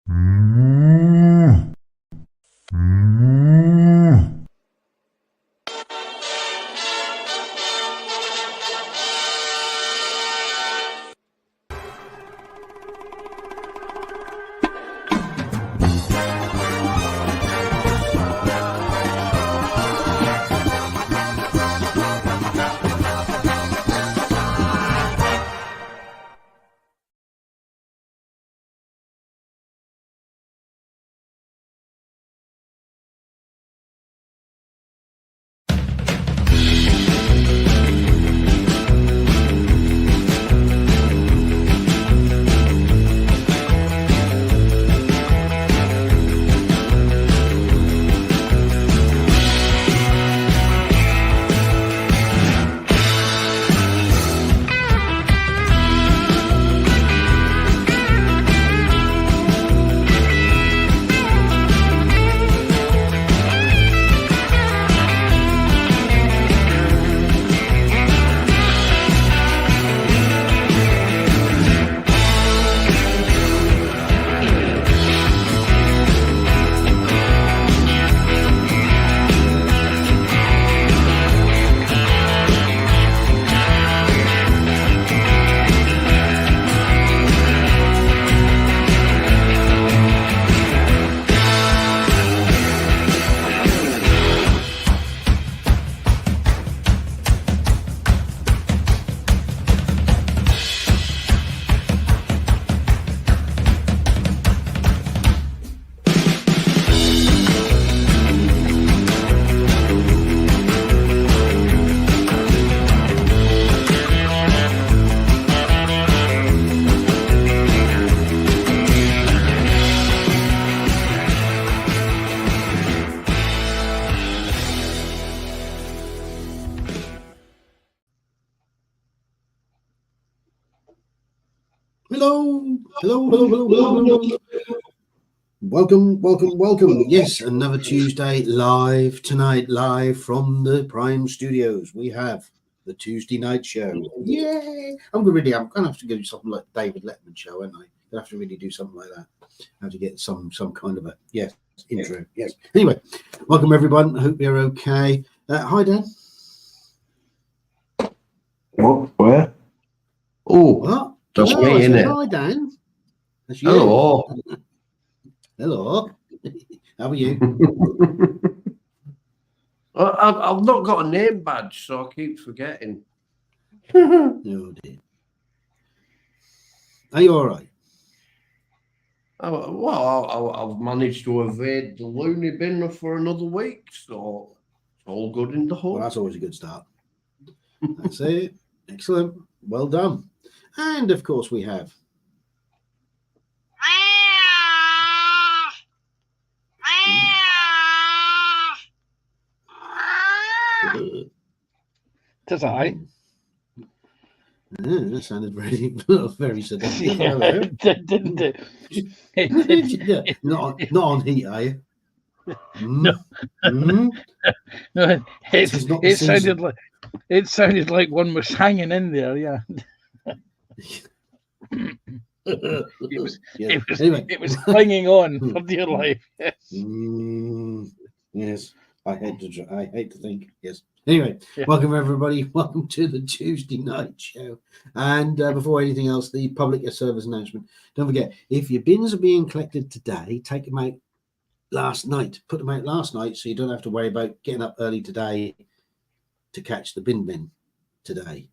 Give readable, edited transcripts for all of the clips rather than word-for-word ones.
Hello. Welcome. Yes, another Tuesday live tonight, live from the Prime Studios. We have the Tuesday night show. Yay! I'm gonna have to do something like David Letterman show, aren't I? I have to really do something like that. I have to get some kind of a intro. Yes. Anyway, welcome everyone. I hope you're okay. Hi Dan. What? Where? Oh, what? That's me, isn't it? Hi Dan. That's you. Hello. Hello. How are you? I've not got a name badge, so I keep forgetting. Oh dear. Are you all right? I've managed to evade the loony bin for another week, so it's all good in the hole. Well, that's always a good start. That's it. Excellent. Well done. And of course we have. Does I? That sounded very seductive. Hello. Didn't it? Yeah, not on heat, are you? No. Mm? No, it sounded like one was hanging in there. Yeah. It was clinging on for dear life. Yes. Yes. I hate to think. Yes. Anyway, Welcome everybody. Welcome to the Tuesday night show. And before anything else, the public service announcement. Don't forget, if your bins are being collected today, take them out last night. Put them out last night, so you don't have to worry about getting up early today to catch the bin today.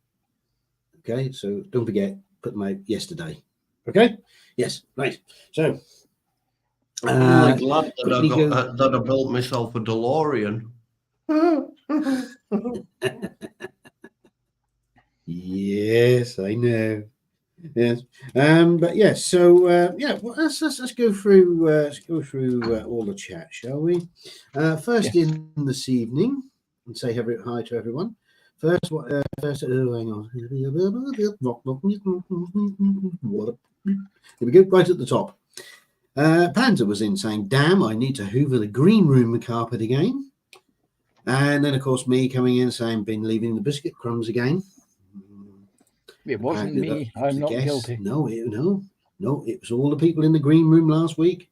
Okay, so don't forget, put them out yesterday. Okay. Yes. Right. So. I'm glad that I built myself a DeLorean. Yes, I know. Yes, but yes. So well, let's go through all the chat, shall we? First in this evening, and say hi to everyone. First, hang on. Here we go. Right at the top. Panzer was in saying, "Damn, I need to hoover the green room carpet again." And then, of course, me coming in saying, "Been leaving the biscuit crumbs again." It wasn't me. I'm not guilty. No, No, it was all the people in the green room last week.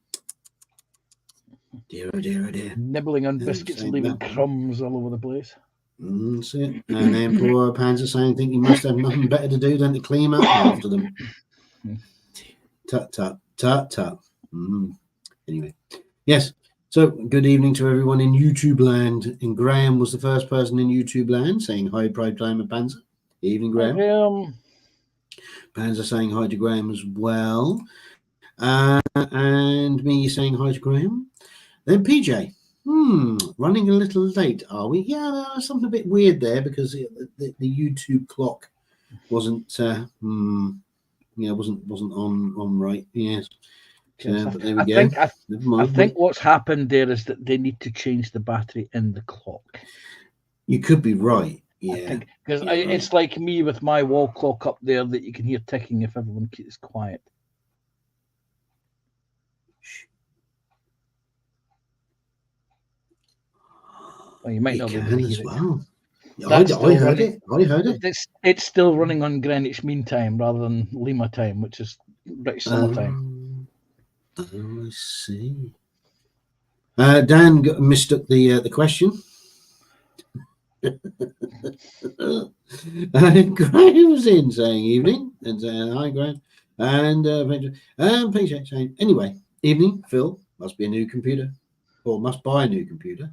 Dear, oh dear, oh dear. Nibbling on Yeah, biscuits and saying leaving that. crumbs all over the place. That's it. And then poor Panzer saying, think you must have nothing better to do than to clean up after them. Tut, tut, tut, tut. Anyway, yes. So, good evening to everyone in YouTube land. And Graham was the first person in YouTube land saying hi, Pride Climber Panzer. Evening, Graham. Panzer saying hi to Graham as well. And me saying hi to Graham. Then PJ. Running a little late, are we? Yeah, there was something a bit weird there because the YouTube clock wasn't wasn't on right. Yes. But there we go. I think what's happened there is that they need to change the battery in the clock. You could be right. Yeah. Because it's like me with my wall clock up there that you can hear ticking if everyone is quiet. Well, you might not be able to hear as well. it. I heard it. I heard it. It's still running on Greenwich Mean Time rather than Lima time, which is British Summer Time. Oh, I see. Dan mistook the question. Graham was in saying evening and saying hi, Graham. And PJ saying anyway, evening, Phil, must be a new computer or must buy a new computer.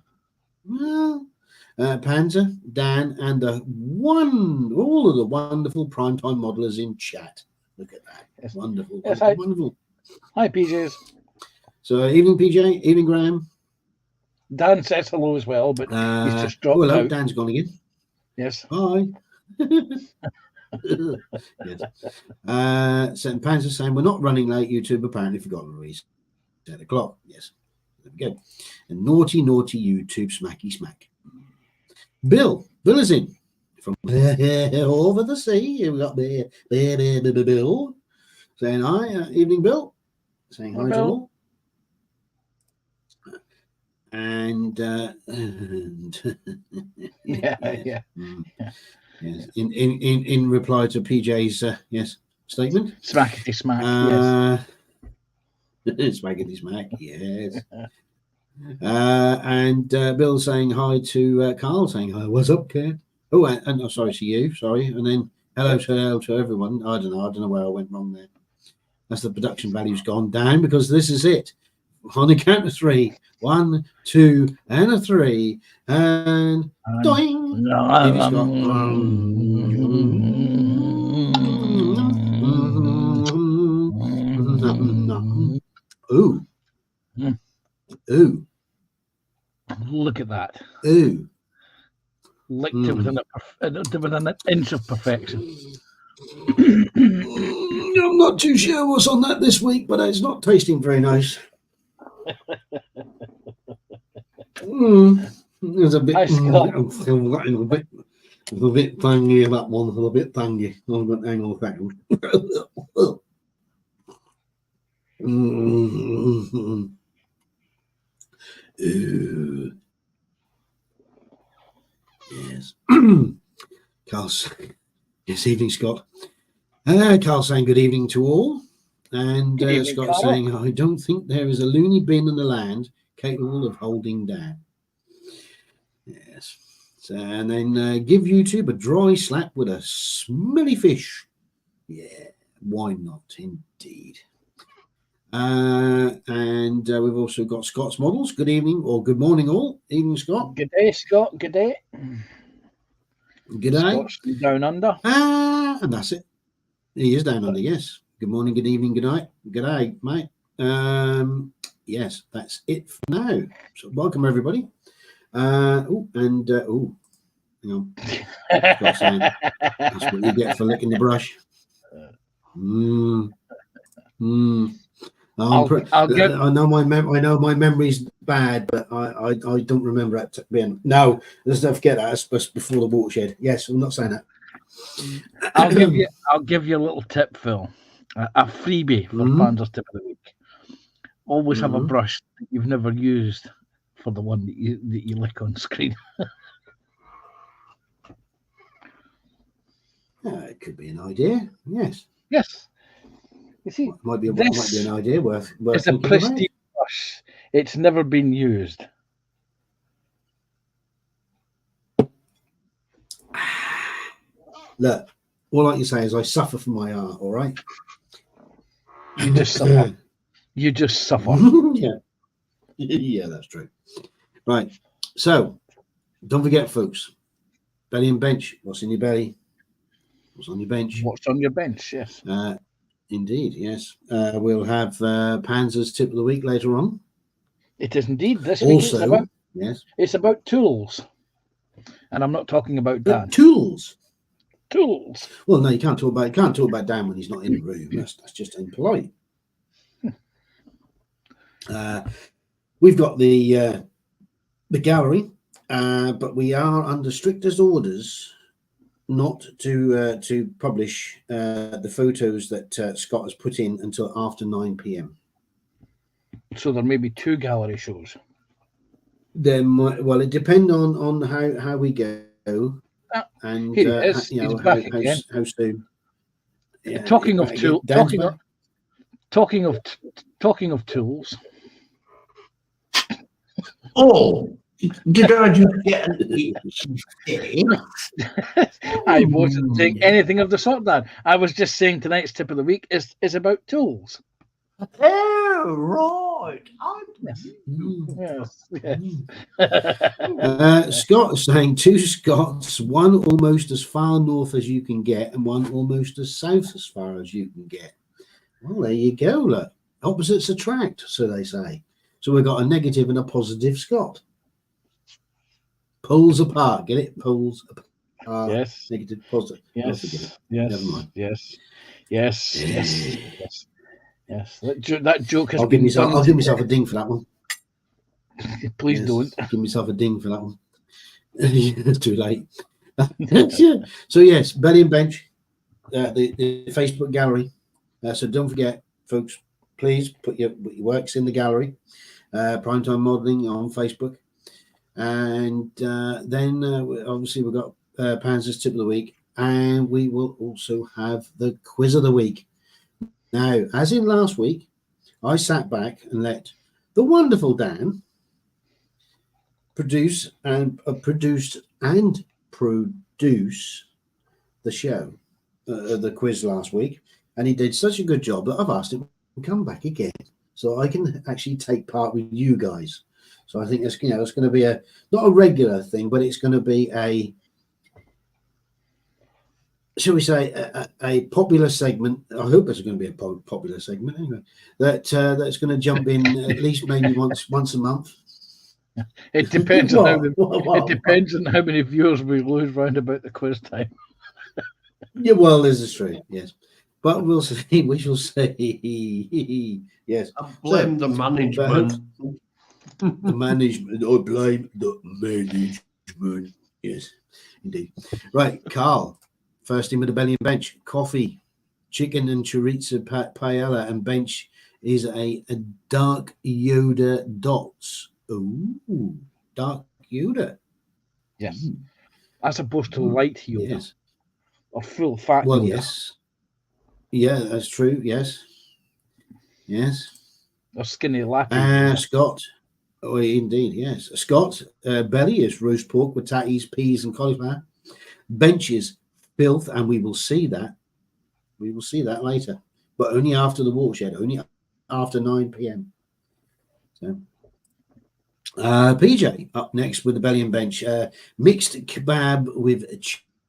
Well, Panzer, Dan, and all of the wonderful primetime modelers in chat. Look at that. Yes. Wonderful. Yes, wonderful. Hi, PJs. So, evening, PJ. Evening, Graham. Dan says hello as well, but he's just dropped hello, out. Dan's gone again. Yes. Hi. Yes. So Panzer saying we're not running late. YouTube apparently forgot to reset the clock. Yes. There we go. And naughty YouTube smacky smack. Bill is in from over the sea. We got Bill saying hi. Evening, Bill. Saying hi to all. And yeah. Yes. In reply to PJ's statement. Smackety smack. Yes. Smackety smack. Yes. And Bill saying hi to Carl, saying hi. What's up, kid? Oh, and oh, sorry to you. Sorry, and then hello to everyone. I don't know where I went wrong there. That's the production value's gone down because this is it. On the count of 3, 1, 2, and a 3, and doing. Ooh. Look at that. Ooh. Licked it within an inch of perfection. I'm not too sure what's on that this week, but it's not tasting very nice. There's a bit, a little bit tangy. That one, a little bit tangy. I'm going to hang on a second. Yes. Carl's. Yes, evening, Scott. Carl saying good evening to all. And Scott Carl. saying, I don't think there is a loony bin in the land capable of holding Dan. Yes. So, and then give YouTube a dry slap with a smelly fish. Yeah, why not, indeed. And we've also got Scott's models. Good evening or good morning, all. Evening, Scott. Good day, Scott. Good day. Good day. Scott's down under. And that's it. He is down under, yes. Good morning, good evening, good night. Good day, mate. Yes, that's it for now. So welcome, everybody. Hang on. That's what you get for licking the brush. I know my memory's bad, but I don't remember that being. No, let's not forget that. That's before the watershed. Yes, I'm not saying that. I'll give you a little tip, Phil. A freebie for Panzer's tip of the week. Always have a brush that you've never used for the one that you lick on screen. It could be an idea. Yes. Yes. You see, Might be this an idea worth it's a thinking about. pristine brush. It's never been used. Look, all I can say is I suffer from my art. All right. You just suffer. You just suffer. Yeah, that's true. Right. So, don't forget, folks. Belly and bench. What's in your belly? What's on your bench? What's on your bench? Yes. Indeed, yes. We'll have Panzer's tip of the week later on. It is indeed. This Also, week yes, it's about tools, and I'm not talking about Dan. Tools. Tools. Well, no, you can't talk about Dan when he's not in the room. That's just impolite. We've got the gallery, but we are under strictest orders not to publish the photos that Scott has put in until after 9 p.m. So there may be 2 gallery shows. Well, it depends on how we go, and Here he is. He's back again. How soon. Yeah, Talking of tools. Talking of tools. Oh, did I just get an I wasn't saying anything of the sort, Dan. I was just saying tonight's tip of the week is about tools. Oh, right. Yes. Scott is saying 2 Scots, one almost as far north as you can get, and one almost as south as far as you can get. Well, there you go. Look, opposites attract, so they say. So we've got a negative and a positive Scott. Pulls apart. Get it? Pulls apart. Yes. Negative, positive. Yes. Yes. Never mind. Yes. That joke has I'll been I'll give myself a ding for that one. Please don't. Give myself a ding for that one. It's too late. So yes, belly and bench, the Facebook gallery. So don't forget, folks, please put your works in the gallery. Primetime Modelling on Facebook, and then obviously we've got Panzer's tip of the week, and we will also have the quiz of the week. Now, as in last week, I sat back and let the wonderful Dan produce the show, the quiz last week, and he did such a good job that I've asked him to come back again so I can actually take part with you guys. So I think it's it's going to be not a regular thing, but it's going to be a, shall we say, a popular segment. I hope it's going to be a popular segment anyway. That's going to jump in at least maybe once a month. It depends on how many viewers we lose round about the quiz time. Yeah, well, this is true. Yes, but we'll see. We shall see. Yes. I blame the management. The management. I blame the management. Yes, indeed. Right, Carl. First in with the belly and bench. Coffee, chicken and chorizo paella, and bench is a dark Yoda dots. Ooh, dark Yoda. Yes. As opposed to light Yoda. Yes. Or full fat Well, Yoda. yes. Yeah, that's true. Yes. Yes. Or skinny latte. Scott. Oh, indeed, yes. Scott, belly is roast pork with tatties, peas, and cauliflower. Bench is filth, and we will see that. We will see that later, but only after the watershed, only after 9 p.m. So, PJ up next with the belly and bench. Mixed kebab with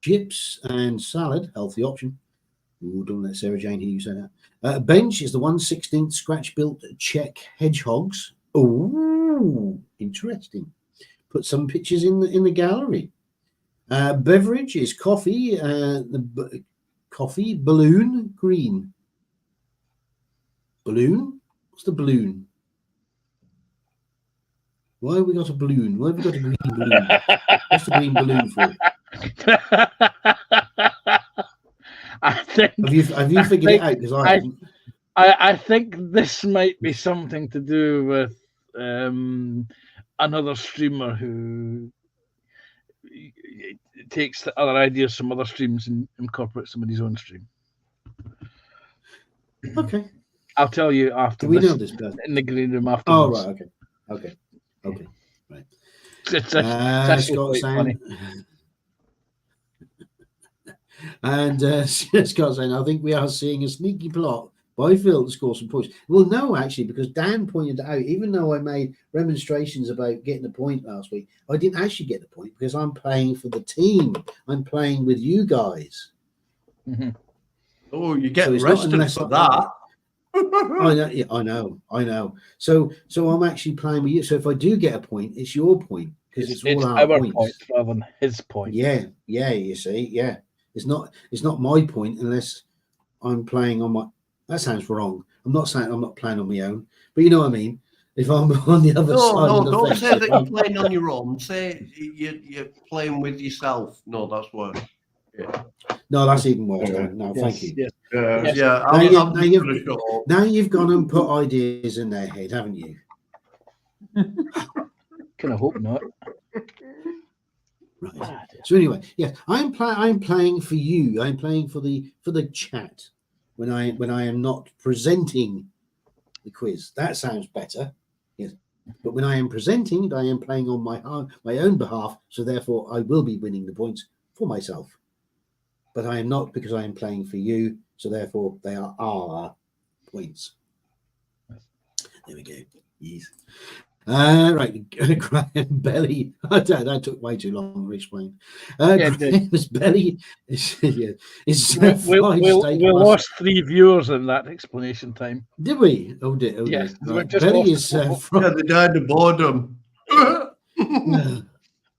chips and salad, healthy option. Ooh, don't let Sarah Jane hear you say that. Bench is the 1/16 scratch-built Czech hedgehogs. Ooh, interesting. Put some pictures in the gallery. Beverage is coffee. Coffee balloon green. Balloon? What's the balloon? Why have we got a balloon? Why have we got a green balloon? What's the green balloon for? Have you figured it out? Because I haven't. I think this might be something to do with another streamer who takes the other ideas from other streams and incorporates them in his own stream. Okay. I'll tell you after. Do we this, know this person? in the green room Oh, afterwards. right. Okay. Right. It's actually Scott quite funny. saying, and Scott saying, I think we are seeing a sneaky plot by Phil to score some points. Well, no, actually, because Dan pointed out, even though I made remonstrations about getting a point last week, I didn't actually get the point because I'm playing for the team. I'm playing with you guys. Mhm. Oh, you get So it's not arrested unless for that. I know, yeah, I know. So I'm actually playing with you. So if I do get a point, it's your point because it's all our our points. points rather than his point. Yeah. You see, yeah. It's not my point unless I'm playing on my. That sounds wrong. I'm not saying I'm not playing on my own, but you know what I mean. If I'm on the other side No, of the don't fence, say that you're playing on your own. Say you're playing with yourself. No, that's worse. Yeah. no, that's even worse. Dan. No, Yes, thank you. yes. Yeah, Yes. yeah. Now, I'm you, just now, you've, gonna shut up. now you've gone and put ideas in their head, haven't you? Can I hope not? Right. Ah, dear. So anyway, yes, I'm playing for you. I'm playing for the chat when I am not presenting the quiz. That sounds better. Yes. But when I am presenting, I am playing on my own behalf, so therefore I will be winning the points for myself. But I am not, because I am playing for you, so therefore they are our points. There we go. Yes. Right, Graham Belly. That took way too long to explain. Graham's Belly is fried steak. We lost 3 viewers in that explanation time. Did we? Oh dear. Yes, we Right. just Belly lost is Yeah, they died of boredom.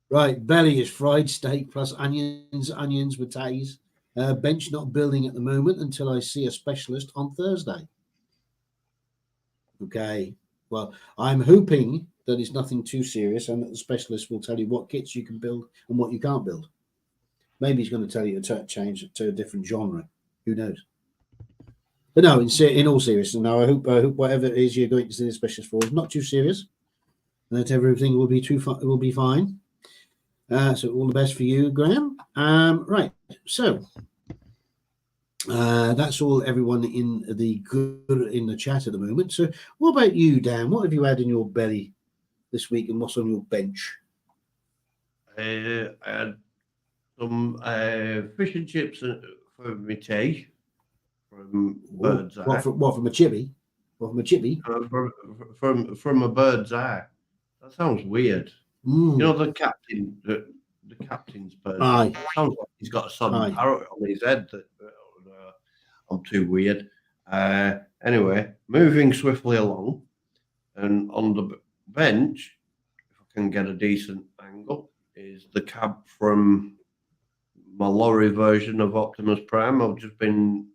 right. Belly is fried steak plus onions with tatties. Bench not building at the moment until I see a specialist on Thursday. Okay. Well, I'm hoping that it's nothing too serious and that the specialist will tell you what kits you can build and what you can't build. Maybe he's going to tell you to change it to a different genre. Who knows? But no, in all seriousness, now I hope whatever it is you're going to see the specialist for is not too serious, and that everything will be fine. So all the best for you, Graham. Right. So that's all everyone in the chat at the moment. So what about you, Dan? What have you had in your belly this week and what's on your bench? I had some fish and chips for my tea from Bird's Eye. What from a chippy? What from a chippy? From a Bird's Eye. That sounds weird. You know the captain, the captain's bird. Aye. Sounds like he's got a sudden parrot on his head. I'm too weird. Anyway, moving swiftly along, and on the bench, if I can get a decent angle, is the cab from my lorry version of Optimus Prime. I've just been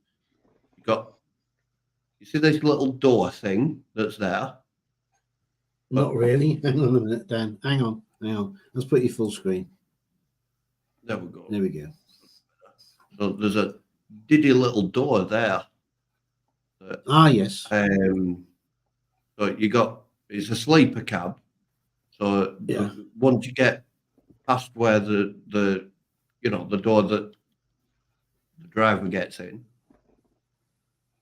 you see this little door thing that's there? Not really. Hang on a minute, Dan. Hang on. Let's put you full screen. There we go. There we go. So there's a diddy little door there. Yes. So it's a sleeper cab. So yeah. Once you get past where the door that the driver gets in,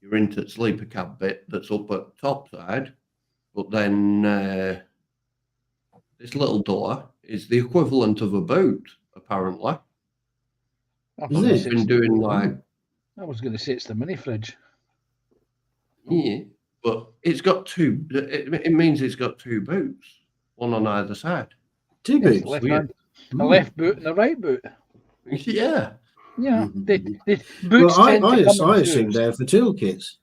you're into the sleeper cab bit that's up at the top side. But then this little door is the equivalent of a boot, apparently. It's been doing like. I was going to say it's the mini fridge. Yeah, but it's got two. It means it's got two boots, one on either side. Two boots. A left boot and a right boot. Yeah. Yeah. Mm-hmm. Boots I assume they're for toolkits.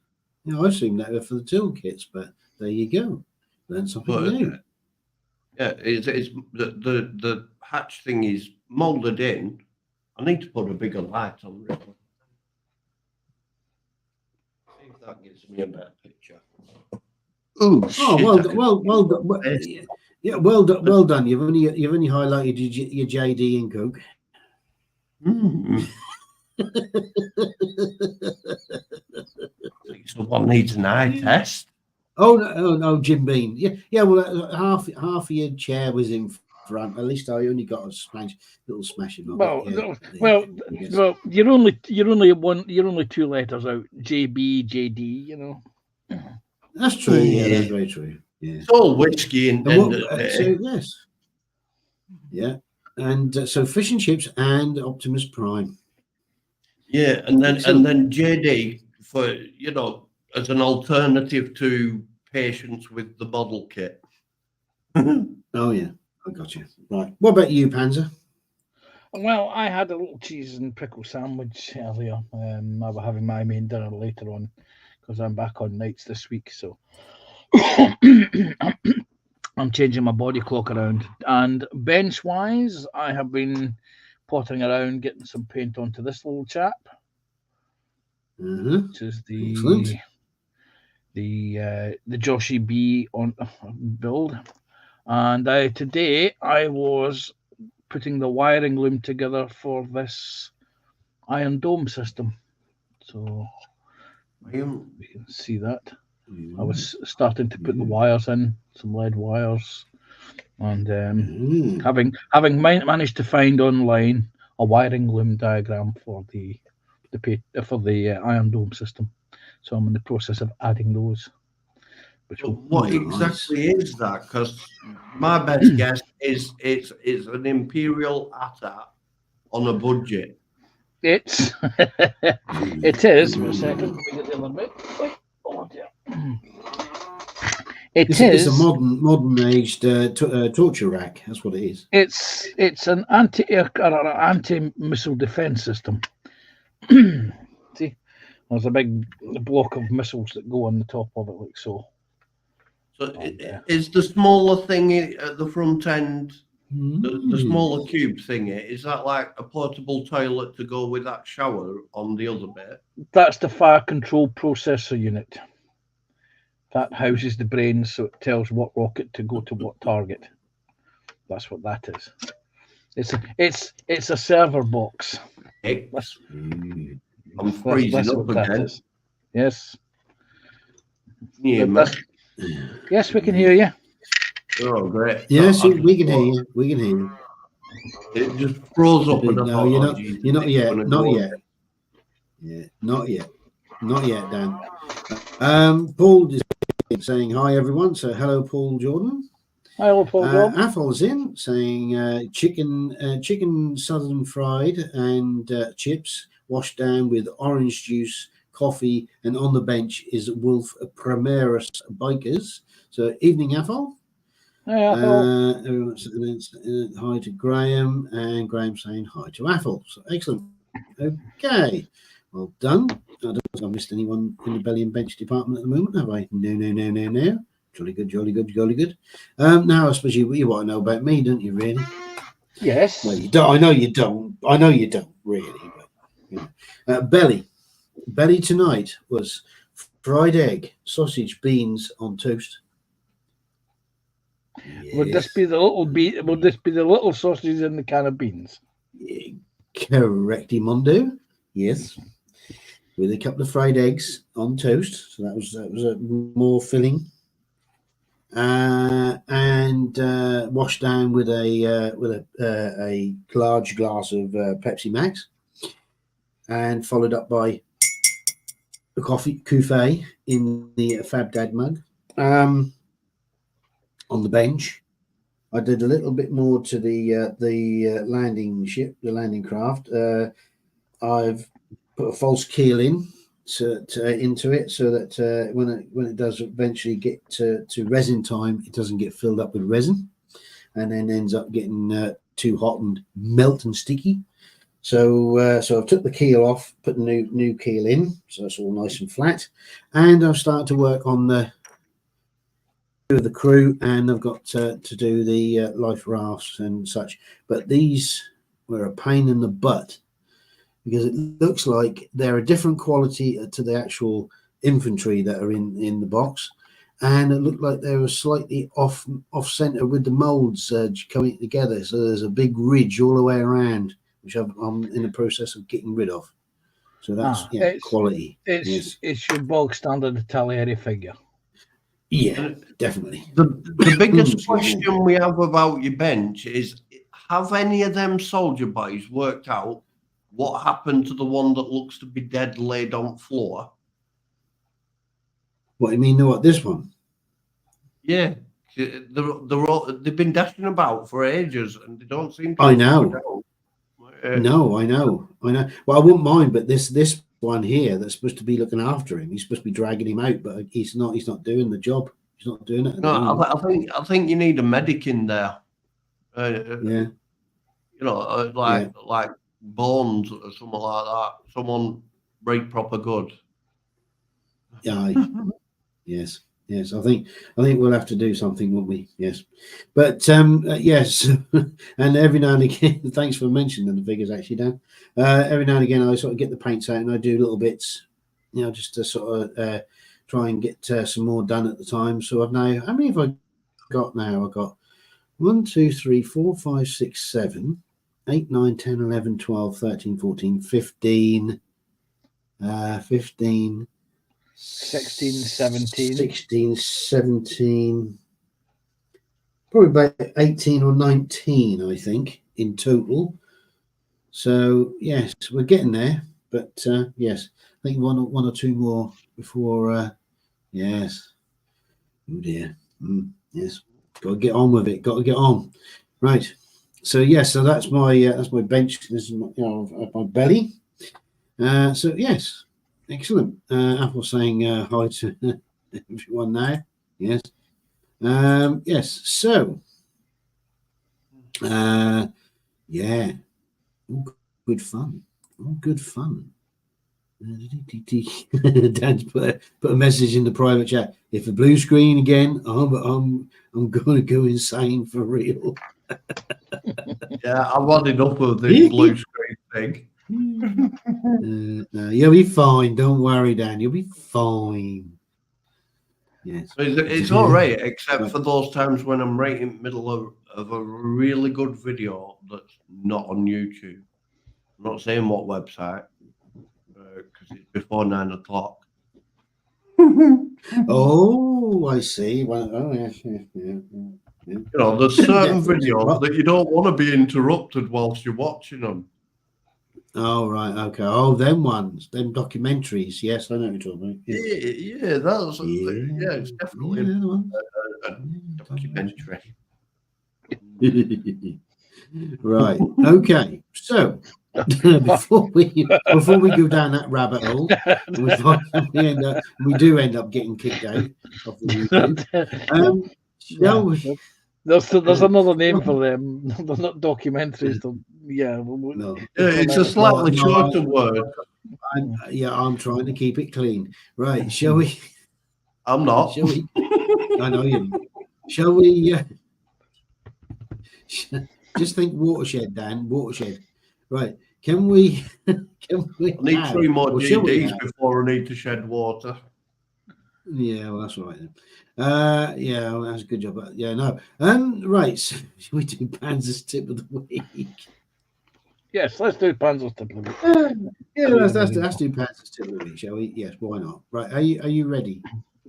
I assume they're for the toolkits, but there you go. Learn something new. Yeah, it's the hatch thing is molded in. I need to put a bigger light on it. See if that gives me a better picture. Oh, well done. Yeah, well done. You've only highlighted your JD and Coke. Someone needs an eye test. Oh no, Jim Beam. Yeah. Well, half of your chair was in front. At least I only got a little smashing. Well, you're only 2 letters out. JB, JD. You know. That's true. Yeah, that's very true. Yeah, it's all whiskey and so yes, yeah, and so fish and chips and Optimus Prime. Yeah, and then JD for as an alternative to patients with the model kit. Oh yeah, I got you. Right. What about you, Panzer? Well, I had a little cheese and pickle sandwich earlier. I'll be having my main dinner later on because I'm back on nights this week. So I'm changing my body clock around. And bench-wise, I have been pottering around getting some paint onto this little chap, which is the Joshy B on build. And today I was putting the wiring loom together for this Iron Dome system. So we can see that. I was starting to put the wires in, some lead wires, and having managed to find online a wiring loom diagram for the Iron Dome system. So I'm in the process of adding those. What exactly is that? Because my best guess is it's an Imperial ATAT on a budget. It is. For a second, let me get the other bit. Oh dear. It's a modern aged torture rack. That's what it is. It's an anti-missile defense system. See, there's a big block of missiles that go on the top of it, like so. So is the smaller thing at the front end, the smaller cube thingy, is that like a portable toilet to go with that shower on the other bit? That's the fire control processor unit. That houses the brains, so it tells what rocket to go to what target. That's what that is. It's a server box. I'm freezing up again. Yes. Yeah, man. Yes, we can hear you. Oh, great. Yes, we can hear you. We can hear you. It just froze up. No, you're not yet. Not yet. Yeah, not yet. Not yet, Dan. Paul is saying hi, everyone. So hello, Paul Jordan. Hello, Paul Jordan. Athol's in saying chicken southern fried and chips washed down with orange juice, coffee, and on the bench is Wolf Primaris Bikers. So evening, Athol. Hey, Athol. Hi to Graham, and Graham saying hi to Athol. So excellent. Okay, well done. I don't think I've missed anyone in the belly and bench department at the moment, have I? No. Jolly good. Now I suppose you want to know about me, don't you? Really? Yes. Well, you don't. I know you don't really. But you know. Belly tonight was fried egg, sausage, beans on toast. Yes. Would this be the little sausages in the can of beans? Correctamundo. Yes. With a couple of fried eggs on toast, so that was more filling, and washed down with a large glass of Pepsi Max, and followed up by a coffee couffee in the Fab Dad mug. On the bench, I did a little bit more to the landing ship, the landing craft. I've put a false keel into it so that when it does eventually get to resin time, it doesn't get filled up with resin and then ends up getting too hot and melt and sticky. So I've took the keel off, put the new keel in, so it's all nice and flat, and I've started to work on the crew, and I've got to do the life rafts and such. But these were a pain in the butt, because it looks like they're a different quality to the actual infantry that are in the box, and it looked like they were slightly off center with the molds coming together. So there's a big ridge all the way around, which I'm in the process of getting rid of. So that's quality. It's your bog standard Italian figure. Yeah, definitely. The biggest question we have about your bench is: have any of them soldier boys worked out what happened to the one that looks to be dead, laid on floor? What do you mean? What, this one? Yeah, they've been dashing about for ages, and they don't seem to. I know. Out. No, I know. Well, I wouldn't mind, but this one here that's supposed to be looking after him, he's supposed to be dragging him out, but he's not. He's not doing the job. He's not doing it. No, I think you need a medic in there. Yeah. You know, like Bones or something like that. Someone break proper good. Yeah. Yes. Yes. I think we'll have to do something, won't we? Yes. But yes, and every now and again, thanks for mentioning the figures actually, Dan. Every now and again, I sort of get the paints out and I do little bits, you know, just to sort of try and get some more done at the time. So I've now, how many have I got now? I've got 1, 2, 3, 4, 5, 6, 7, 8, 9, 10, 11, 12, 13, 14, 15, 15, 16, 17. 16, 17, probably about 18 or 19, I think, in total. So, yes, we're getting there. But, yes, I think one or two more before, yes. Oh, dear. Yes, got to get on with it. Got to get on. Right. So, yes, so that's my bench. This is my, you know, my belly. So, yes. Excellent. Apple saying hi to everyone now. Yes. Yes. So, yeah. All good fun. All good fun. Dan's put a message in the private chat. If a blue screen again, I'm going to go insane for real. Yeah, I've had enough of this blue screen thing. No, you'll be fine. Don't worry, Dan. You'll be fine. Yes, it's all right, except for those times when I'm right in the middle of a really good video that's not on YouTube. I'm not saying what website, because it's before 9 o'clock. Oh, I see. Well, oh, yes. You know, there's certain videos that you don't want to be interrupted whilst you're watching them. Oh, right. Okay. Oh, them ones, them documentaries. Yes, I know what you're talking about. Yeah, that's it's definitely a documentary. Right. Okay. So before we go down that rabbit hole, we do end up getting kicked out of the YouTube. Shall we? There's another name for them. They're not documentaries. No. It's a slightly shorter word. I'm trying to keep it clean. Right. Shall we? I'm not. Shall we? I know you. Shall we? Just think watershed, Dan. Watershed. Right. Can we? I need 3 more DDs before I need to shed water. Yeah, well, that's all right then. Yeah, well, that's a good job. But yeah, no. Right. So should we do Panzer's tip of the week? Yes, let's do Panzer's tip of the week. Yeah, let's do Panzer's tip of the week, shall we? Yes, why not? Right. Are you ready?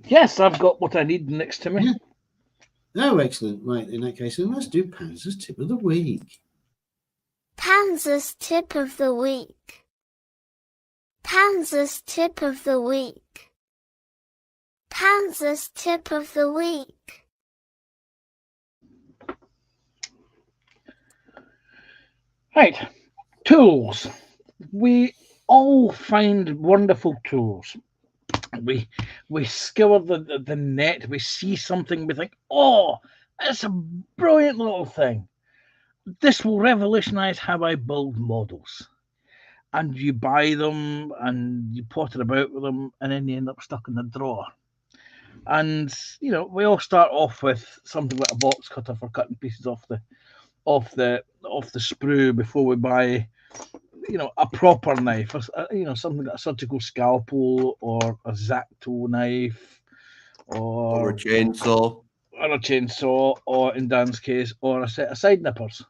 Yes, I've got what I need next to me. Yeah. Oh, excellent. Right. In that case, then let's do Panzer's tip of the week. Panzer's tip of the week. Panzer's tip of the week. Panzer's tip of the week. Right, tools. We all find wonderful tools. We scour the net. We see something. We think, oh, it's a brilliant little thing. This will revolutionize how I build models. And you buy them and you potter about with them, and then you end up stuck in the drawer. And you know, we all start off with something like a box cutter for cutting pieces off the sprue before we buy, you know, a proper knife, or, you know, something like a surgical scalpel or a Zacto knife, or a chainsaw, or in Dan's case, or a set of side nippers.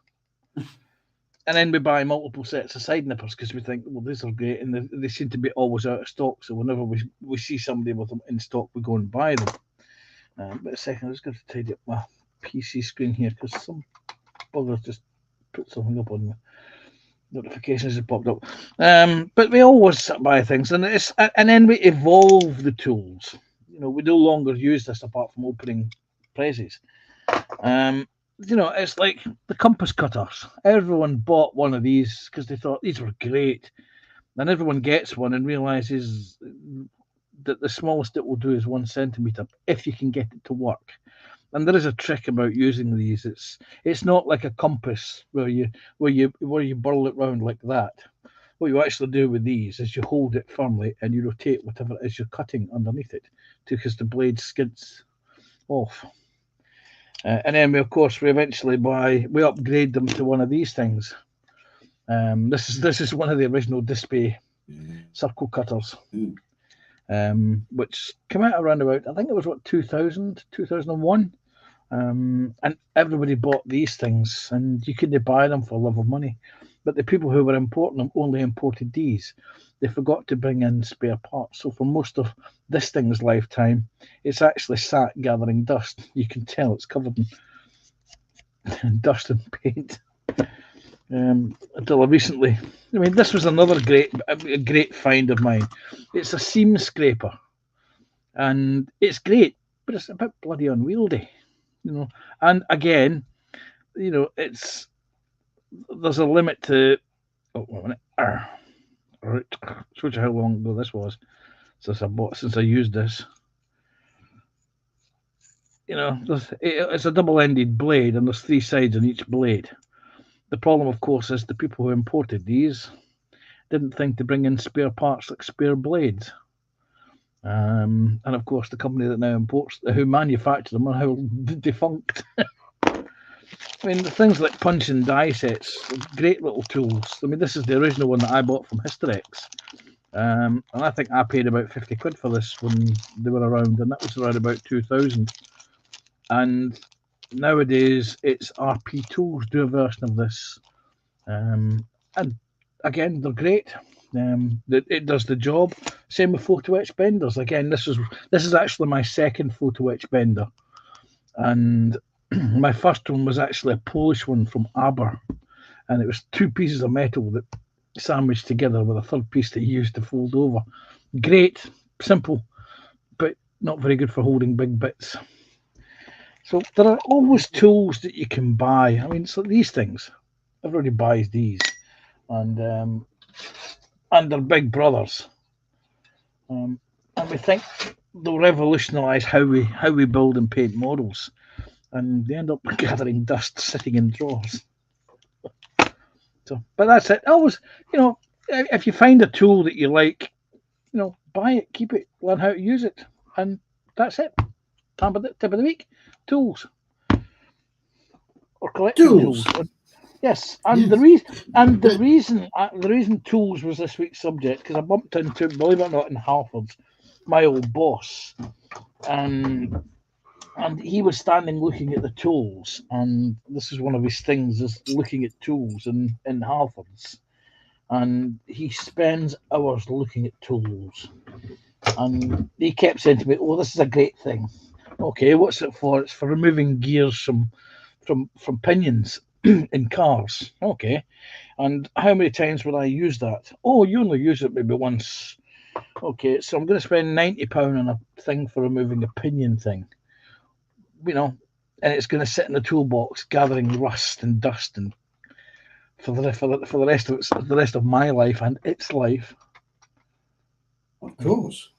And then we buy multiple sets of side nippers because we think, well, these are great, and they seem to be always out of stock. So whenever we see somebody with them in stock, we go and buy them. But a second, I'm just going to tidy up my PC screen here because some buggers just put something up on me. Notifications have popped up. But we always buy things, and then we evolve the tools. We no longer use this apart from opening presses. It's like the compass cutters. Everyone bought one of these because they thought these were great. And everyone gets one and realizes that the smallest it will do is 1 centimeter if you can get it to work. And there is a trick about using these. It's not like a compass where you burl it round like that. What you actually do with these is you hold it firmly and you rotate whatever it is you're cutting underneath it, because the blade skids off. And then we eventually upgrade them to one of these things. This is one of the original Display circle cutters, which came out around about, I think it was 2000, 2001. And everybody bought these things, and you couldn't buy them for love of money. But the people who were importing them only imported these. They forgot to bring in spare parts. So for most of this thing's lifetime, it's actually sat gathering dust. You can tell it's covered in dust and paint. Until recently, this was another great find of mine. It's a seam scraper, and it's great, but it's a bit bloody unwieldy, And again, there's a limit to. Oh, wait a minute. Right, switch how long ago this was since I used this. It's a double-ended blade, and there's 3 sides on each blade. The problem, of course, is the people who imported these didn't think to bring in spare parts like spare blades. And of course, the company that now who manufactured them, are now defunct. The things like punch and die sets, great little tools. This is the original one that I bought from Hysterex. And I think I paid about 50 quid for this when they were around, and that was around about 2000. And nowadays, it's RP Tools do a version of this. And again, they're great. It does the job. Same with photo etch benders. Again, this is actually my second photo etch bender, and my first one was actually a Polish one from Aber, and it was 2 pieces of metal that sandwiched together with a third piece that you used to fold over. Great, simple, but not very good for holding big bits. So there are always tools that you can buy. So these things, everybody buys these, and they're big brothers. And we think they'll revolutionise how we build and paint models, and they end up gathering dust sitting in drawers. So, but that's it. Always, if you find a tool that you like, buy it, keep it, learn how to use it, and that's it. Tip of the week: tools or collecting tools. Yes, and yes. The reason tools was this week's subject, because I bumped into, believe it or not, in Halfords, my old boss, and he was standing looking at the tools, and this is one of his things, is looking at tools in Halfords, and he spends hours looking at tools, and he kept saying to me, "Oh, this is a great thing." Okay, what's it for? It's for removing gears from pinions in cars. Okay, and how many times would I use that? Oh, you only use it maybe once. Okay, so I'm going to spend £90 on a thing for removing a pinion thing, and it's going to sit in the toolbox gathering rust and dust and for the rest of my life and its life. Of course.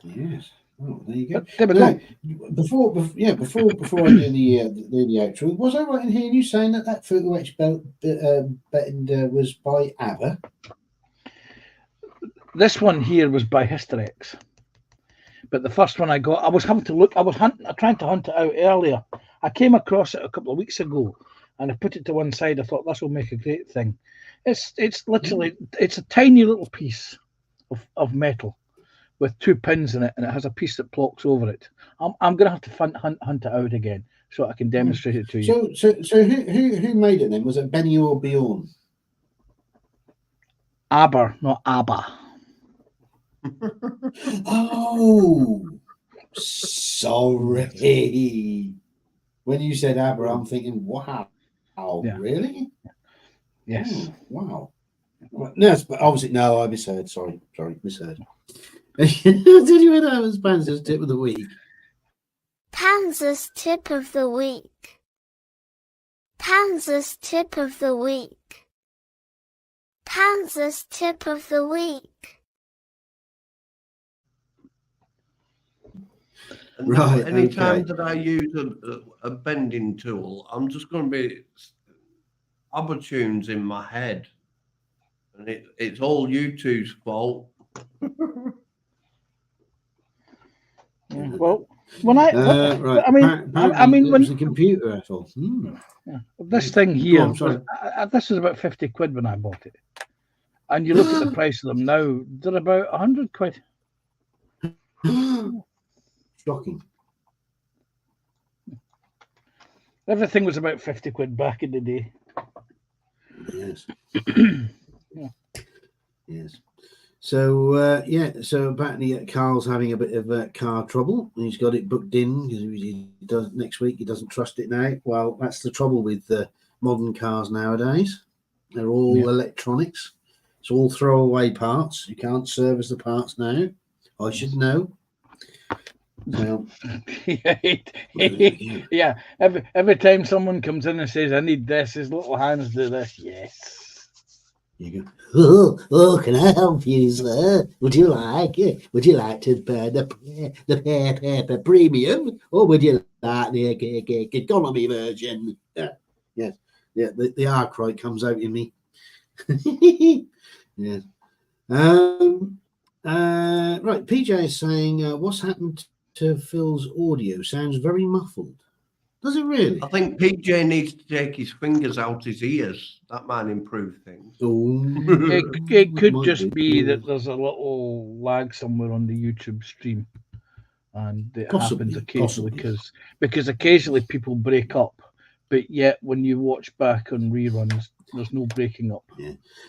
Yes. Oh, there you go. Now, before I do the outro, was I right in hearing you saying that photo etch bender was by Aber? This one here was by Hysterex, but the first one I got, I was trying to hunt it out earlier. I came across it a couple of weeks ago, and I put it to one side. I thought this will make a great thing. It's literally it's a tiny little piece of metal with 2 pins in it, and it has a piece that plocks over it. I'm going to have to hunt it out again so I can demonstrate it to you. So who made it then? Was it Benny or Bjorn? Aber, not ABBA. Oh, Sorry. When you said ABBA, I'm thinking, wow. Yeah. Really? Yes. Oh, wow. No, but obviously, no, I misheard. Sorry, misheard. Did you hear that was Panzer's tip of the week? Panzer's tip of the week. Panzer's tip of the week. Panzer's tip of the week. Right. Anytime that I use a bending tool, I'm just going to be ABBA tunes in my head, and it's all YouTube's fault. Well, when I mean, it was a computer at all. This thing here, on, this was about 50 quid when I bought it, and you look at the price of them now; they're about 100 quid. Shocking. Everything was about 50 quid back in the day. Yes. Yeah. Yes. So so apparently Carl's having a bit of car trouble. He's got it booked in because he does next week. He doesn't trust it now. Well, that's the trouble with modern cars nowadays. They're all electronics. It's all throwaway parts. You can't service the parts now. I should know. Well, yeah. Every time someone comes in and says, "I need this," his little hands do this. Yes. You go, oh, can I help you, sir? Would you like to burn the premium, or would you like the economy version? Yes, the arkwright comes out in me. Yes. Right, PJ is saying, what's happened to Phil's audio? Sounds very muffled. Does it really? I think PJ needs to take his fingers out his ears. That might improve things. It could just be that there's a little lag somewhere on the YouTube stream, and it happens occasionally because occasionally people break up, but yet when you watch back on reruns, there's no breaking up.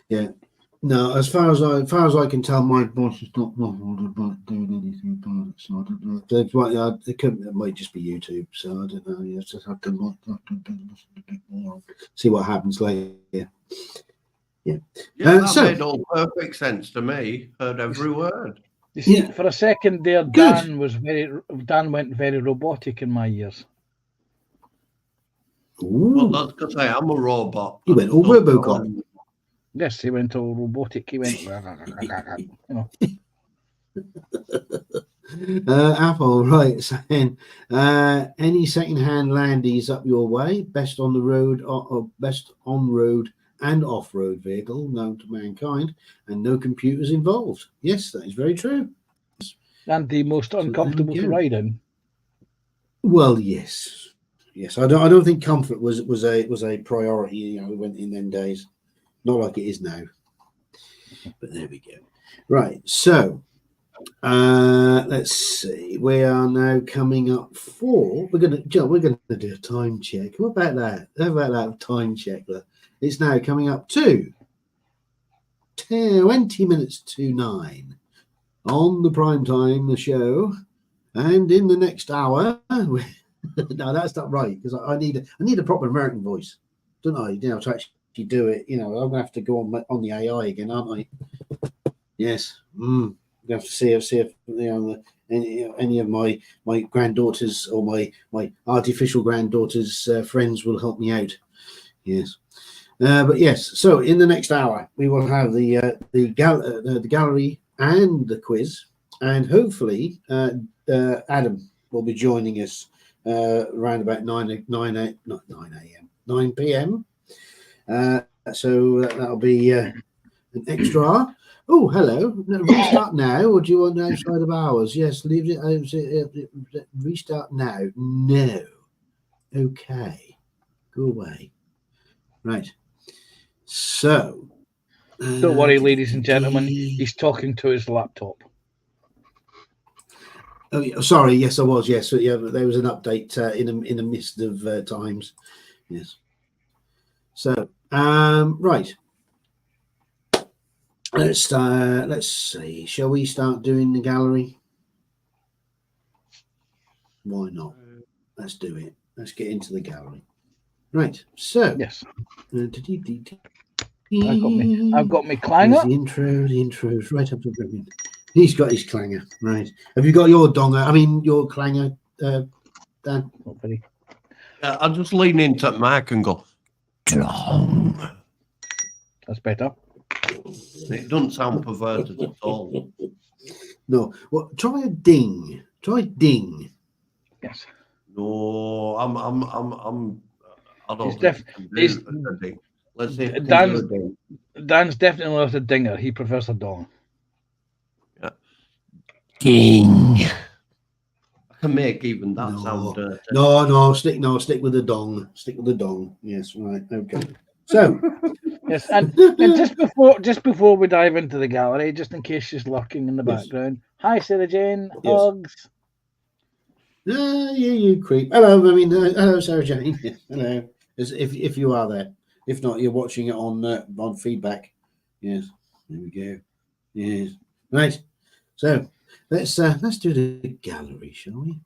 Yeah. No, as far as I can tell, my boss is not about doing anything about it. So I don't know. It might just be YouTube. So I don't know. You just have to look a bit more. See what happens later. Yeah. That made all perfect sense to me. Heard every word. You see, for a second there, Dan went very robotic in my ears. Well, that's because I am a robot. He went all RoboCop. Yes, he went all robotic. He went, Apple, right, saying any second-hand Landies up your way, best on the road or best on-road and off-road vehicle known to mankind, and no computers involved. Yes, that is very true. And the most uncomfortable to ride in. Well, yes. I don't think comfort was a priority. You know, we went in them days. Not like it is now, but there we go. Right, so let's see. We are now coming up for. We're gonna do a time check. What about that? How about that time check? It's now coming up to 20 minutes to 9 on the prime time, the show, and in the next hour. No, that's not right because I need a proper American voice, don't I? You know, to actually do it, you know, I'm gonna have to go on the AI again, aren't I? Yes. I'm gonna have to see if you know any of my granddaughters or my artificial granddaughters' friends will help me out. Yes. But yes. So in the next hour we will have the gallery and the quiz, and hopefully Adam will be joining us around about 9 p.m. So that'll be an extra. Oh, hello. No, restart now, or do you want outside of hours? Yes, leave it. Restart now. No. Okay. Go away. Right. So. Don't worry, ladies and gentlemen. He's talking to his laptop. Oh, yeah, sorry. Yes, I was. Yes, yeah. There was an update in the midst of times. Yes. So, right. Let's see. Shall we start doing the gallery? Why not? Let's do it. Let's get into the gallery. Right. So. Yes. I've got me clanger. The intro's right up to the He's got his clanger. Right. Have you got your donger? I mean, your clanger, Dan? Not very. I'll just lean into Mark and go, dong. That's better. It doesn't sound perverted at all. No. Well, try a ding. Try ding. Yes. No, I don't It's think it's, a ding. Let's see. Dan's definitely not a dinger. He prefers a dong. Yeah. Ding. I can make even that sound dirty. No, stick with the dong. Stick with the dong. Yes, right. Okay. So yes, and just before we dive into the gallery, just in case she's lurking in the background. Hi, Sarah Jane. Yes. Hugs. You creep. Hello, hello, Sarah Jane. Yes, hello. If you are there. If not, you're watching it on feedback. Yes. There we go. Yes. Right. So let's do the gallery, shall we?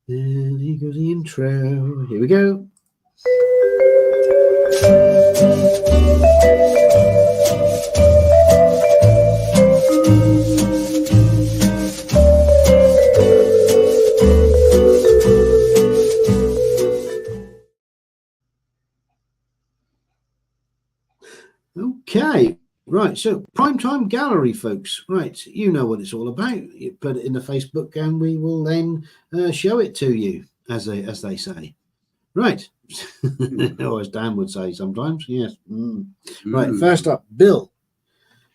There you go, the intro. Here we go. Okay, right. So primetime gallery, folks. Right, you know what it's all about. You put it in the Facebook, and we will then show it to you, as they say. Right, or as Dan would say sometimes. Yes. Right. First up, Bill.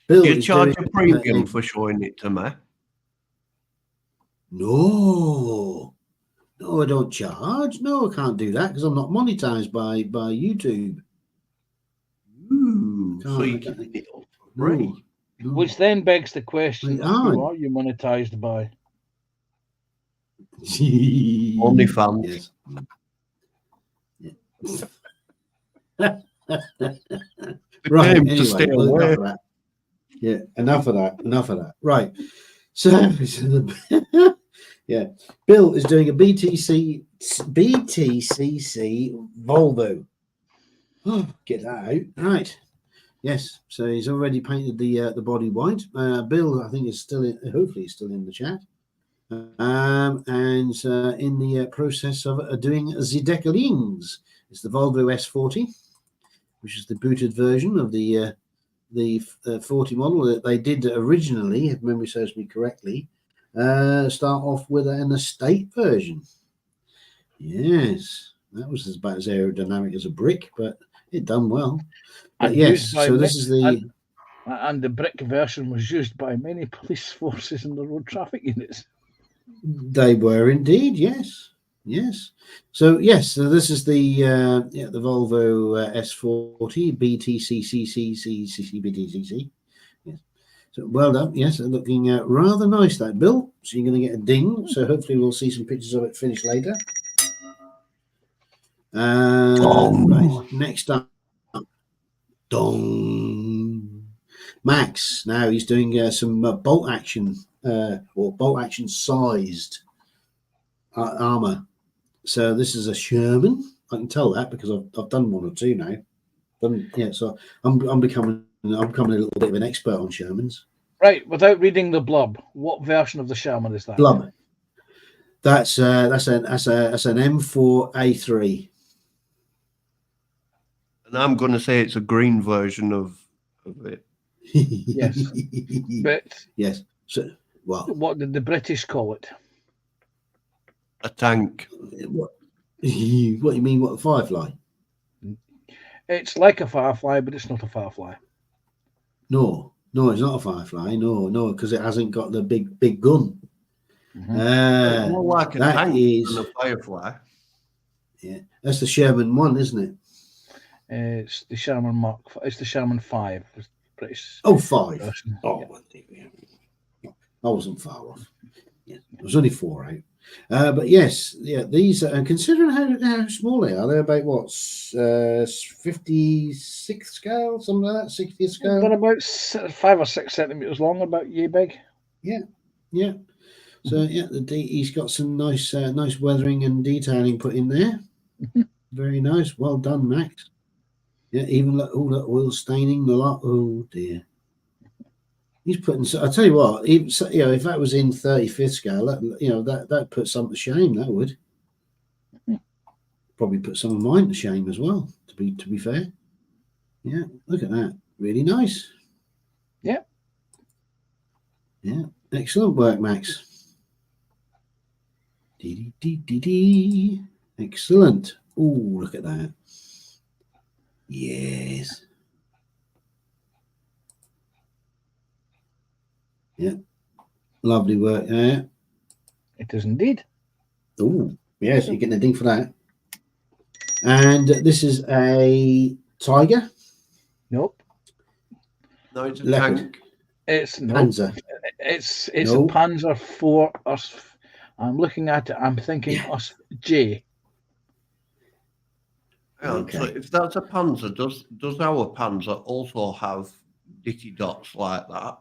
Do you charge a premium for showing it to me? No, I don't charge. No, I can't do that because I'm not monetized by YouTube. So you keep it up for free. Which then begs the question: who are you monetized by? OnlyFans. Yes. Right. Anyway, enough of that. Yeah, enough of that. Right. So, yeah, Bill is doing a BTCC Volvo. Oh, get that out. Right. Yes. So he's already painted the body white. Bill, I think, is still in. Hopefully, he's still in the chat. And in the process of doing the decalings. It's the Volvo S40, which is the booted version of the 40 model that they did originally, if memory serves me correctly, start off with an estate version. Yes, that was about as aerodynamic as a brick, but it done well. But yes, so this is the... And the brick version was used by many police forces in the road traffic units. They were indeed, yes. Yes. So this is the Volvo S40 BTCCCCCCBTCC. Yes. So well done. Yes, looking rather nice, that, Bill. So you're going to get a ding. So hopefully we'll see some pictures of it finished later. Right. Next up, dong. Max. Now he's doing some bolt action or bolt action sized armor. So this is a Sherman. I can tell that because I've done one or two now. So I'm becoming a little bit of an expert on Shermans. Right, without reading the blurb, what version of the Sherman is that? Blub. That's an M4A3. And I'm going to say it's a green version of it. Yes, but yes. So what did the British call it? A tank. What you mean? What, a Firefly? It's like a Firefly, but it's not a Firefly. No, it's not a Firefly. No, because it hasn't got the big gun. It's more like a tank than a Firefly. Yeah, that's the Sherman 1, isn't it? It's the Sherman Mark. It's the Sherman 5. British. Oh, 5. Version. Oh, yeah. I wasn't far off. Yeah, it was only 4 out. But yes, these are, considering how small they are, they're about what, 56th scale, something like that, 60th scale. They're about 5 or 6 centimeters long, about yay big. Yeah. So yeah, he's got some nice nice weathering and detailing put in there. Very nice. Well done, Max. Yeah, even all that oil staining, the lot. Oh dear. He's putting. I tell you what, even, if that was in 35th scale, that put some to shame. That would probably put some of mine to shame as well. To be fair, yeah. Look at that. Really nice. Yeah. Yeah. Excellent work, Max. Dee. Excellent. Oh, look at that. Yes. Yeah. Lovely work there. It is indeed. Oh, yes, you're getting a ding for that. And this is a tiger. Nope. No, it's a Leopard. tank. It's no. Panzer. It's No. a Panzer 4. I'm looking at it. I'm thinking us J. Okay. So if that's a Panzer, does our Panzer also have ditty dots like that?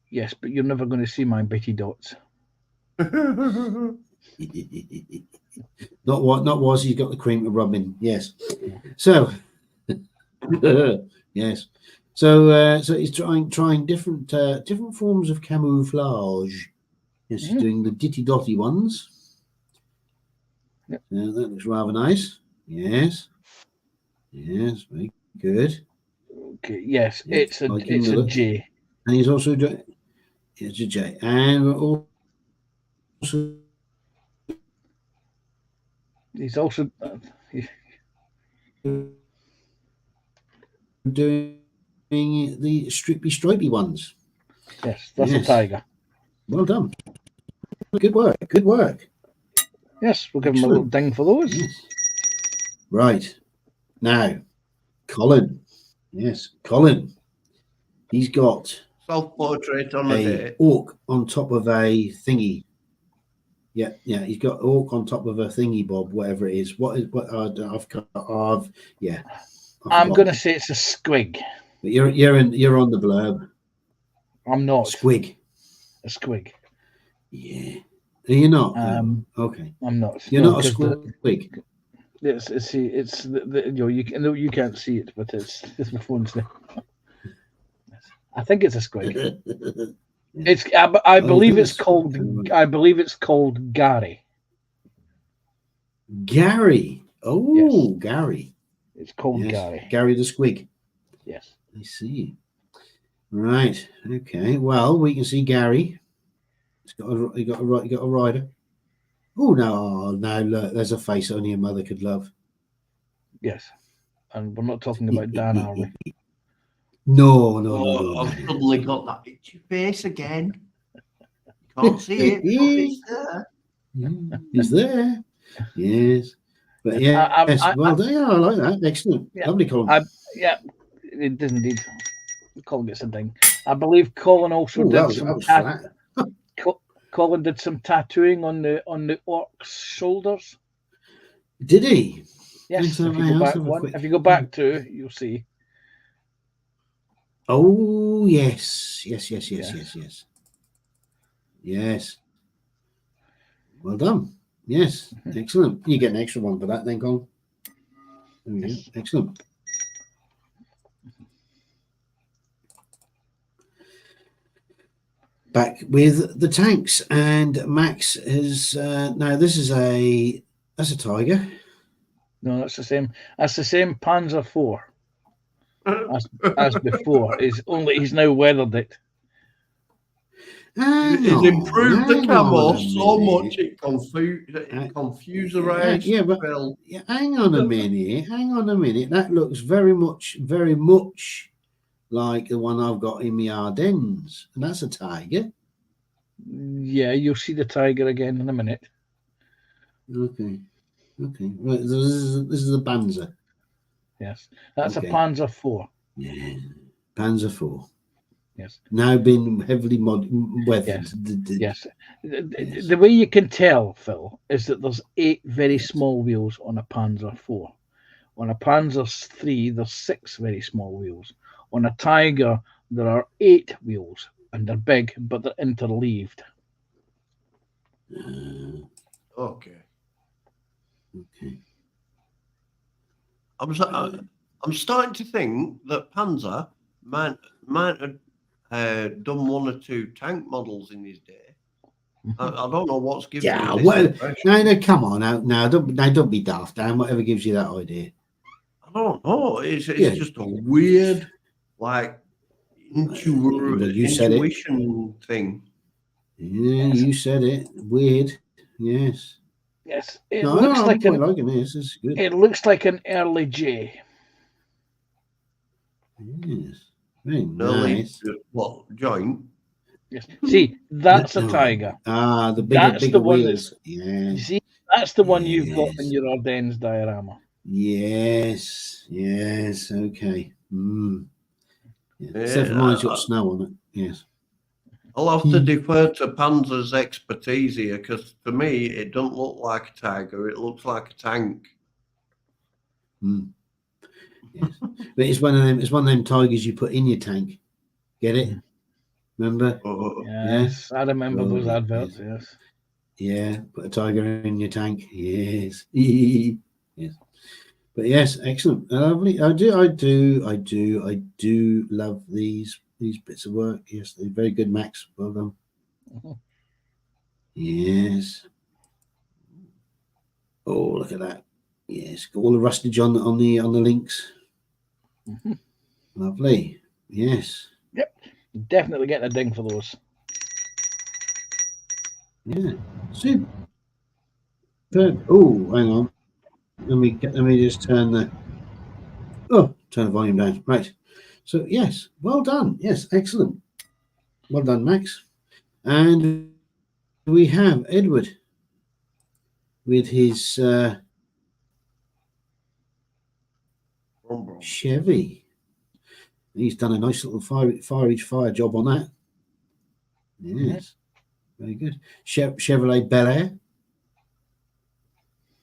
Yes, but you're never going to see my bitty dots. Not was he's got the cream to rub in. Yes. So yes. So he's trying different forms of camouflage. Yes, he's doing the ditty dotty ones. Yep. That looks rather nice. Yes. Yes, very good. Okay. Yes, Yeah, it's a J. And he's also doing it's a J. And also He's also doing the stripy ones. yes, that's a tiger. Well done. Good work. Good work. Yes, we'll give him a little ding for those. Yes. Right. Now, Colin. Yes, Colin. He's got Self-portrait on a orc on top of a thingy. Yeah. He's got orc on top of a thingy bob, whatever it is. I'm going to say it's a squig. But you're on the blurb. I'm not. Squig. A squig. Yeah. Are you not? Okay. I'm not. You're not a squig. It's you can't see it, but it's my phone's there. I think it's a squig. It's I believe it's called Gary. Gary. Oh, yes. Gary. It's called Gary. Gary the Squig. Yes. I see. Right. Okay. Well, we can see Gary. He got a rider. Oh no! No, look, there's a face only a mother could love. Yes, and we're not talking about Dan, are we? No. I've suddenly got that itchy face again. Can't see it. It's there. He's there. Yes. But yeah, well, I like that. Excellent. Yeah, lovely, Colin. It does indeed. Colin gets a ding. I believe Colin also did some Colin did some tattooing on the orc's shoulders. Did he? Yes. If you go back two, you'll see. Oh yes. Yes. Well done. Yes. Excellent. You get an extra one for that then, Colin. Yes. Excellent. Back with the tanks, and Max is now. This is that's a tiger. No, that's the same. That's the same Panzer IV as before. He's now weathered it. He's improved the camo so much it confused the race. Hang on a minute. That looks very much like the one I've got in the Ardennes, and that's a tiger. Yeah, you'll see the tiger again in a minute. Okay. Right, this is a Panzer. Yes, that's a Panzer IV. Yeah, Panzer IV. Yes. Now been heavily weathered. Yes. The way you can tell, Phil, is that there's 8 very small wheels on a Panzer IV. On a Panzer III, there's 6 very small wheels. On a Tiger, there are 8 wheels, and they're big, but they're interleaved. Okay. Okay. I'm starting to think that Panzer might have done one or two tank models in his day. I don't know what's giving Yeah, me this well, impression. no, come on now, don't be daft, Dan. Whatever gives you that idea. I don't know. It's Yeah. just a weird, like, Well, you said it. intuition thing. Yeah, Yes. you said it. Weird. Yes. Yes, it No, looks I'm like quite liking this. It's good. it looks like an early J. Yes. Very Early, nice. joint? Yes. See, that's a Tiger. Ah, the That's bigger the one that's. wheels. Yeah. You see, that's the one you've got in Yes. your Ardennes diorama. Yes. Yes. Okay. Mm. Yeah. Yeah, Except for mine's got snow on it. Yes. I'll have to defer to Panzer's expertise here, because to me, it doesn't look like a Tiger. It looks like a tank. Mm. Yes. But it's one of them. It's one of them Tigers you put in your tank. Get it? Remember? Yes, I remember those Right, adverts. yes. Yes. Yeah. Put a Tiger in your tank. Yes. Yes. But yes, excellent, lovely. I do love these bits of work. Yes, they're very good, Max. Well done. Mhm. Yes. Oh, look at that. Yes, got all the rustage on the links. Mhm. Lovely. Yes. Yep. Definitely getting a ding for those. Yeah. Super. Oh, hang on. Let me just turn the volume down. Right. So yes, well done. Yes, excellent. Well done, Max. And we have Edward with his Chevy. He's done a nice little fire job on that. Yes, very good. Chevrolet Bel Air,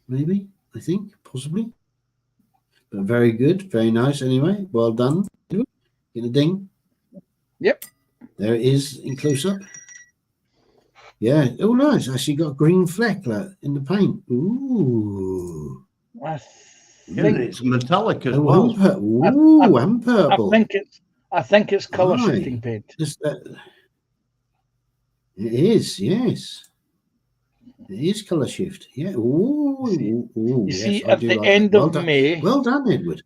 maybe, I think, possibly. But very good, very nice anyway. Well done. Get a ding. Yep. There it is in close up. Yeah. Oh, nice. Actually got a green fleck in the paint. Ooh. I Yeah, think it's metallic as Oh, well. and purple. I think it's color Aye. shifting paint. It is, yes. It is colour shift. Yeah. Ooh, You yes, see, I at do the like end that. Well of done. May. Well done, Edward.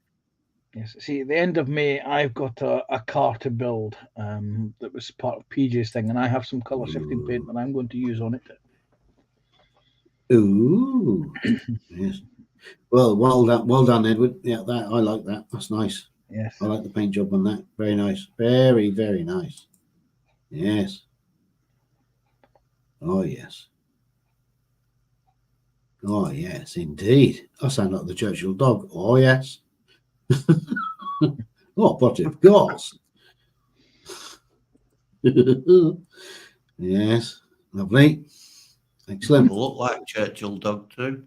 Yes. See, at the end of May, I've got a car to build that was part of PJ's thing, and I have some color shifting paint that I'm going to use on it. Ooh. Yes. Well done, Edward. Yeah, that I like that. That's nice. Yes. I like the paint job on that. Very nice. Very, very nice. Yes. Oh yes. Oh yes, indeed. I sound like the Churchill dog. Oh yes. Oh, but of course. Yes. Lovely. Excellent. You look like Churchill dog too.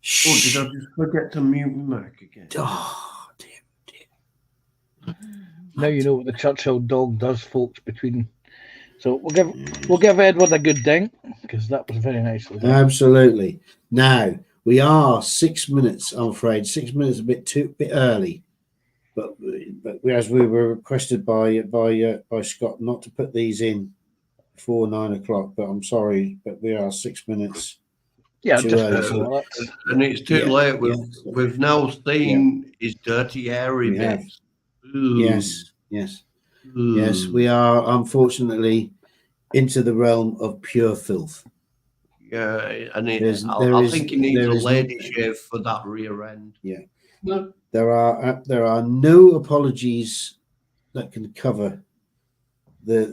Shh. Oh, did I just forget to mute my mic again? Oh dear. Now you know what the Churchill dog does, folks. So we'll give Edward a good ding, because that was very nicely done. Absolutely. Now we are 6 minutes. I'm afraid 6 minutes a bit early, but as we were requested by Scott not to put these in before 9 o'clock. But I'm sorry, but we are 6 minutes. Yeah, too just early. And it's too late. We've now seen his dirty, hairy We have. bits. Ooh. Yes. Ooh. Yes, we are unfortunately into the realm of pure filth. Yeah, and I think he needs a lady shave for that rear end. Yeah. No. There are no apologies that can cover the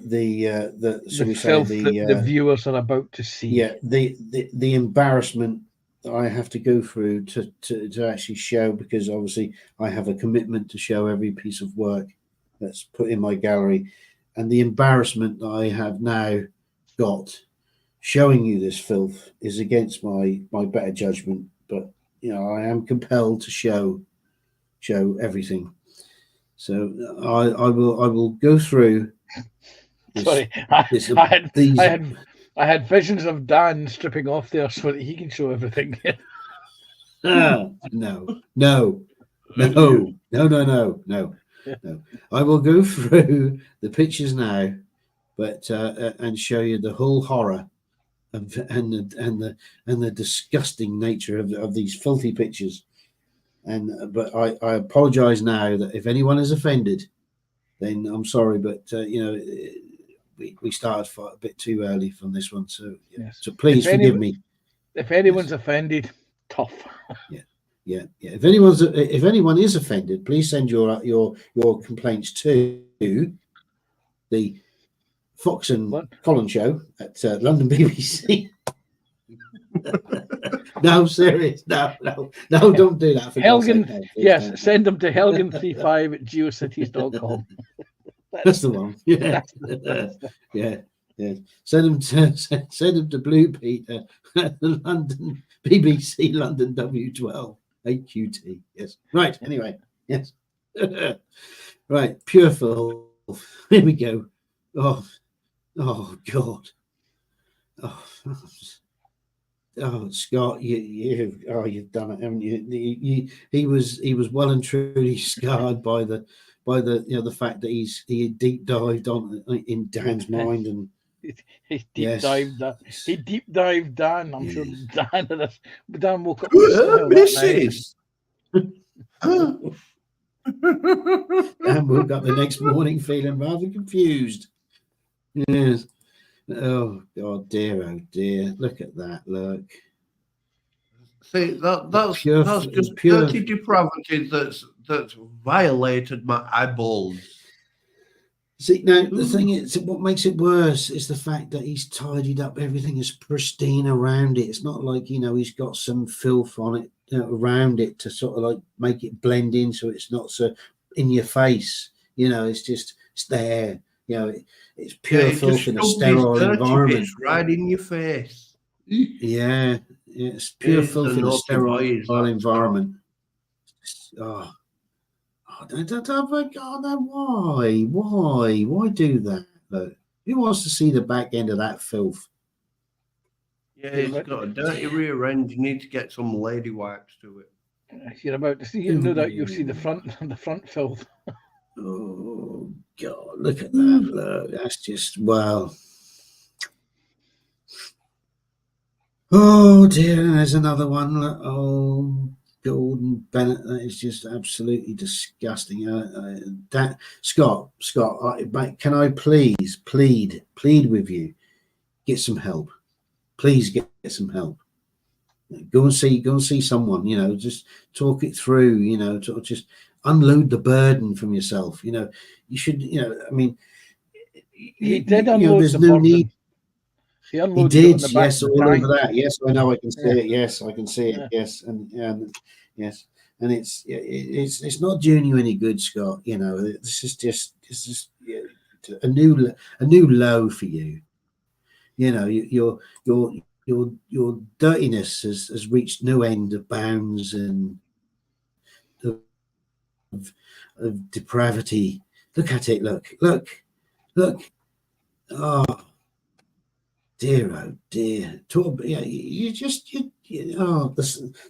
filth that the viewers are about to see. Yeah, the embarrassment that I have to go through to actually show, because obviously I have a commitment to show every piece of work that's put in my gallery, and the embarrassment that I have now got showing you this filth is against my better judgment. But I am compelled to show everything. So I will go through. Sorry, I had visions of Dan stripping off there so that he can show everything. No. I will go through the pictures now, but and show you the whole horror and the disgusting nature of these filthy pictures. And but I apologize now that if anyone is offended, then I'm sorry, but we started a bit too early from this one, so Yes. so please forgive me. If anyone's offended, tough. Yeah. If anyone is offended, please send your complaints to the Fox and Colin show at London BBC. No, serious. No, don't do that. For Helgen, no, yes, don't. send them to helgen35@geocities.com. That's the one. Yeah. Yeah. Send them to Blue Peter at the London BBC London W12 AQT. Yes. Right. Anyway. Yes. Right. Pure filth. Here we go. Oh God. Oh, Scott, you've done it, haven't you? He was well and truly scarred by the the fact that he deep dived on in Dan's mind, and he deep dived Dan. I'm sure Dan woke up. Mrs. Dan woke up the next morning feeling rather confused. Yes. Oh God, oh dear! Look at that! Look. See, that's just pure dirty depravity that's violated my eyeballs. See, now the thing is, what makes it worse is the fact that he's tidied up everything is pristine around it. It's not like he's got some filth on it around it to sort of like make it blend in, so it's not so in your face. It's there. It's pure filth in a sterile environment. It's right in your face. Yeah, it's pure filth in a sterile environment. Oh, why do that? Look, who wants to see the back end of that filth? Yeah, it's got a dirty rear end. You need to get some lady wipes to it. You're about to see, no doubt you'll see the front filth. Oh God, look at that. Look, that's just wow. Oh dear, there's another one. Look, Gordon Bennett, that is just absolutely disgusting. Scott, can I please plead with you? Get some help. Please get some help. Go and see someone. Just talk it through. Just unload the burden from yourself. You should. I mean, he did unload there's the no burden. need. He did. Yes, all over that. Yes, I know. I can see it. Yes, I can see it. Yeah. Yes, and yes, and it's not doing you any good, Scott. This is just a new low for you. Your dirtiness has reached no end of bounds and of depravity. Look at it. Look. Oh dear. Talk. Yeah, the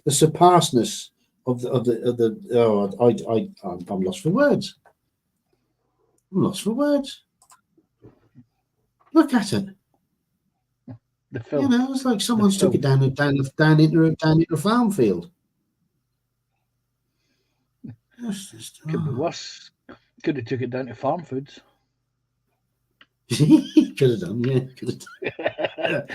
surpassedness of the. I'm lost for words. Look at it. The film. It's like someone's took it down into a farm field. Could be worse. Could have took it down to farm foods. Could have done, yeah.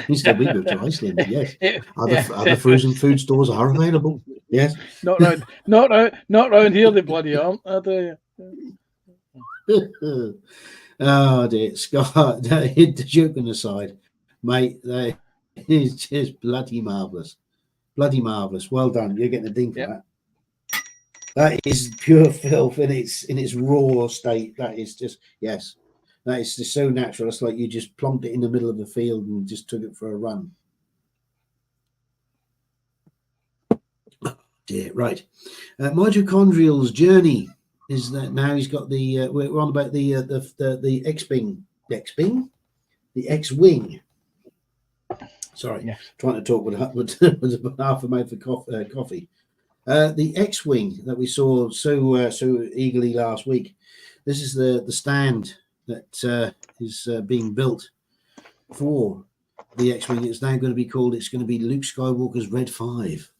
Instead, we moved to Iceland. Yes, other frozen food stores are available. Yes, not round here. They bloody aren't. I tell you. Oh dear, Scott. Joking aside, mate, that is just bloody marvelous. Well done. You're getting a ding for that. That is pure filth in its raw state. That is just that is just so natural. It's like you just plonked it in the middle of the field and just took it for a run. Oh dear, right. Mitochondrial's journey is that now he's got the we're on about the X-wing, the X-wing. Sorry, Yes. trying to talk with half a mouth of coffee. The X-wing that we saw so eagerly last week. This is the stand that is being built for the X-wing. It's now going to be called. It's going to be Luke Skywalker's Red 5.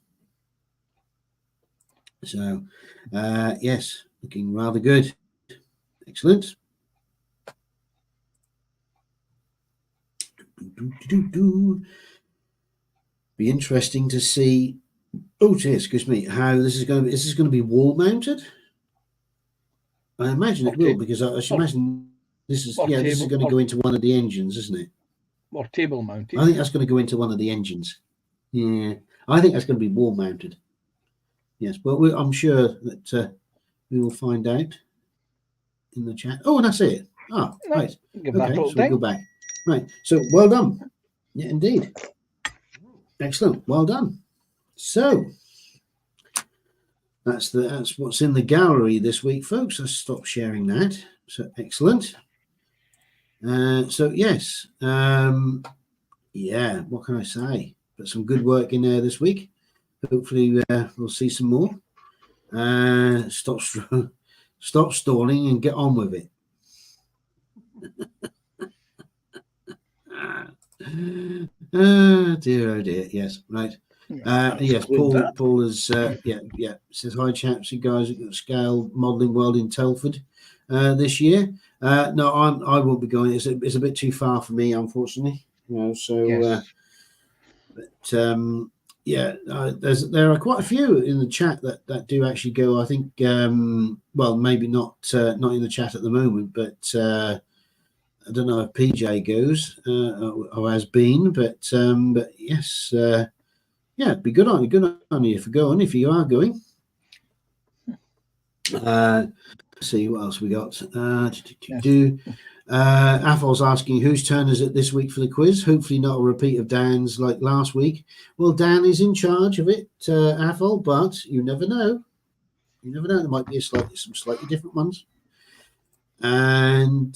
So, yes, looking rather good. Excellent. Be interesting to see. Oh, excuse me. How this is going to be? Is this going to be wall mounted? I imagine it will, because I should imagine this is this is going to go into one of the engines, isn't it? Or table mounted. I think that's going to go into one of the engines. Yeah, I think that's going to be wall mounted. Yes, but I'm sure that we will find out in the chat. Oh, and that's it. Ah, right. Okay, so we'll go back. Right. So well done. Yeah, indeed. Excellent. Well done. So that's what's in the gallery this week, folks. Let's stop sharing that. So excellent. So yes, yeah. What can I say? But some good work in there this week. Hopefully, we'll see some more. Stop stalling and get on with it. Dear, oh dear. Yes, right. Yes, Paul is says hi chaps, you guys at the Scale Modelling World in Telford this year. No, I won't be going. It's a bit too far for me, unfortunately. So there are quite a few in the chat that do actually go. I think well, maybe not in the chat at the moment, but I don't know if PJ goes or has been, but yes, it'd be good on you for going if you are going. Let's see what else we got. Athol's asking whose turn is it this week for the quiz. Hopefully not a repeat of Dan's like last week. Well, Dan is in charge of it, Athol, but you never know. You never know. There might be some slightly different ones. And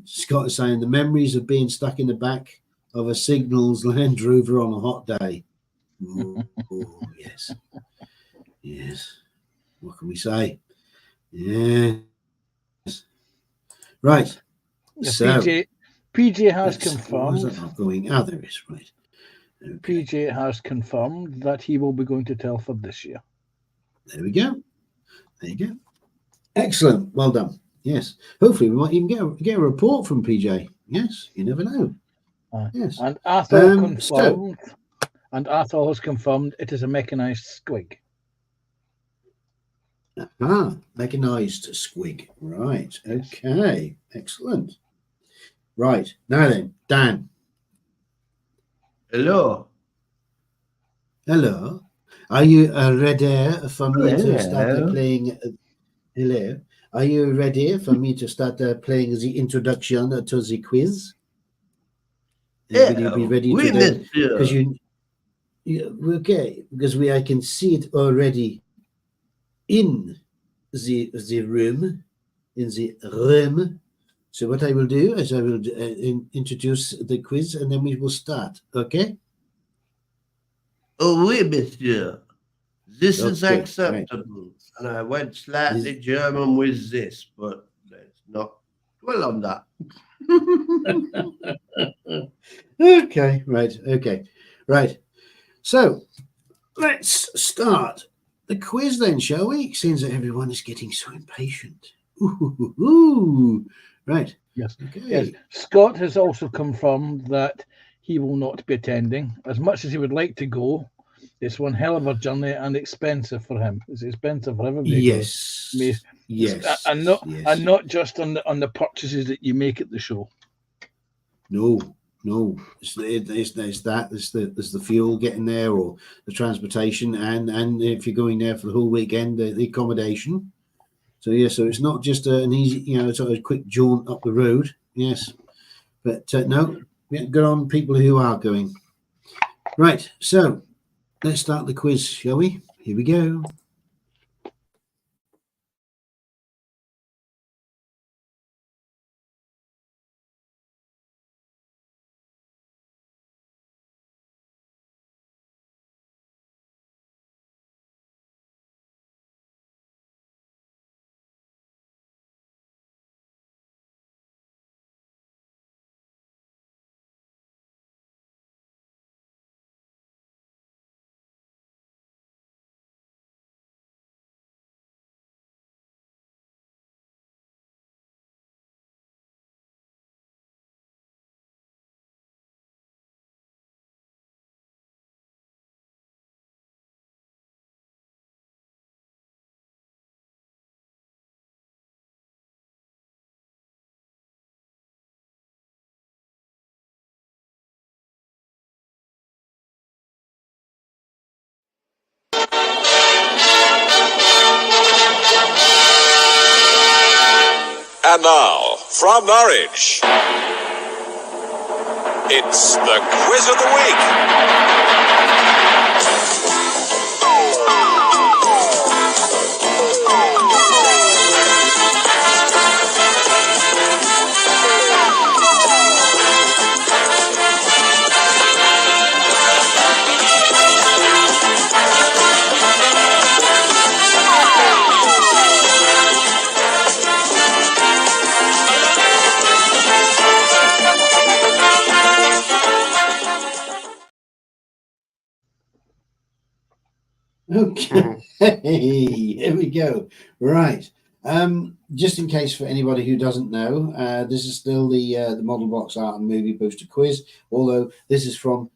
Scott is saying the memories of being stuck in the back of a Signals Land Rover on a hot day. Oh, yes. What can we say? Yes. Right. Yeah, so PJ has confirmed. Where's that going? There is, right. Okay. PJ has confirmed that he will be going to Telford this year. There we go. There you go. Excellent. Well done. Yes. Hopefully we might even get a report from PJ. Yes. You never know. Yes. And Athol confirmed. And Athol has confirmed it is a mechanised squig. Mechanised squig. Right. Okay. Excellent. Right. Now then, Dan. Hello. Are you ready for me to start playing? Hello. Are you ready for me to start playing the introduction to the quiz? Will you be ready to do? Because because I can see it already in the room, So what I will do is I will introduce the quiz and then we will start. Okay? Oh, oui, monsieur. This is Okay, acceptable. Right. And I went slightly German with this, but let's not dwell on that. Okay, right. So let's start the quiz then, shall we? It seems that everyone is getting so impatient. Right. Yes. Okay. Yes. Scott has also confirmed that he will not be attending. As much as he would like to go, it's one hell of a journey and expensive for him. It's expensive for everybody. Yes. And not just on the purchases that you make at the show. No. There's the fuel getting there, or the transportation, and if you're going there for the whole weekend, the accommodation. So so it's not just an easy, sort of quick jaunt up the road. Yes, but no, good on people who are going. Right, so let's start the quiz, shall we? Here we go. And now, from Norwich, it's the Quiz of the Week. Okay, here we go. Right. Just in case for anybody who doesn't know, this is still the Model Box Art and Movie Booster quiz, although this is from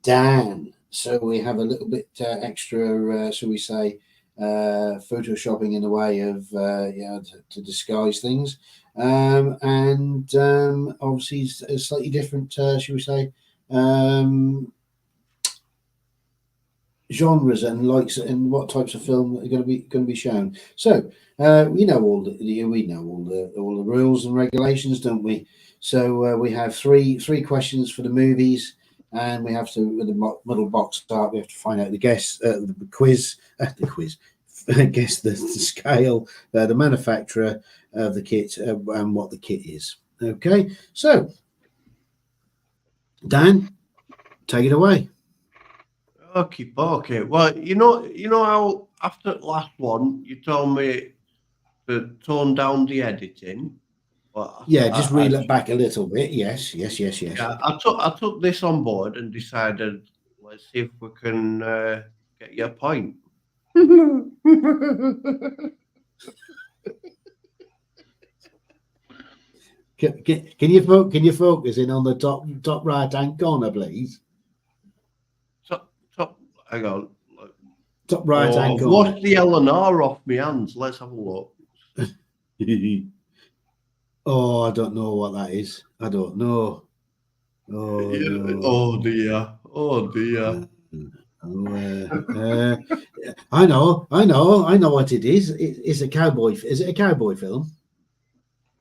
Dan. So we have a little bit extra, shall we say, photoshopping in a way of to disguise things, and obviously a slightly different, shall we say, genres and likes and what types of film are going to be shown. So we know all the rules and regulations, don't we? So we have three questions for the movies, and we have to, with the Model Box Art, we have to find out the guess, the quiz, guess the scale, the manufacturer of the kit, and what the kit is. Okay, so Dan, take it away. Okay. Well, you know how after the last one you told me to tone down the editing. Well, Yeah, just reel it back a little bit. Yes. Yeah, I took this on board and decided, let's see if we can get you a point. Can you focus in on the top right hand corner, please? Top, hang on. Top right hand corner. Wash the L&R off my hands. Let's have a look. Oh, I don't know what that is. I don't know. Oh, yeah. no. Oh dear. I know what it is. It's a cowboy. Is it a cowboy film?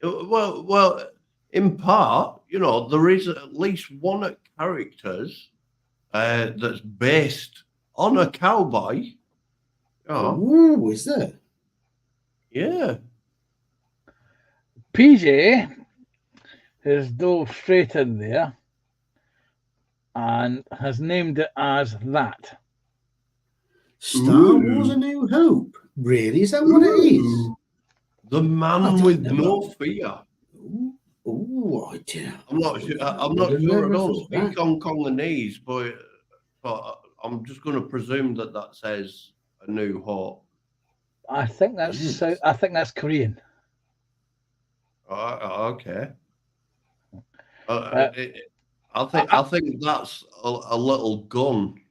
Well, in part, there is at least one characters that's based on a cowboy. Oh, is there? Yeah. PJ has dove straight in there and has named it as that. Star Wars: A New Hope. Really? Is that what it is? The Man with No Fear. Oh, I did. I'm not sure. I'm not sure. I don't speak Hong Kongese, but I'm just going to presume that says A New Hope. I think that's Korean. Okay. I think that's a little gun.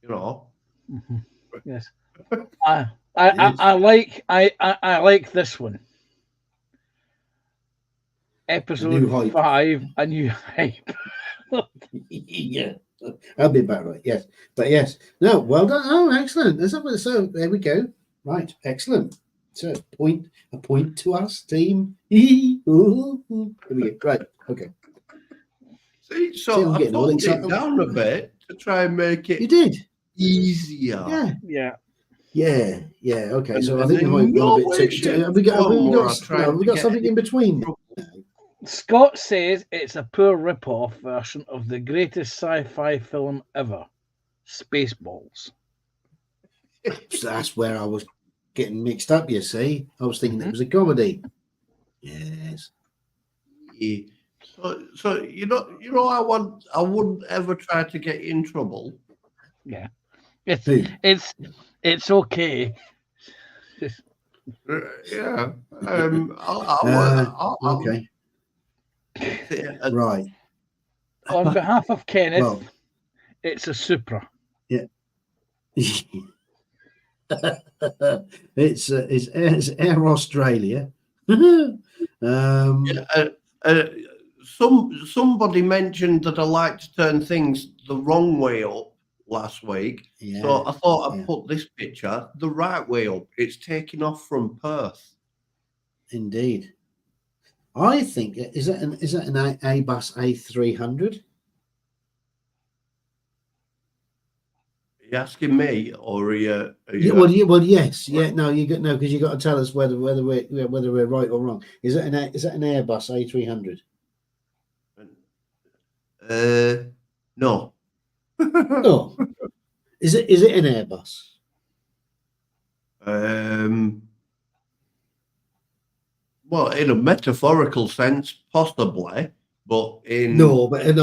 Mm-hmm. Yes. I like this one. Episode 5, A New Hype. Yeah, I'll be back right. Yes, but yes, no, well done. Oh, excellent. So there we go. Right, excellent. So a point to us, team. There we go. Right, okay. See, so I toned it down a bit to try and make it. You did easier. Yeah. Okay, so I think we might go a bit. Have we got something in between? Scott says it's a poor rip-off version of the greatest sci-fi film ever, Spaceballs. That's where I was getting mixed up. You see, I was thinking it was a comedy. Yes. Yeah. So I wouldn't ever try to get you in trouble. Yeah, it's okay. Yeah. Okay. Right. On behalf of Kenneth, it's a Supra. Yeah. It's Air Australia. Somebody mentioned that I like to turn things the wrong way up last week. Yeah. So I thought I'd put this picture the right way up. It's taking off from Perth. Indeed. I think is that an Airbus A300? Are you asking me, or are you? Well, yes, yeah, no, you got no, because you got to tell us whether we're right or wrong. Is that an Airbus A300? No. No. Is it an Airbus? Well, in a metaphorical sense, possibly, but in but in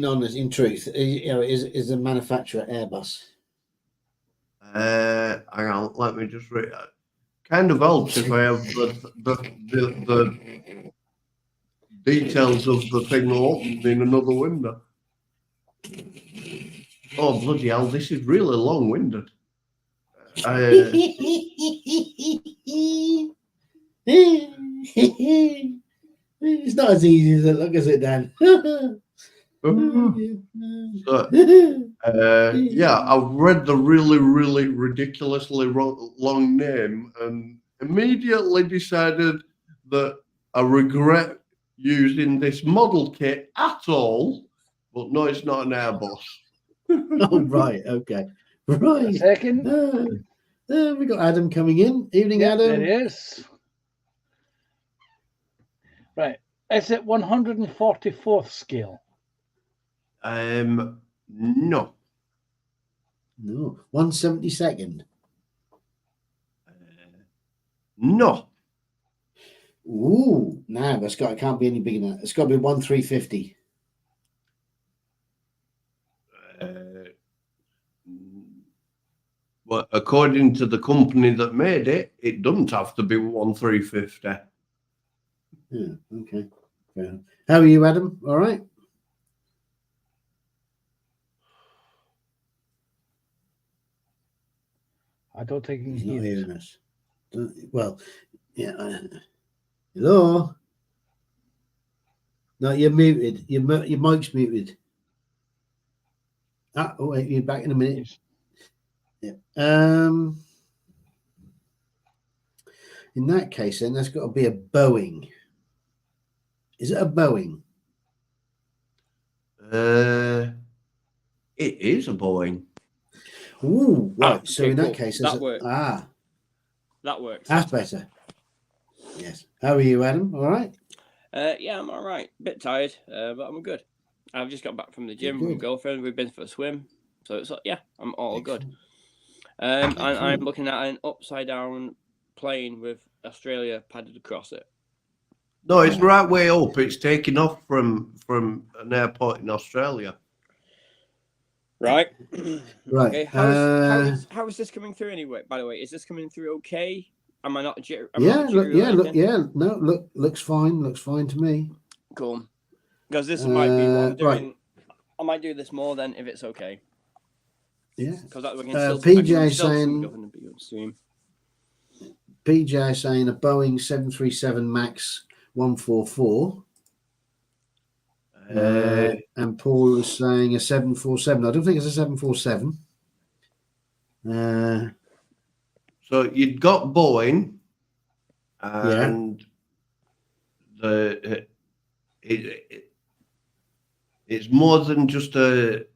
honest, in truth, is the manufacturer Airbus? hang on, let me just read. Kind of helps if I have the details of the thing open in another window. Oh bloody hell! This is really long-winded. It's not as easy as it looks, is it, Dan? Yeah, I've read the really, really ridiculously long name and immediately decided that I regret using this model kit at all. But no, it's not an Airbus. Oh, right, okay, right. A second. We got Adam coming in. Evening, Adam. There he is. Right. Is it 144th scale? No. No, 172nd. No. Ooh, no, it can't be any bigger than that. It's got to be 1350. Well, according to the company that made it, it doesn't have to be 1350. Yeah, okay. Yeah. How are you, Adam? All right? I don't think He's he not hears. hearing us. Well, yeah. Hello? No, you're muted. Your mic's muted. Oh, wait, you're back in a minute. Yeah. In that case, then that's got to be a Boeing. Is it a Boeing? It is a Boeing. Ooh, right. Okay, so in that cool. case, That works. That works. That's better. Yes. How are you, Adam? All right? Yeah, I'm all right. Bit tired, but I'm good. I've just got back from the gym with my girlfriend. We've been for a swim, so it's I'm all good. And I'm looking at an upside down plane with Australia padded across it. No, it's right way up. It's taking off from an airport in Australia. Right. Right. Okay. How is this coming through anyway? By the way, is this coming through okay? Am I not? No, looks fine. Looks fine to me. Cool. Because this might be what I'm doing. Right. I might do this more then if it's okay. Yeah. Because that PJ saying a Boeing 737 Max 144. And Paul is saying a 747. I don't think it's a 747. So you've got Boeing, and it's more than just a.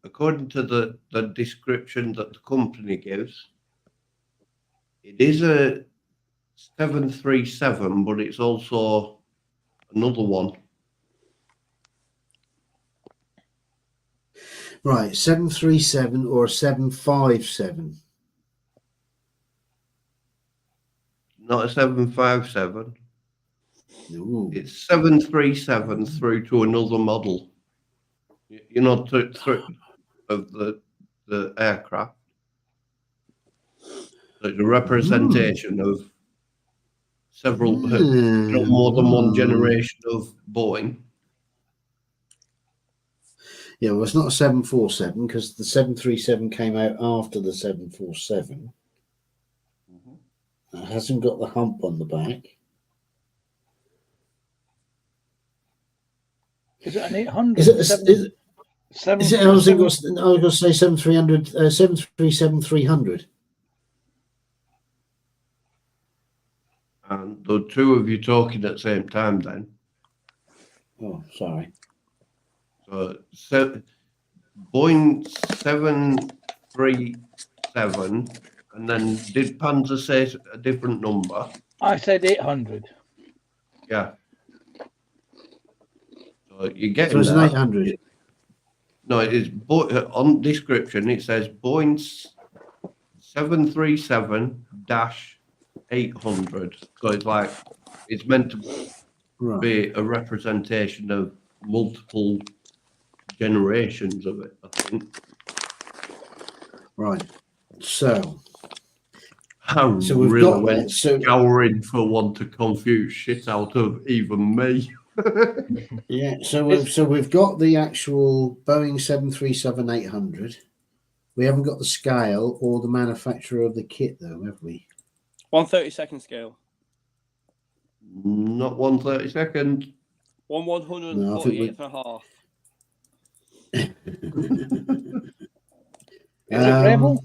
According to the description that the company gives, it is a 737, but it's also another one. Right, 737 or 757? Not a 757. No. It's 737 through to another model. You know, through of the aircraft. So it's a representation of several, more than one generation of Boeing. Yeah, well, it's not a 747 because the 737 came out after the 747. It hasn't got the hump on the back. Is it an 800? Is it I was going to say 737 300. And the two of you talking at the same time then. Oh, sorry. So Boeing 737, and then did Panzer say a different number? I said 800. Yeah. So you're getting So it's an that. 800. No, it is on description. It says Boeing 737-800. So it's like it's meant to Right. be a representation of multiple generations of it, I think. Right. So I we've really got went that. So scouring for one to confuse shit out of even me. yeah, so we've got the actual Boeing 737-800. We haven't got the scale or the manufacturer of the kit, though, have we? 1/32 scale. Not 1/32. 1/148 and a half. Is it Revel?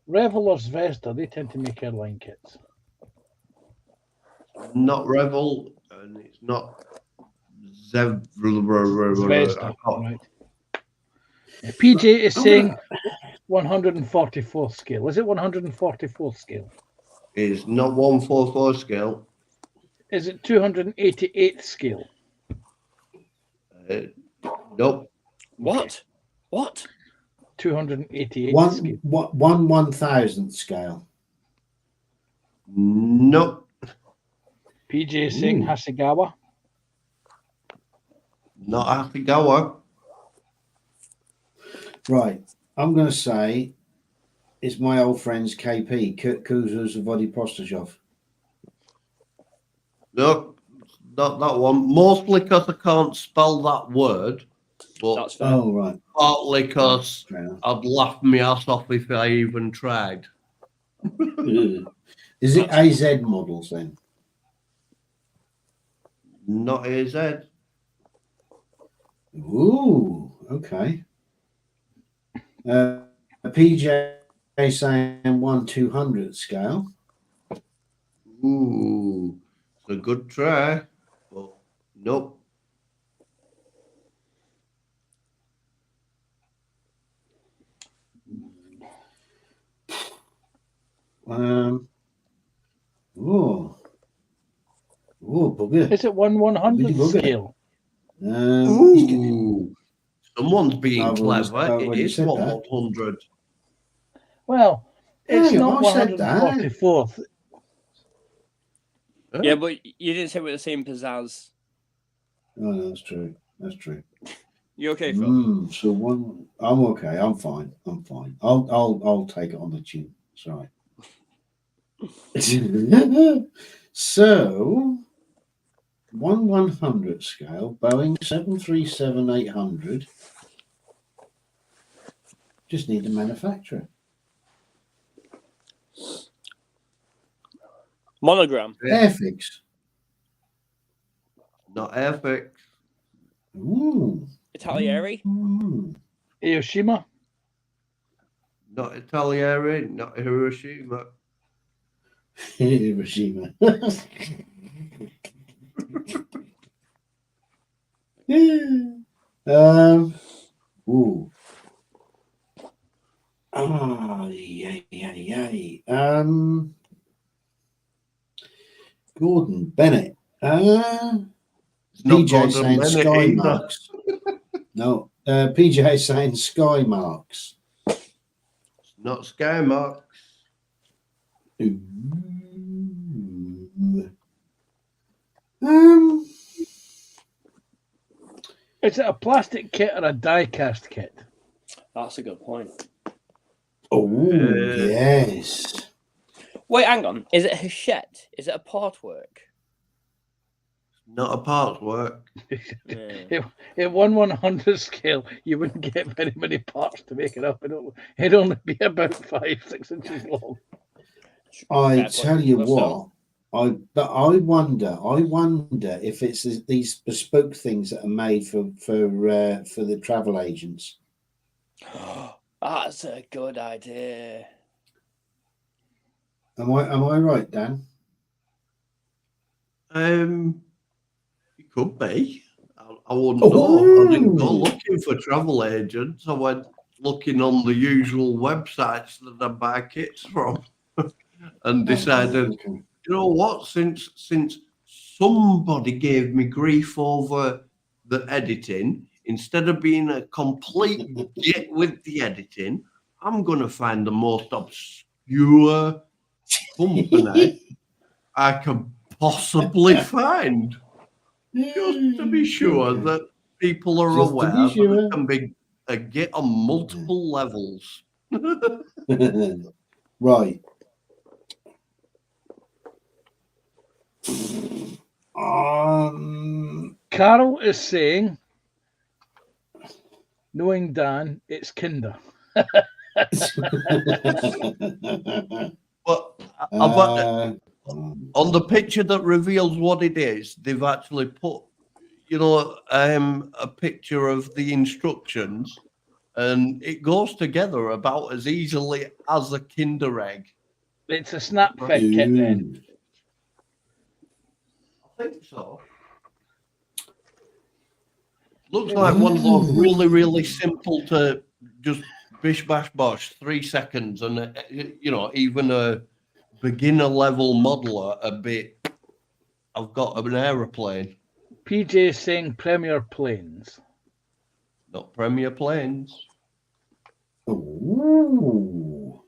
Revel or Zvezda? They tend to make airline kits. Not Revel, and it's not Zvezda, Zvezda. right. PJ is saying 144th scale. Is it 144th scale? It's not 144 scale. Is it 288th scale? Nope. What? What? 288th scale. 1/1000th scale. Nope. PJ is saying Hasegawa. Not Hasegawa. Right. I'm going to say it's my old friend's KP, Kuzuz Prostashov. No, not that one. Mostly because I can't spell that word. But That's fair. Oh, right. partly because I'd laugh my ass off if I even tried. Is it AZ models then? Not AZ. Ooh, okay. PJ saying 1/200th scale. Ooh, it's a good try, but nope. Bugger. Is it 1/100th Bugger. scale? Ooh, someone's being clever. It is said 1/100. Well, it's Hey, not I said that. 144th. Yeah, but you didn't say it with the same pizzazz. Oh, no, that's true. That's true. You okay, Phil? So I'm okay. I'm fine. I'm fine. I'll take it on the chin. It's all right. So 1/100th scale, Boeing 737-800. Just need the manufacturer. Monogram. Airfix. Not Airfix. Ooh. Italieri. Hiroshima. Not Italieri. Not Hiroshima. Hiroshima. Ooh. Yay. Gordon Bennett. PJ saying Sky Marks. No, PJ saying Sky Marks. It's not Sky Marks. Is it a plastic kit or a die-cast kit? That's a good point. Oh, yes. Wait, hang on. Is it a Hachette? Is it a part work? Not a parts work. Yeah. At 1/100th scale, you wouldn't get very many parts to make it up. It'd only be about 5-6 inches long. I tell you what, I wonder if it's these bespoke things that are made for the travel agents. That's a good idea. Am I right, Dan? It could be. I wouldn't know. I didn't go looking for travel agents. I went looking on the usual websites that I buy kits from, and decided, you know what? Since somebody gave me grief over the editing, instead of being a complete git with the editing, I'm going to find the most obscure company I can possibly find, just to be sure that people are aware that it can be a git on multiple levels. Right. Carol is saying, knowing Dan, it's Kinder. But on the picture that reveals what it is, they've actually put, a picture of the instructions, and it goes together about as easily as a Kinder egg. It's a snap fit kit then. I think so. Looks like one of those really, really simple to just bish bash bosh, 3 seconds, and even a beginner level modeler a bit. I've got an aeroplane. PJ is saying Premier Planes. Not Premier Planes. Ooh.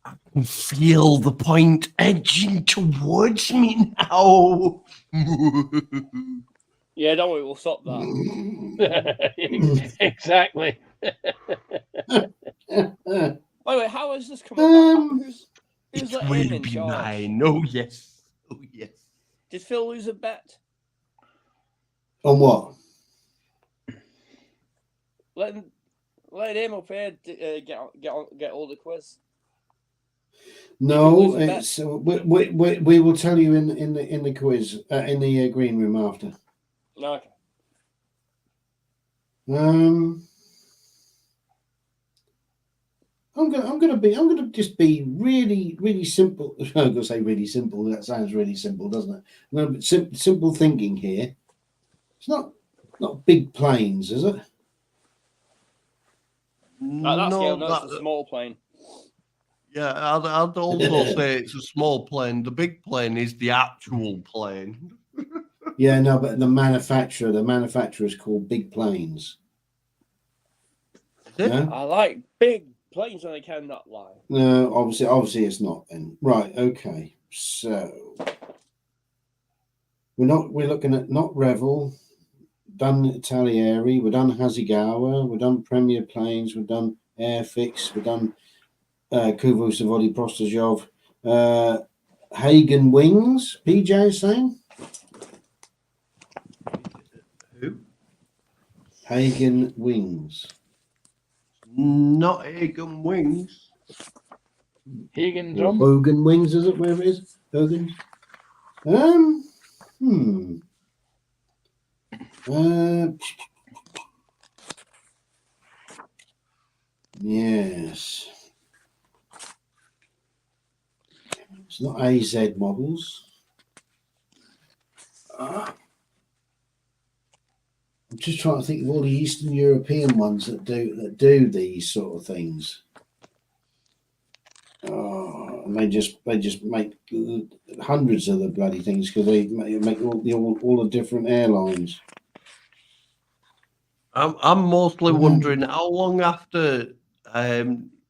I can feel the point edging towards me now. Yeah, don't worry, we'll stop that. Exactly. By the way, how has this come about? Who's It let will him in be charge? mine. Oh yes. Oh yes. Did Phil lose a bet? On what? Let him up here get all the quiz. No, it's we will tell you in the quiz in the green room after. Okay. I'm gonna just be really, really simple. I'm gonna say really simple. That sounds really simple, doesn't it? I'm gonna be simple thinking here. It's not big planes, is it? That's a small plane. Yeah, I'd also say it's a small plane. The big plane is the actual plane. Yeah, no, but the manufacturer is called Big Planes. Yeah? I like big planes when they cannot lie. No, obviously it's not then. Right, okay. So we're looking at not Revel, done Italieri, we've done Hasegawa, we've done Premier Planes, we've done Airfix, we've done Kuvu Savodi Prostajov, Hagen Wings, PJ is saying? Who? Hagen Wings. Not Hagen Wings. Hagen Drum. Hogan Wings, is it? Wherever it is? Hogan. Yes. It's not AZ models. I'm just trying to think of all the Eastern European ones that do these sort of things. And they just make hundreds of the bloody things because they make all the different airlines. I'm mostly wondering how long after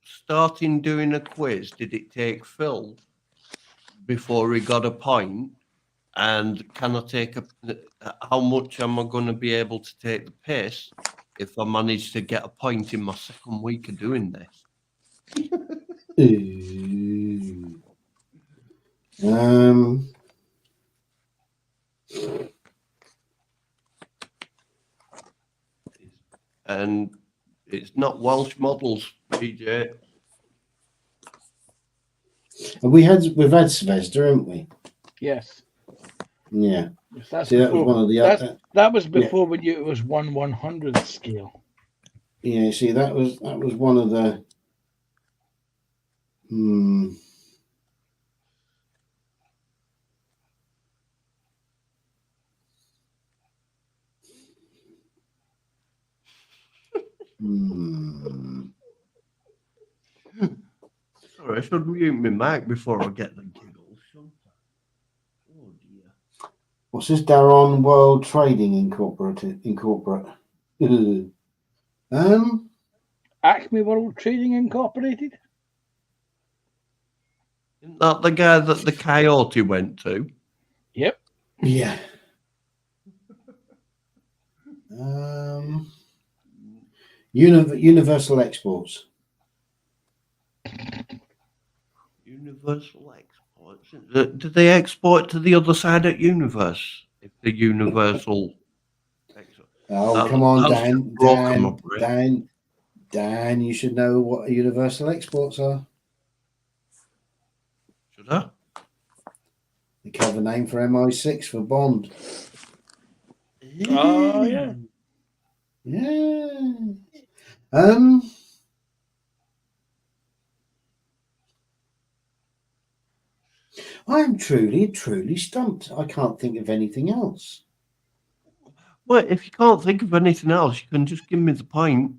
starting doing a quiz did it take Phil before he got a point? And can I take how much am I going to be able to take the piss if I manage to get a point in my second week of doing this? And it's not Welsh models, PJ. We've had Svesta, haven't we? Yes. Yeah. That's See, before, that was one of the that was before when it was 1/100th scale. Yeah, see, that was one of the Sorry, I should mute my mic before I get the giggles. Oh dear. What's this? Daron World Trading Incorporate. Acme World Trading Incorporated. Isn't that the guy that the coyote went to? Yep. Yeah. Universal Exports. Universal Exports. Do they export to the other side of universe? If the Universal Export. Oh, come on, that's Dan. broken my brain. Dan, you should know what Universal Exports are. Should I? The cover name for MI6 for Bond. Oh yeah. Yeah. I'm truly stumped. I can't think of anything else. Well, if you can't think of anything else, you can just give me the point.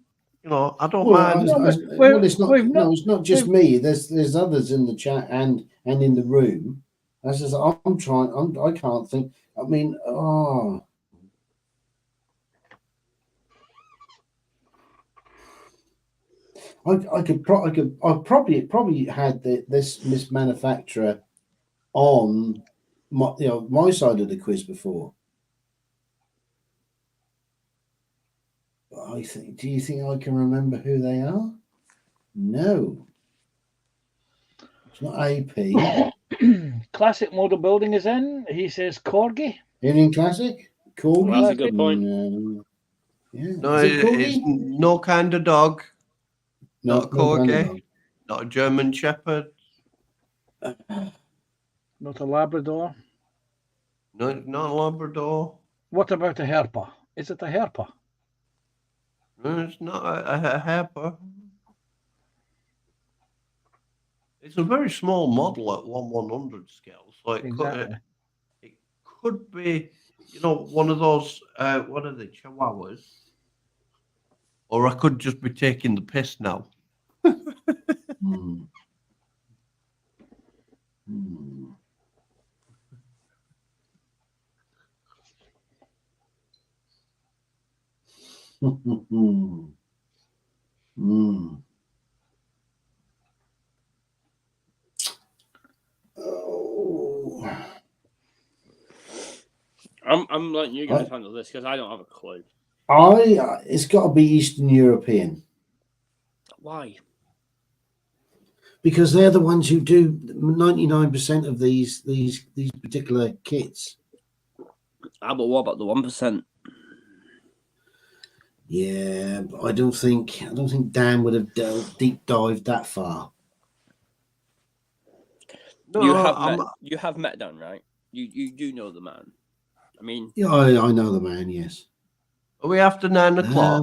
You know, I don't mind. It's not. No, it's not just me. There's others in the chat and in the room. As I'm trying. I can't think. I mean, I probably had this manufacturer on my side of the quiz before. Do you think I can remember who they are? No. It's not AP. Classic Model Building is in. He says Corgi. Union Classic? Corgi? Well, that's a good point. Yeah. No, Is it Corgi? it's no kind of dog. Not a corgi. Kind of dog. Not a German Shepherd. Not a Labrador. No, not a Labrador. What about a Herpa? Is it a Herpa? No, it's not a Herpa. It's a very small model at 1/100 scale, so it could be, one of those. What are they, Chihuahuas? Or I could just be taking the piss now. Oh. I'm letting you guys handle this because I don't have a clue. It's got to be Eastern European. Why? Because they're the ones who do 99% of these particular kits. But what about the 1%? Yeah, but I don't think Dan would have deep dived that far. No, you have met Dan, right? You do know the man. I mean, yeah, I know the man. Yes. Are we after 9 o'clock?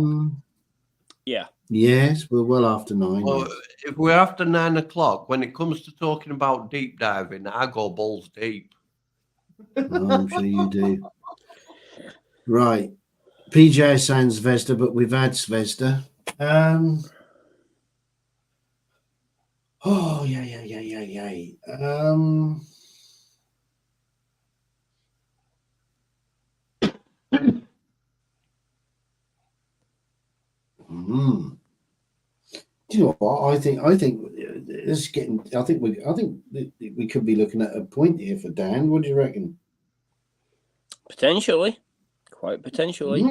Yeah. Yes, we're well after 9. Well, yes. If we're after 9 o'clock, when it comes to talking about deep diving, I go balls deep. I'm sure you do. Right. PJ sounds Zvezda, but we've had Zvezda. Oh, yeah. Do you know what? I think it's getting. I think we could be looking at a point here for Dan. What do you reckon? Potentially, quite potentially.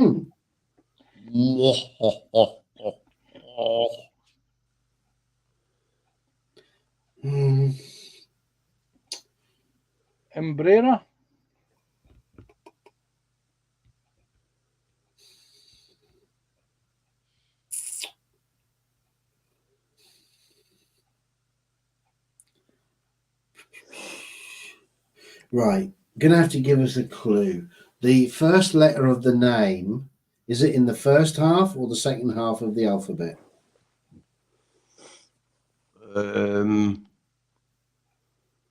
Embraer. Right, gonna have to give us a clue. The first letter of the name, is it in the first half or the second half of the alphabet?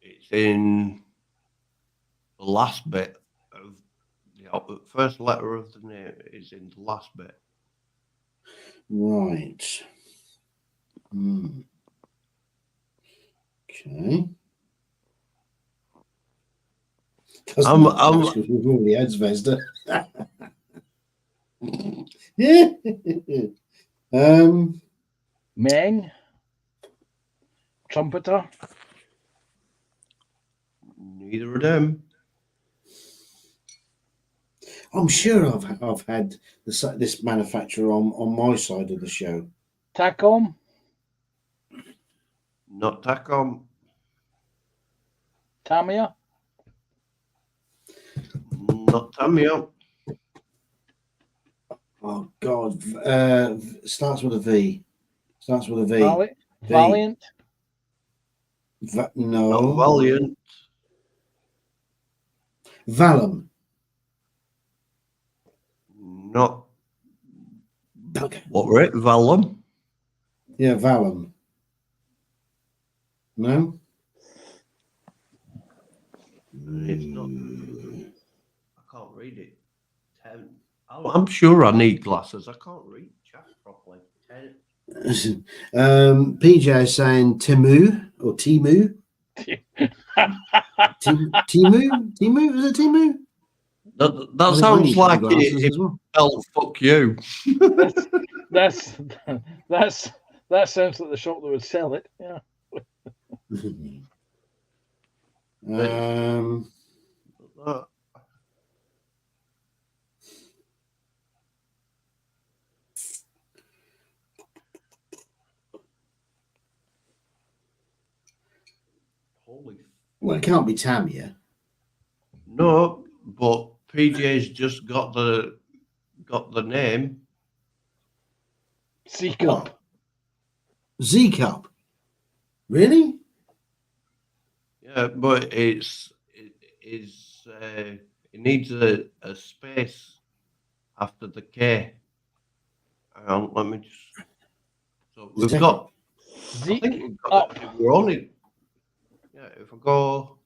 It's in the last bit of the first letter of the name is in the last bit. Right. Okay. I'm We've already had Zvezda. Yeah. Meng, trumpeter. neither of them. I'm sure I've had this manufacturer on my side of the show. Tacom, Not Tacom. Tamiya, Not Tamiya. Oh God, starts with a V. Starts with a V. Valiant, No. Not Valiant. Vallum. Not Okay. what were it? Vallum. Yeah, Vallum. No. It's not. I can't read it. I'm sure I need glasses. I can't read chat properly. PJ is saying Timu or Timu. Timu? Is it Timu? That sounds like it well. spelled "fuck you." that's that sounds like the shop that would sell it. Yeah. Well, it can't be Tamiya. No, but PJ's just got the name. C cup. Z cup. Really? Yeah, but it needs a space after the K. Hang on, let me just. So we've got. I think we've got. We're only. Yeah, if I go.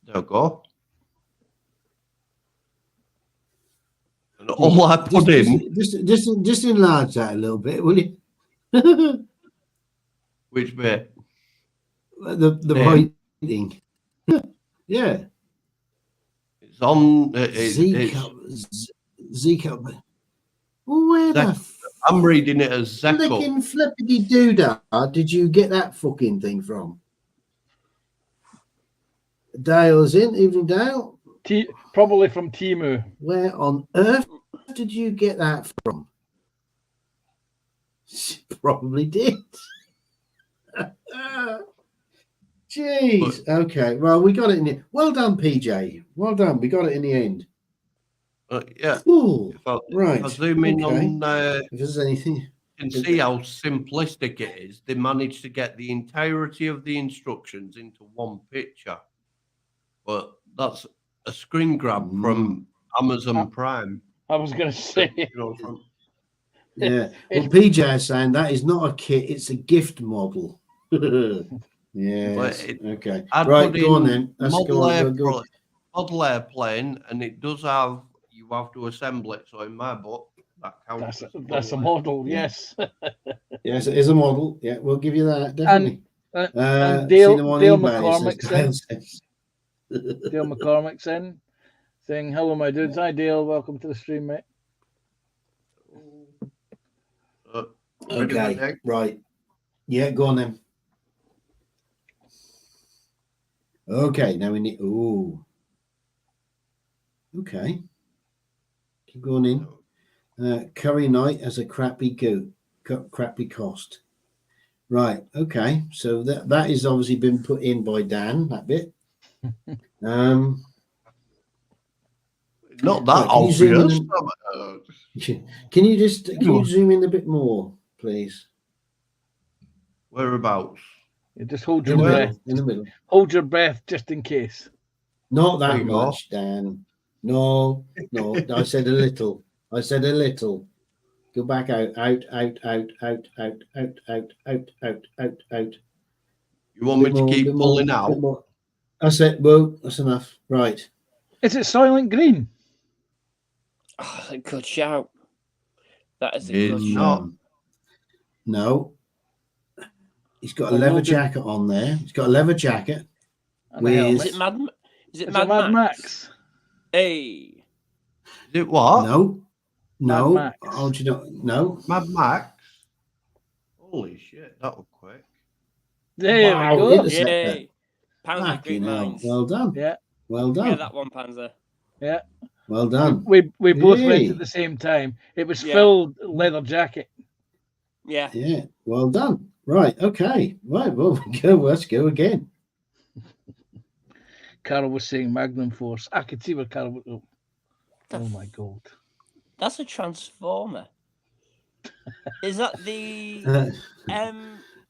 There we go. And all I put in. Just enlarge that a little bit, will you? Which bit? The writing. Yeah. It's on. Z cup. Z cup. Where the I'm reading it as Zeco. flicking flippity doodah did you get that fucking thing from? Dale's in, evening Dale. Probably from Timu. Where on earth did you get that from? She probably did. Jeez. Okay. Well, we got it in the. Well done, PJ. Well done. We got it in the end. Yeah. Ooh, right. If I zoom in on. If there's anything. You can see how simplistic it is. They managed to get the entirety of the instructions into one picture. But that's a screen grab from Amazon Prime. I was going to say. Yeah. Well, PJ is saying that is not a kit, it's a gift model. Yes. Okay. Right, go on then. Model airplane, and it does have, you have to assemble it. So in my book, that counts. That's a model, yes. Yes, it is a model. Yeah, we'll give you that, definitely. And Dale McCormick's in. Dale McCormick's in, saying, hello, my dudes. Hi, Dale. Welcome to the stream, mate. Okay, right. Yeah, go on then. Okay, now we need. Ooh. Okay. Keep going in. Curry night has a crappy cost. Right. Okay. So that is obviously been put in by Dan. That bit. Not that obvious. Can you zoom in a bit more, please? Whereabouts? You just hold your breath. In the middle. Hold your breath just in case. Not that much, Dan. No. I said a little. Go back out. You want me to keep pulling out? That's it. Well, that's enough. Right. Is it Soylent Green? Oh, that's a good shout. That is a good shout. No. He's got a leather jacket on there. He's got a leather jacket. And a helmet. Is it Mad? Is it It's Mad, a Mad Max? Hey. Is it what? No. No. Mad Max. Oh, do you know? No. Mad Max. Holy shit, that was quick. There Wow, we go. interceptor. Yay. Panzer great Fucking hell. minds. Well done. Yeah. Well done. Yeah, that one, Panzer. Yeah. Well done. We both went Yay. at the same time. It was Yeah. filled leather jacket. Yeah. Yeah. Well done. Right. Okay. Right. Well, let's go again. Carol was saying Magnum Force. I could see where Carol was. Oh my God. That's a transformer. Is that the Right.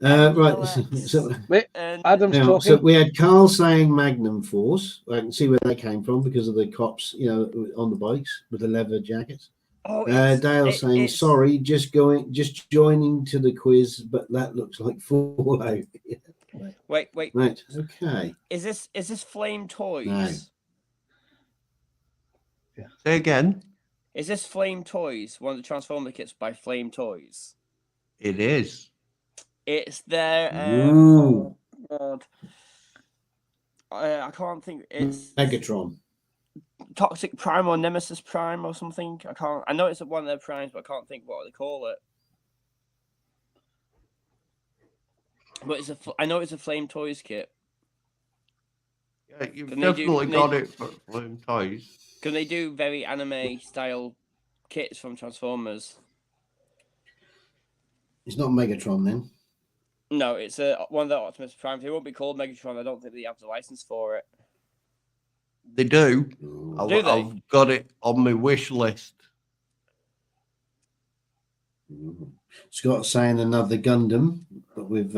LX? So, Wait, And Adam's now, talking. so we had Carl saying Magnum Force. I can see where that came from because of the cops, on the bikes with the leather jackets. Dale saying sorry, just joining to the quiz, but that looks like Fallout. Wait. Right. Okay. Is this Flame Toys? No. Yeah. Say again. Is this Flame Toys? One of the Transformer kits by Flame Toys. It is. It's their Ooh. oh God. I can't think. It's Megatron. Toxic Prime or Nemesis Prime or something. I know it's one of their primes, but I can't think what they call it. But I know it's a Flame Toys kit. Yeah, you've Can they do- definitely can got they- it for Flame Toys. Can they do very anime style kits from Transformers? It's not Megatron then. No, it's one of the Optimus Primes. It won't be called Megatron. I don't think they have the license for it. They do. Ooh. Do they? I've got it on my wish list. Scott saying another Gundam, but with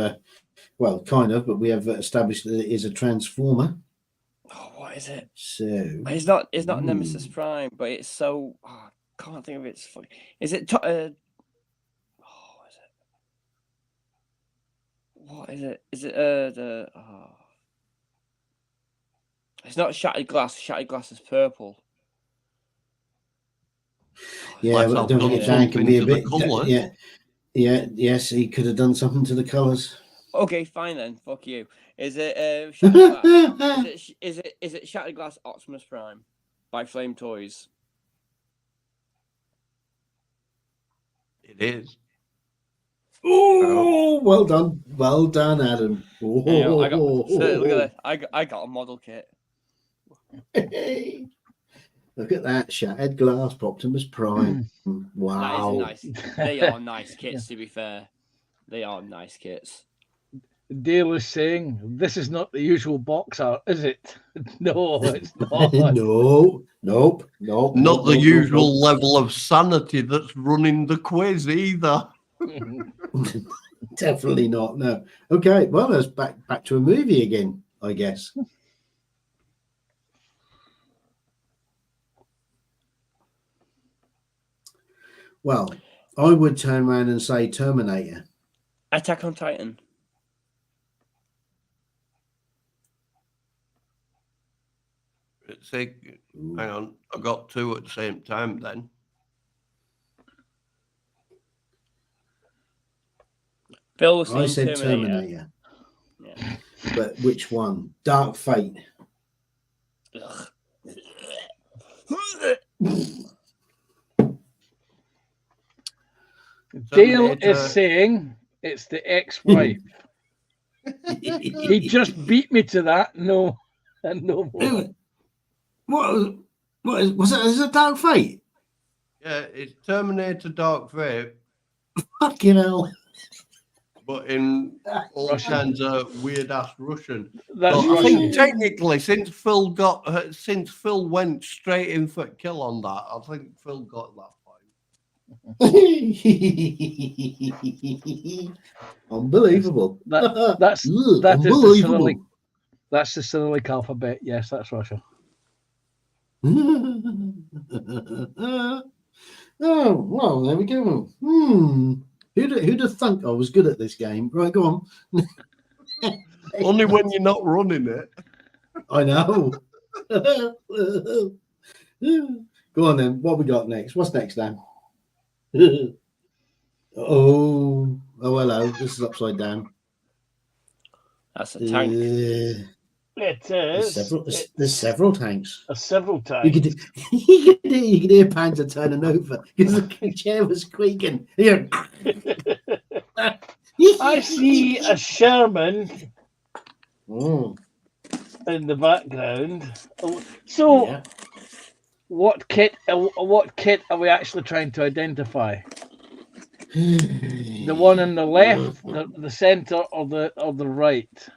kind of, but we have established that it is a Transformer. Oh, what is it? So It's not Nemesis Prime, but it's so I can't think of it. Is it? What is it? Is it the? Oh. It's not Shattered Glass. Shattered Glass is purple. yeah, Let's but have don't done forget Dan can be a something bit. to the colour. Yes, he could have done something to the colours. Okay, fine then. Fuck you. Is it Shattered Glass? Is it Shattered Glass Optimus Prime by Flame Toys? It is. Oh, well done, Adam. Oh, Yeah, look at that. I got a model kit. Look at that Shattered Glass Optimus Prime. Wow. That is nice. They are nice kits, to be fair. They are nice kits. Dale is saying, this is not the usual box art, is it? No, it's not. Nope. Not the usual level of sanity that's running the quiz either. Definitely not. No. Okay. Well, that's back to a movie again, I guess. Well, I would turn around and say Terminator. Attack on Titan. Hang on, I got two at the same time then. Phil was I saying said Terminator. Yeah. But which one? Dark Fate. Dale is saying it's the ex-wife. He just beat me to that. No, and no more. What was it? Is it Dark Fate? Yeah, it's Terminator Dark Fate, Fucking hell. but in all Russian. kinds of weird ass Russian. That's But I think Russian. technically, since Phil went straight in for kill on that, I think Phil got that point. Unbelievable. That's Ugh, that is the unbelievable. Cyrillic. That's the Cyrillic alphabet. Yes, that's Russia. Oh, well, there we go. Who'd have thunk I was good at this game? Right, go on. Only when you're not running it. I know. Go on then. What we got next? What's next, Dan? Oh, hello. This is upside down. That's a tank. It There's is. there's several tanks. Several You times. could you could hear Panzer turning over because the chair was squeaking. I see a Sherman Oh, in the background. So, yeah. what kit are we actually trying to identify? The one on the left, the center, or the right?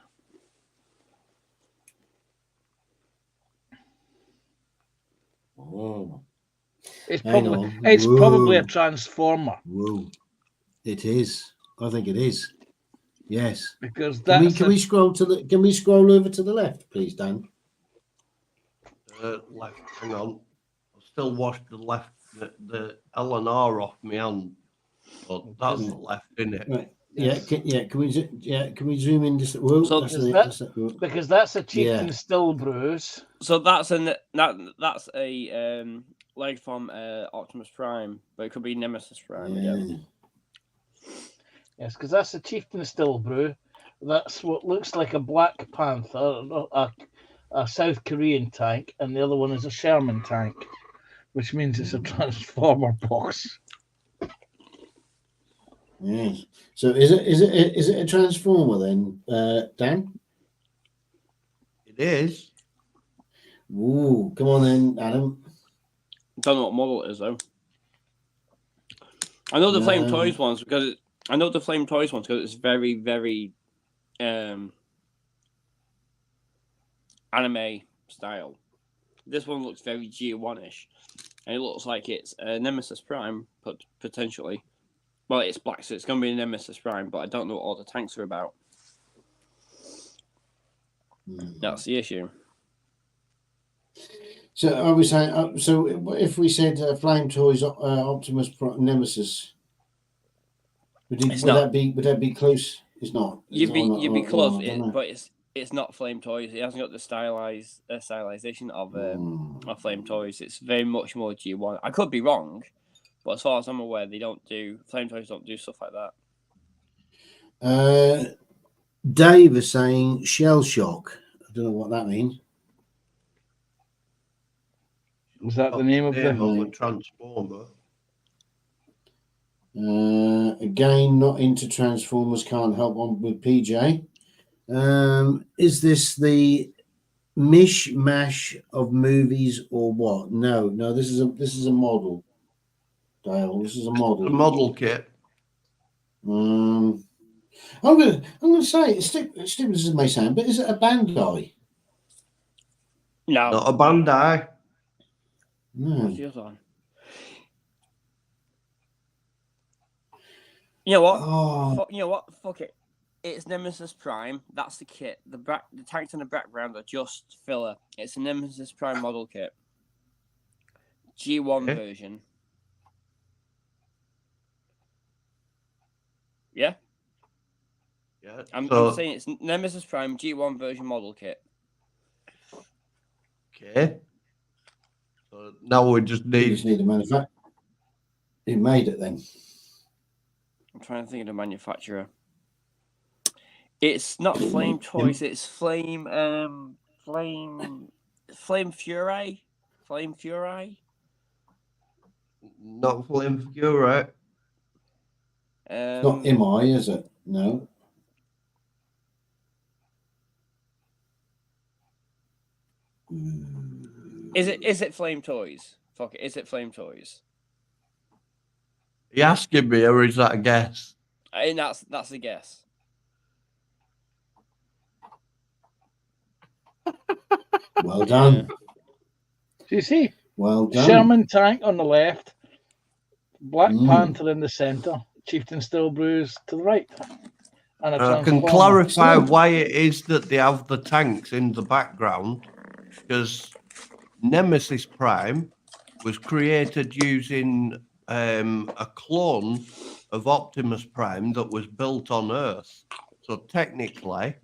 Oh, It's hang probably on. it's probably a Whoa. transformer Whoa. It is. I think it is. Yes. because Can that's we scroll over to the left, please, Dan? Left. Hang on. I still washed the left the L and R off my hand, but that's the left, isn't it? Right. Yes. Can we zoom in just? Whoa, So because that's a Chieftain Yeah. Still Brews. So that's a leg from Optimus Prime, but it could be Nemesis Prime again. Yes, because that's a Chieftain Still Brew. That's what looks like a Black Panther, a South Korean tank, and the other one is a Sherman tank, which means it's a transformer box. Yes. So is it a transformer then, Dan? It is. Ooh, come on then, Adam. Don't know what model it is though. I know the Flame Toys ones because it's very, very anime style. This one looks very G1-ish, and it looks like it's a Nemesis Prime, but potentially. Well, it's black, so it's going to be a Nemesis Prime, but I don't know what all the tanks are about. That's the issue. So are we saying? So if we said Flame Toys Optimus Nemesis, would that be close? It's not. You'd be close, but it's not Flame Toys. It hasn't got the stylization of Flame Toys. It's very much more G1. I could be wrong, but as far as I'm aware, Flame Toys don't do stuff like that. Dave is saying shell shock. I don't know what that means. Was that the name of the transformer? Again, not into Transformers. Can't help on with PJ. Is this the mishmash of movies or what? No. This is a model. Dale, this is a model. A model kit. I'm gonna say it's stupid as it may sound, but is it a Bandai? No, not a Bandai. No. What's the other one? You know what? You know what? Fuck it. It's Nemesis Prime. That's the kit. The tanks in the background are just filler. It's a Nemesis Prime model kit. G1 version. Yeah? Yeah. I'm saying it's Nemesis Prime G1 version model kit. Okay. So now we just need a manufacturer. Who made it then? I'm trying to think of the manufacturer. It's not Flame Toys. It's Flame Fury. Flame Fury. Not Flame Fury. It's not MI, is it? No. Is it Flame Toys? Fuck it. Is it Flame Toys? Are you asking me, or is that a guess? And that's a guess. Well done. Do you see? Well done. Sherman tank on the left, Black Panther in the centre, Chieftain Still Brews to the right. And I can clarify why it is that they have the tanks in the background, because Nemesis Prime was created using a clone of Optimus Prime that was built on Earth. So technically,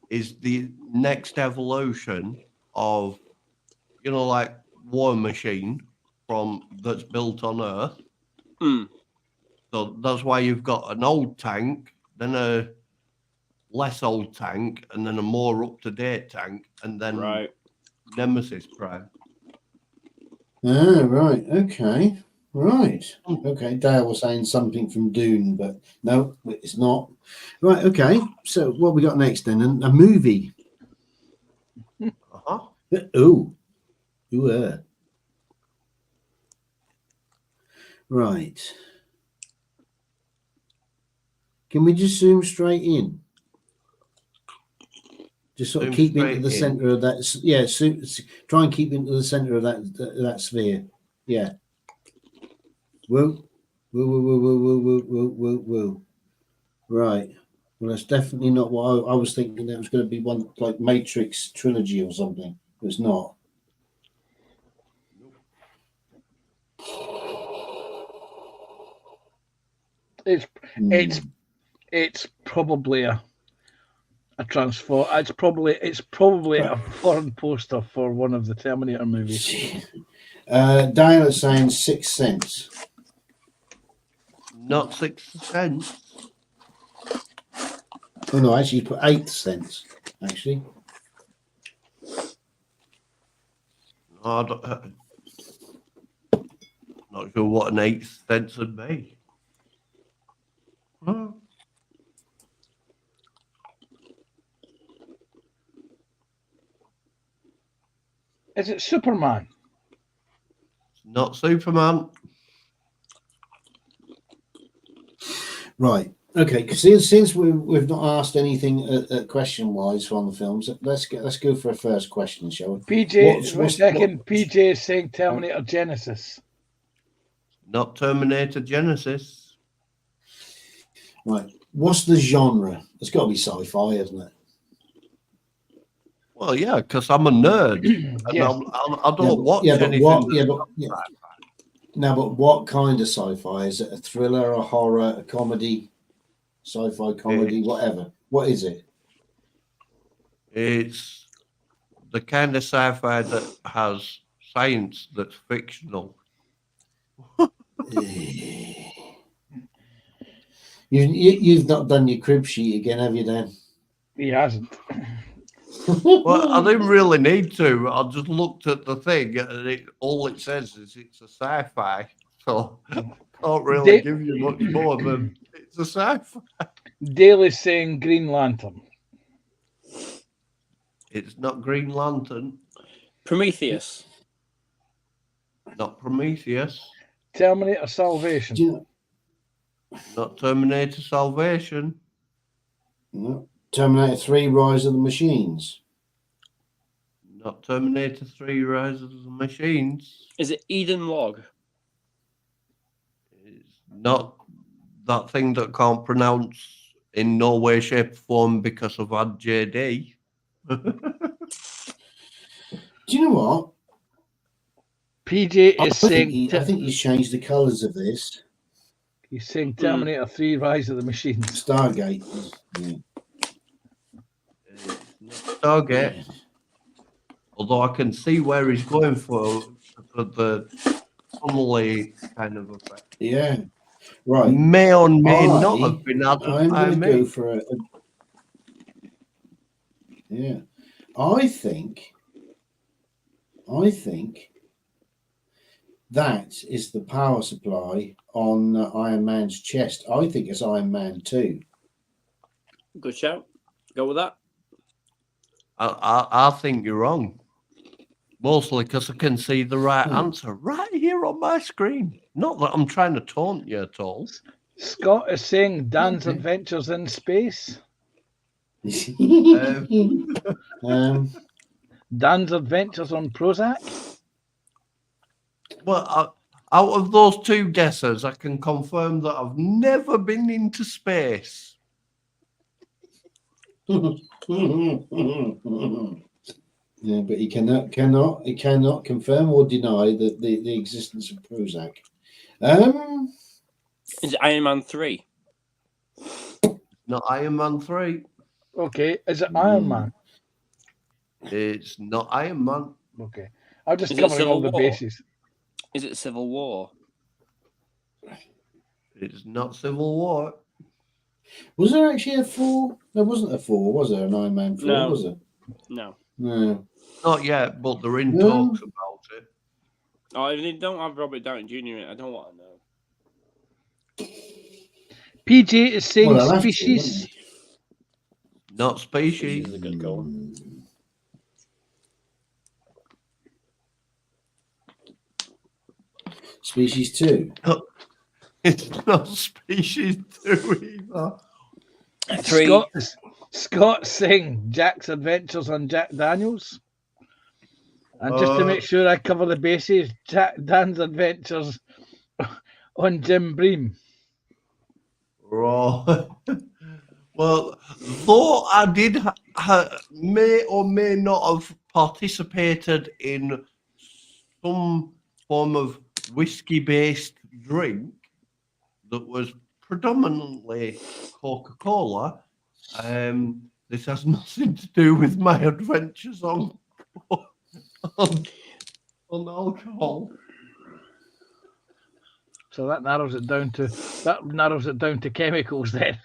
is the next evolution of, like War Machine that's built on Earth. So that's why you've got an old tank, then a less old tank, and then a more up-to-date tank, and then Right. Nemesis Prime. Oh, right. Okay. Right. Okay. Dale was saying something from Dune, but no, it's not. Right. Okay. So what we got next then? A movie. Uh-huh. Oh. Right. Can we just zoom straight in? Just sort of keep into the center of that. Yeah. Try and keep into the center of that sphere. Yeah. Whoa. Right. Well, that's definitely not what I was thinking. That was going to be one like Matrix trilogy or something. It's not. It's probably a transfer. It's probably a foreign poster for one of the Terminator movies. Dale is saying 6 cents. Not 6 cents. Oh no, actually, he put 8 cents. Actually, Not sure what an 8 cents would be. Huh. Is it Superman? Not Superman. right. Okay, because since we've not asked anything question wise on the films, let's go for a first question, shall we? PJ is saying Terminator Genesis. Not Terminator Genesis. Right. What's the genre? It's got to be sci-fi, isn't it? Well, yeah, because I'm a nerd. And Yes. I don't watch anything. But what kind of sci-fi? Is it a thriller, a horror, a comedy, sci-fi comedy, whatever? What is it? It's the kind of sci-fi that has science that's fictional. You've not done your crib sheet again, have you, Dan? He hasn't. Well, I didn't really need to. I just looked at the thing, and all it says is it's a sci-fi. So I can't really give you much more than it's a sci-fi. Dale is saying Green Lantern. It's not Green Lantern. Prometheus. Not Prometheus. Terminator Salvation. Not Terminator Salvation. No. Terminator 3 Rise of the Machines. Not Terminator 3 Rise of the Machines. Is it Eden Log? It's not that thing that can't pronounce in no way, shape, or form because of Ad JD. Do you know what? PJ is saying... I think he's changed the colours of this. He's saying Terminator 3 Rise of the Machines. Stargate. Yeah. Stargate. Yeah. Although I can see where he's going for the tunnely kind of effect. Yeah. Right. May or may not have been added. I'm going to go for a... Yeah. I think that is the power supply on Iron Man's chest. I think it's Iron Man 2. Good shout. Go with that. I think you're wrong. Mostly because I can see the right answer right here on my screen. Not that I'm trying to taunt you at all. Scott is saying Dan's Adventures in Space. Dan's Adventures on Prozac. Well, out of those two guesses, I can confirm that I've never been into space. Yeah, but he cannot confirm or deny that the existence of Prozac. Is it Iron Man 3? Not Iron Man 3. Okay, is it Iron Man? It's not Iron Man. Okay, I'll just cover all the bases. Is it Civil War? It's not Civil War. Was there actually a 4? There wasn't a 4, was there? An Iron Man 4, No. was there? No. No. Not yet, but they're in No. talks about it. Oh, if they don't have Robert Downey Jr. in it, I don't want to know. PJ is saying Well, they'll have to, species. won't Not species. This is a good call. Species 2. It's not species 2 either. 3. Scott saying Jack's Adventures on Jack Daniels. And just to make sure I cover the bases, Dan's Adventures on Jim Bream. Right. Well, though I did may or may not have participated in some form of whiskey-based drink that was predominantly Coca-Cola, this has nothing to do with my adventures on alcohol. So that narrows it down to chemicals then.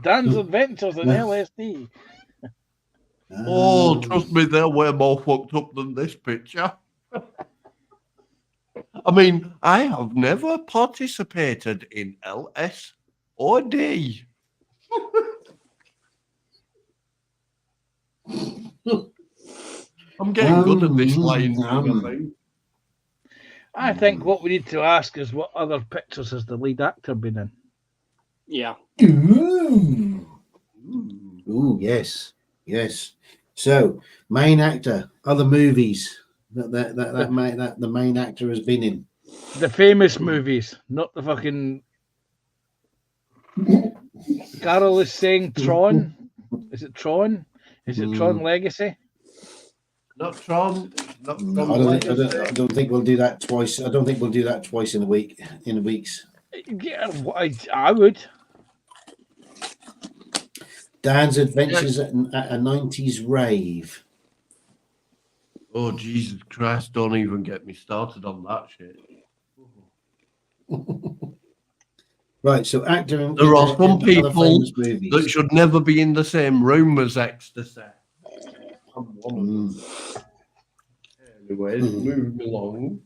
Dan's Adventures in LSD. Oh, trust me, they're way more fucked up than this picture. I mean, I have never participated in LS or D. I'm getting good at this line, I think. I think what we need to ask is what other pictures has the lead actor been in? Yeah. Ooh, yes. So, main actor, other movies that the main actor has been in. The famous movies, not the fucking. Carol is saying Tron. Is it Tron? Is it Tron Legacy? Not Tron. Not Tron I don't think we'll do that twice. I don't think we'll do that twice in a week. In weeks. Yeah, I would. Dan's Adventures at a 90s rave. Oh, Jesus Christ, don't even get me started on that shit. Right, so actor. There are some people movies that should never be in the same room as ecstasy. I'm one of them. Anyways, moving along.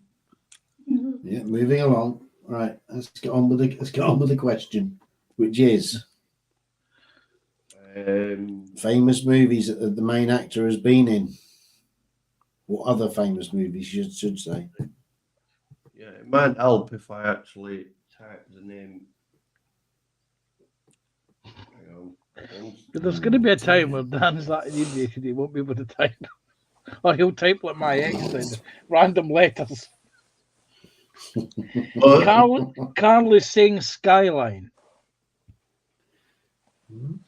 Yeah, moving along. Right, let's get on with the question, which is famous movies that the main actor has been in. What other famous movies you should say? Yeah, it might help if I actually type the name. Hang on. There's going to be a time where Dan's that inebriated he won't be able to type. Or he'll type like my ex did, random letters. Carl is saying Skyline.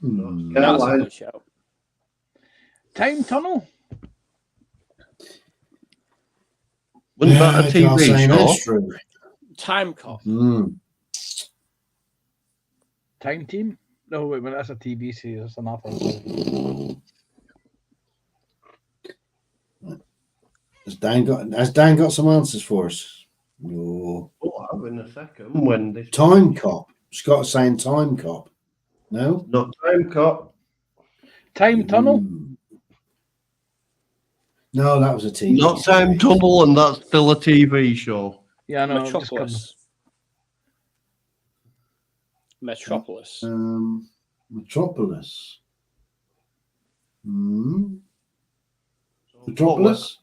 That's a good show. Time Tunnel? Wasn't that a TV show? Time Cop. Time Team? No, wait a minute, that's a TV series. That's another. Has Dan got some answers for us? No. Oh, I'll in a second when this Time Cop. Scott's saying Time Cop. No? Not Time Cop. Time Tunnel? No, that was a TV. Not Time Tunnel, and that's still a TV show. Yeah, no. Metropolis. Metropolis. Metropolis. Metropolis.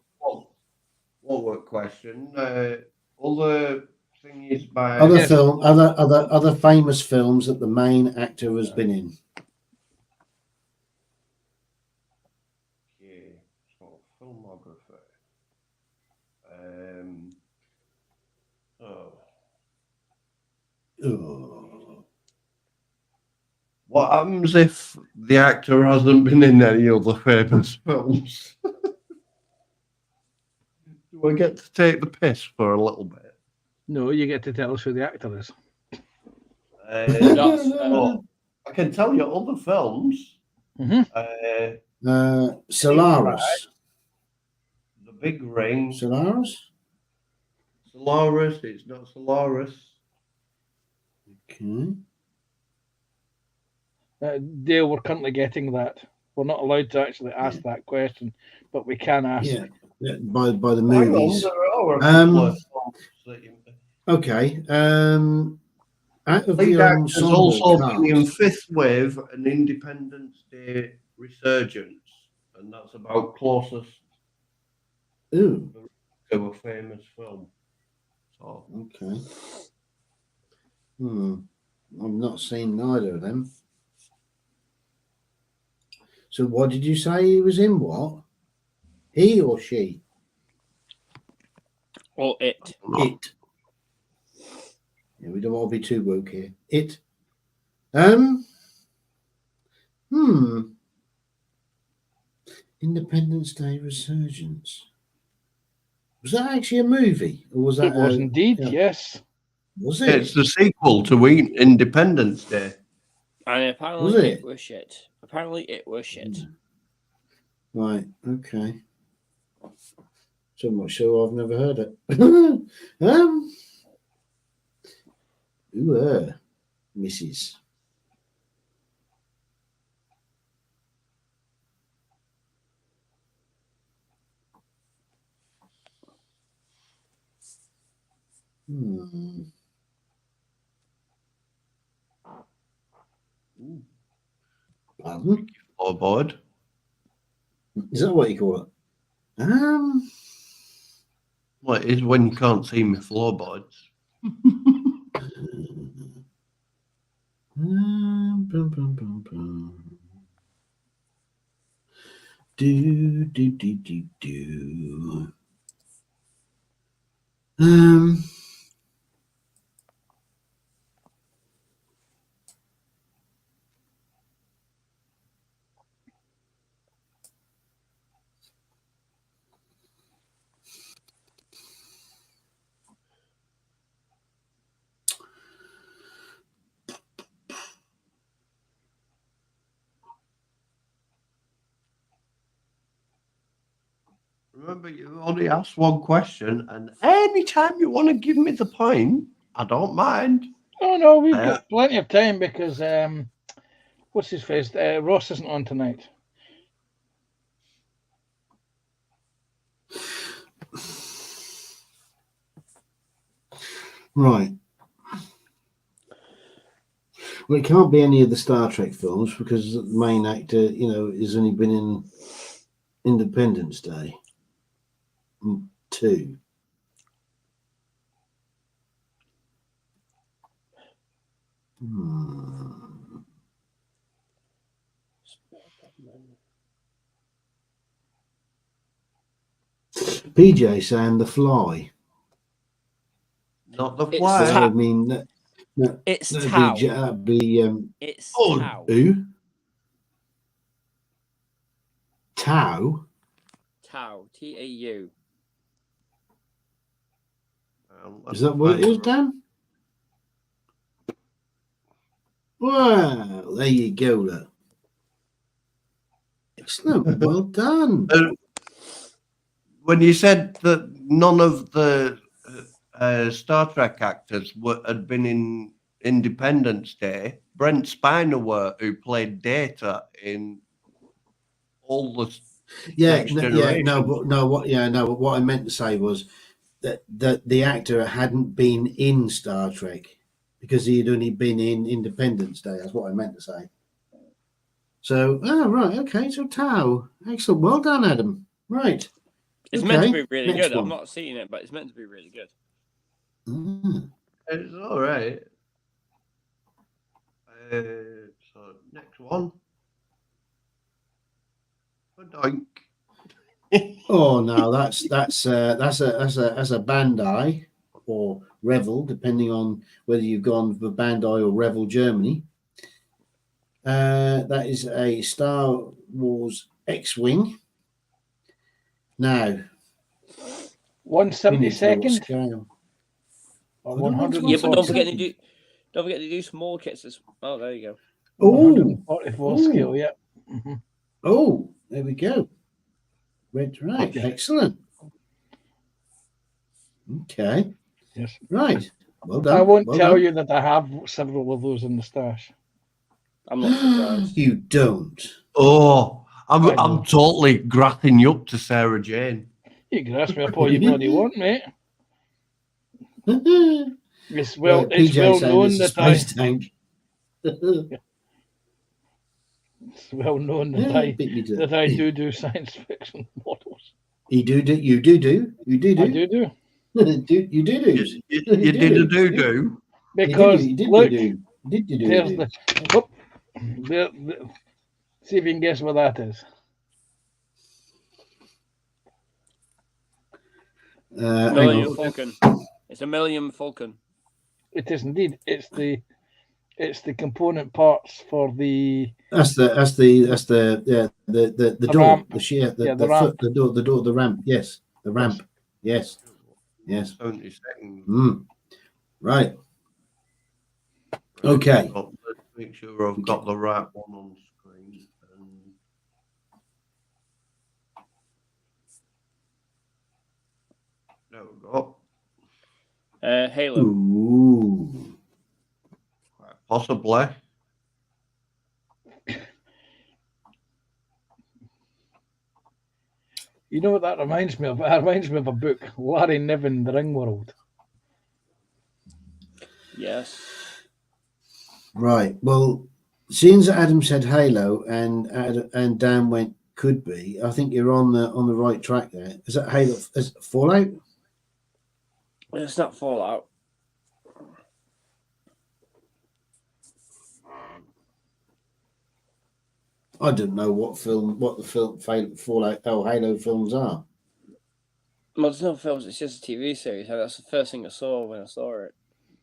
What were question? Other thingies by other famous films that the main actor has been in. Okay, so filmography. What happens if the actor hasn't been in any other famous films? Do I get to take the piss for a little bit? No, you get to tell us who the actor is. I can tell you other films. Solaris. The Big Ring. Solaris? Solaris. It's not Solaris. Okay. Dale, we're currently getting that. We're not allowed to actually ask that question, but we can ask. Yeah. By the Hang on, movies. there are a couple of songs that you- Okay. Out of Lead the actors ensemble also cast, been in Fifth Wave and Independence Day Resurgence, and that's about closest ooh, to a famous film. So okay. I've not seen neither of them. So what did you say he was in? What? He or she? Or it. It. Yeah, we don't want to be too woke here. It. Independence Day Resurgence. Was that actually a movie, or was that? It was indeed, yeah. yes. Was it? it's the sequel to Independence Day. And apparently Was it it? was shit. Apparently it was shit. Right. Okay. So much so I've never heard it. Mrs. Pardon? Floorboard. Is that what you call it? Well, it is when you can't see my floorboards. Do. Remember, you only asked one question, and anytime you want to give me the point, I don't mind. Oh no, we've got plenty of time because what's his face? Ross isn't on tonight. Right. Well, it can't be any of the Star Trek films because the main actor, has only been in Independence Day 2. PJ saying The Fly. Not the It's fly. So, I mean, It's that'd Tau. be It's Oh, Tau. who? Tau? Tau. T-A-U. Is that what it is, Dan? Well, there you go, look. Excellent. Well done. When you said that none of the Star Trek actors had been in Independence Day, Brent Spiner who played Data in all the Next Generation. But what I meant to say was that the actor hadn't been in Star Trek because he had only been in Independence Day. That's what I meant to say. So, right, okay. So Tau, excellent. Well done, Adam. Right. It's okay. meant to be really Next good. one. I've not seen it, but it's meant to be really good. It's all right. So next one. Doink. Oh no, that's a Bandai or Revel, depending on whether you've gone for Bandai or Revel Germany. That is a Star Wars X-wing. Now, 1/72nd scale. or 100. Yeah, but don't forget to do small kits. Oh, there you go. 144 scale. Yeah. Mm-hmm. Oh, there we go. Right, Okay. excellent. Okay. Yes. Right. Well done. I won't well tell done. you that I have several of those in the stash. I'm not surprised. You don't. Oh, I know. I'm totally grassing you up to Sarah Jane. You can ask me up all you bloody want, mate. It's well, Right, it's PJ well saying known it's a that I. space tank. It's well known that Yeah, beat me to that I do science fiction models. You do. You do. I do. You do. You did a do. Because you did look, do. Did you do? there's the. Oh, see if you can guess what that is. Millennium Falcon. It's a Millennium Falcon. It is indeed. It's the component parts for the. That's the door, ramp. the sheer, the ramp. foot, the door, the ramp. Yes, the ramp. Yes. 70 seconds. Right. Okay. Let's make sure I've got the right one on screen. There we go. Halo. Ooh. Possibly. You know what that reminds me of? It reminds me of a book, Larry Niven, The Ring World. Yes. Right. Well, seeing as Adam said Halo and Dan went could be, I think you're on the right track there. Is that Halo? Is it Fallout? It's not Fallout. I don't know what the film Fallout Halo films are. Well, there's no films. It's just a TV series. That's the first thing I saw when I saw it.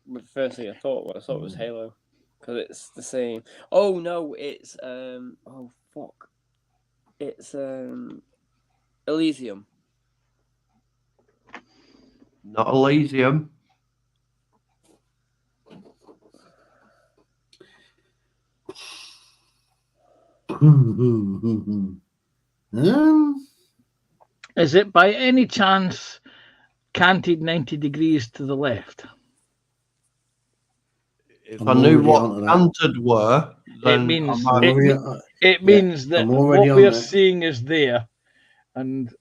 The first thing I thought when I saw it was Halo, because it's the same. Oh no, it's oh fuck, it's Elysium. Not Elysium. Is it by any chance canted 90 degrees to the left? If I knew what canted were, then it means it means that what we're seeing is there, and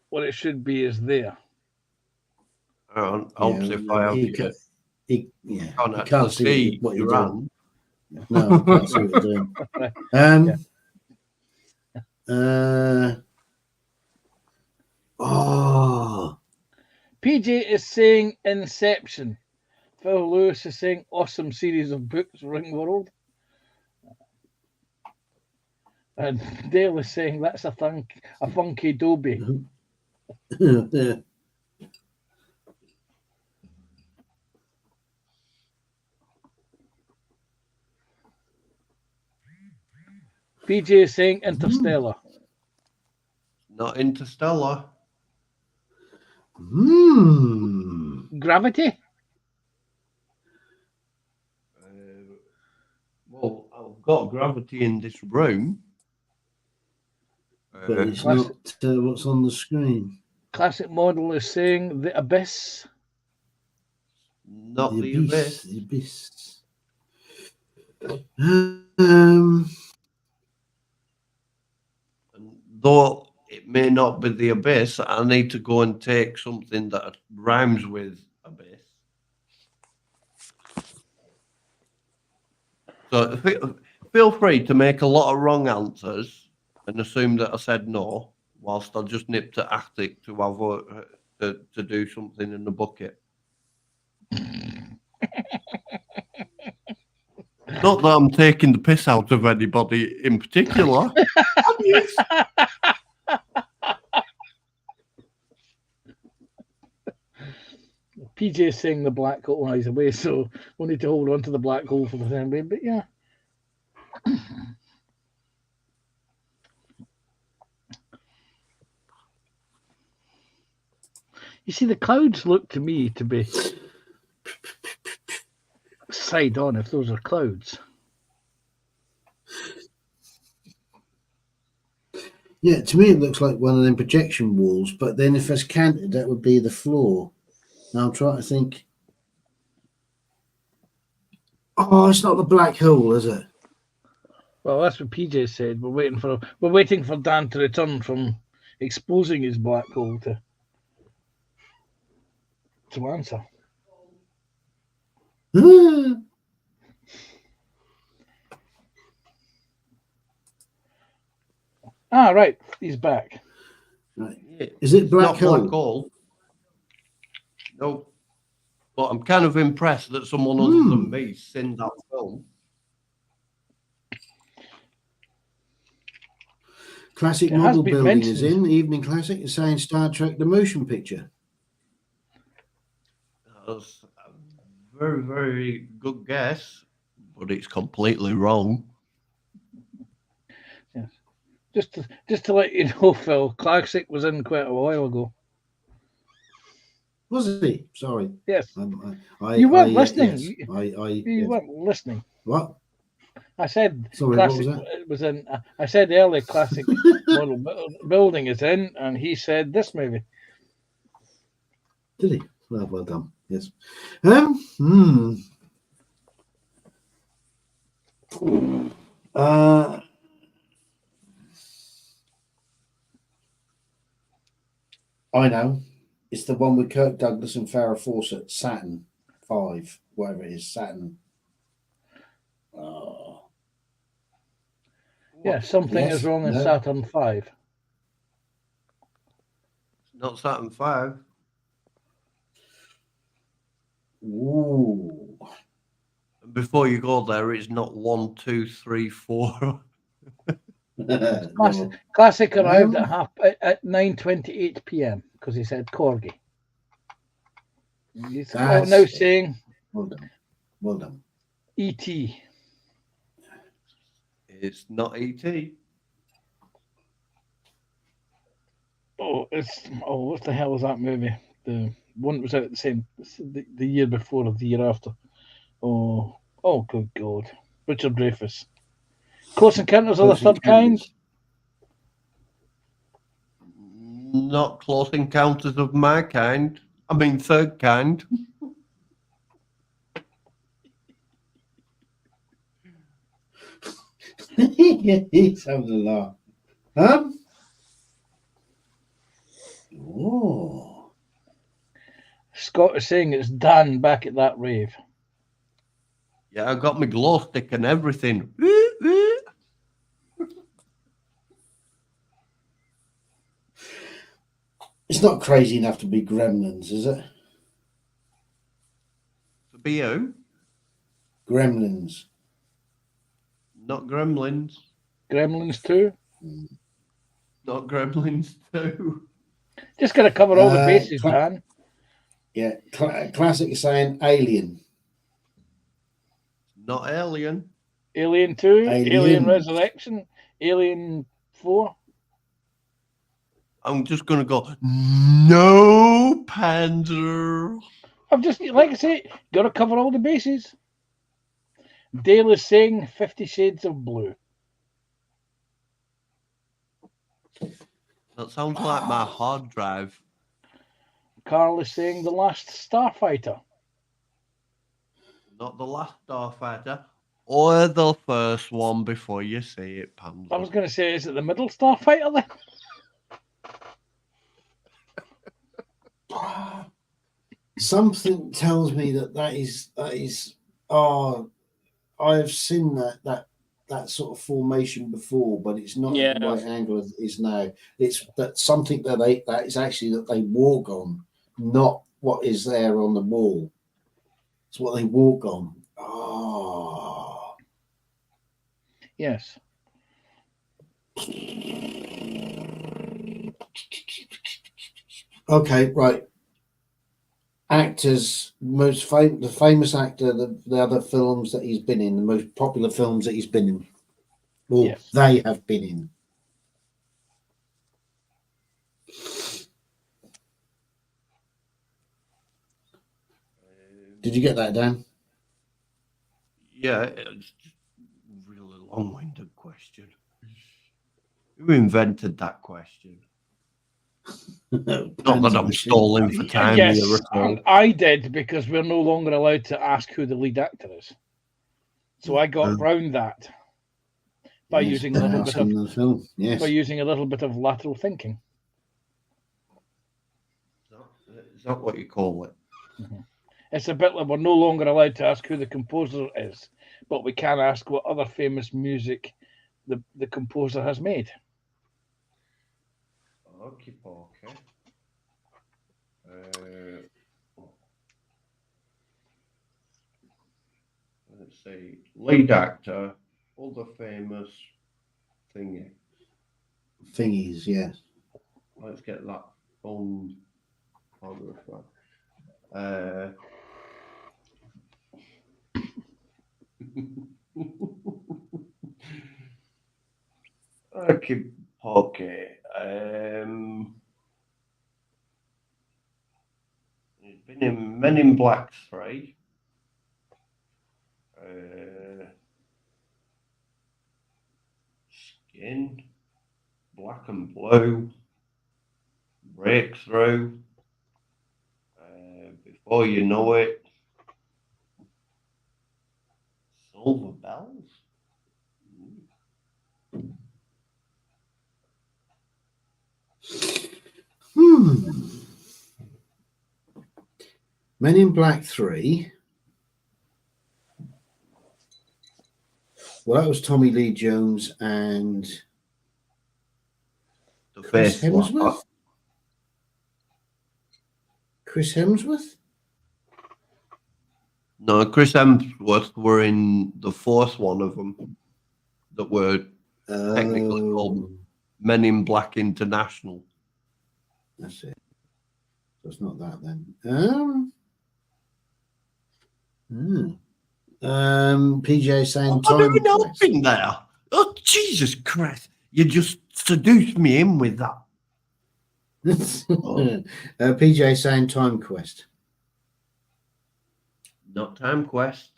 what it should be is there. I'll see if I have you can't see what you're doing. No, you can't see what you're doing. PJ is saying Inception. Phil Lewis is saying awesome series of books, Ring World. And Dale is saying that's a funky Dobie. PJ is saying Interstellar. Not Interstellar. Gravity? Well, I've got gravity in this room. But it's not what's on the screen. Classic Model is saying The Abyss. Not the Abyss. The Abyss. Though it may not be the Abyss, I need to go and take something that rhymes with Abyss. So feel free to make a lot of wrong answers and assume that I said no, whilst I just nip to Attic to have to do something in the bucket. Not that I'm taking the piss out of anybody in particular. PJ is saying the black hole lies away, so we'll need to hold on to the black hole for the time being. But yeah. You see, the clouds look to me to be side on if those are clouds. Yeah, to me it looks like one of them projection walls, but then if it's canted, that would be the floor. Now I'm trying to think. Oh, it's not the black hole, is it? Well, that's what PJ said. We're waiting for Dan to return from exposing his black hole to answer. Right. He's back. Right. Yeah, Is it black not hole? black hole. No. But I'm kind of impressed that someone other than me's seen that film. Classic It has model been building is mentioned. in. Evening Classic is saying Star Trek the motion picture. That's a very, very good guess, but it's completely wrong. Yes. Just to let you know, Phil, Classic was in quite a while ago. Was he? Sorry. Yes. You weren't listening. Yes. You weren't listening. What? I said Sorry, Classic what was that? was in. I said earlier Classic model building is in, and he said this movie. Did he? Well done. Yes. I know. It's the one with Kirk Douglas and Farrah Fawcett, Saturn 5, whatever it is, Saturn. Oh. Yeah, something Yes, is wrong in no. Saturn 5. Not Saturn 5. Ooh. And before you go there, it's not 1, 2, 3, 4. Classic arrived at 9:28 p.m. because he said corgi. He's now saying Well done. E.T. It's not E.T. What the hell was that movie? The one that was out at the year before or the year after. Oh, good God. Richard Dreyfuss. Close Encounters of the Third Kind? Not Close Encounters of my kind. I mean, third kind. He's having a laugh. Oh. Scott is saying it's Dan back at that rave. Yeah, I got my glow stick and everything. It's not crazy enough to be Gremlins, is it? To be who? Gremlins. Not Gremlins. Gremlins 2? Not Gremlins 2. Just got to cover all the bases, Dan. Yeah, Classic is saying Alien. Not Alien. Alien 2, Alien Resurrection, Alien 4. I'm just going to go, no, Panzer. I've just, like I say, got to cover all the bases. Dale is saying 50 Shades of Blue. That sounds like my hard drive. Carl is saying The Last Starfighter. Not The Last Starfighter. Or the first one before you say it, Panzer. I was going to say, is it the middle Starfighter then? Something tells me that is. Oh, I have seen that sort of formation before, but it's not at the right angle as it is now. It's that something that is actually that they walk on, not what is there on the wall. It's what they walk on. Oh, yes. Okay, right. Actors, the famous actor, the other films that he's been in, the most popular films that he's been in, or they have been in. Did you get that, Dan? Yeah, it's just a really long-winded question. Who invented that question? Not that I'm stalling for time. Yes, I did, because we're no longer allowed to ask who the lead actor is. So I got round that by Yes, using a little bit of the film. Yes. by using a little bit of lateral thinking. Is that what you call it? Mm-hmm. It's a bit like we're no longer allowed to ask who the composer is, but we can ask what other famous music the composer has made. Okay. Let's see. Lead actor, other famous thingy. Thingies, yes. Let's get that on the front. Okay. He's been in Men in Black 3. Skin, Black and Blue, Breakthrough, Before You Know It, Silver Bells. Men in Black 3. Well, that was Tommy Lee Jones and Chris Hemsworth. Chris Hemsworth? No, Chris Hemsworth were in the fourth one of them that were technically called Men in Black International. That's it. So it's not that then. PJ saying What are we time. helping there? Oh, Jesus Christ. You just seduced me in with that. PJ saying Time Quest. Not Time Quest.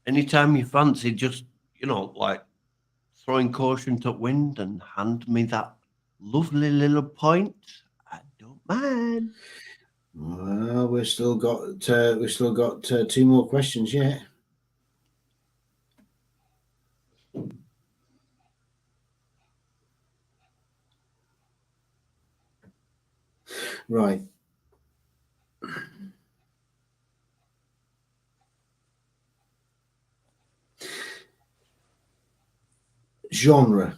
Anytime you fancy just, like throwing caution to wind and hand me that lovely little point, I don't mind. Well, we've still got 2 more questions yet. Right. Genre.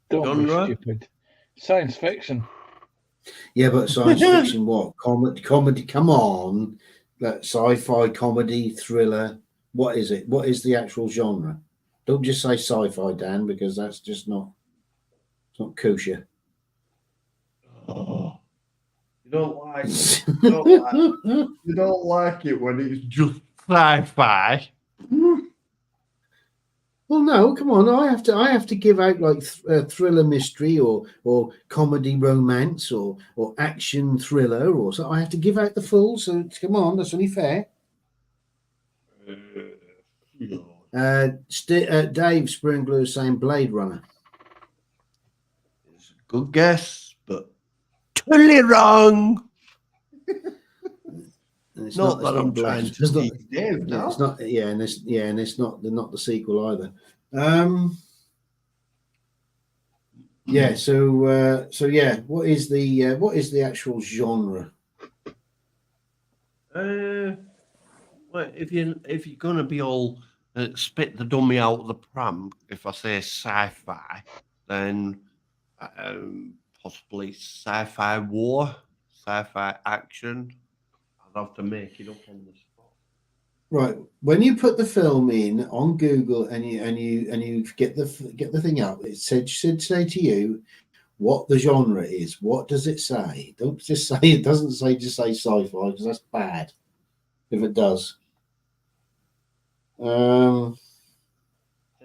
Don't be stupid. Science fiction. Yeah, but science fiction what? Comedy. Come on. Sci-fi, comedy, thriller. What is it? What is the actual genre? Don't just say sci-fi, Dan, because that's just not. It's not kosher. Oh, you don't like it when it's just sci-fi. Well, no, come on. I have to give out like thriller mystery or comedy romance or action thriller or so. I have to give out the full. So come on, that's only fair. Dave Springler is saying Blade Runner. It's a good guess, but totally wrong. It's not that I'm trying to teach Dave now. It's not, and it's not the sequel either. Yeah. So yeah. What is the actual genre? Well, if you're gonna be all spit the dummy out of the pram, if I say sci-fi, then possibly sci-fi war, sci-fi action. I'd have to make it up on the spot. Right. When you put the film in on Google and you get the thing up, it should say to you what the genre is. What does it say? Don't just say it doesn't say just say sci-fi because that's bad. if it does.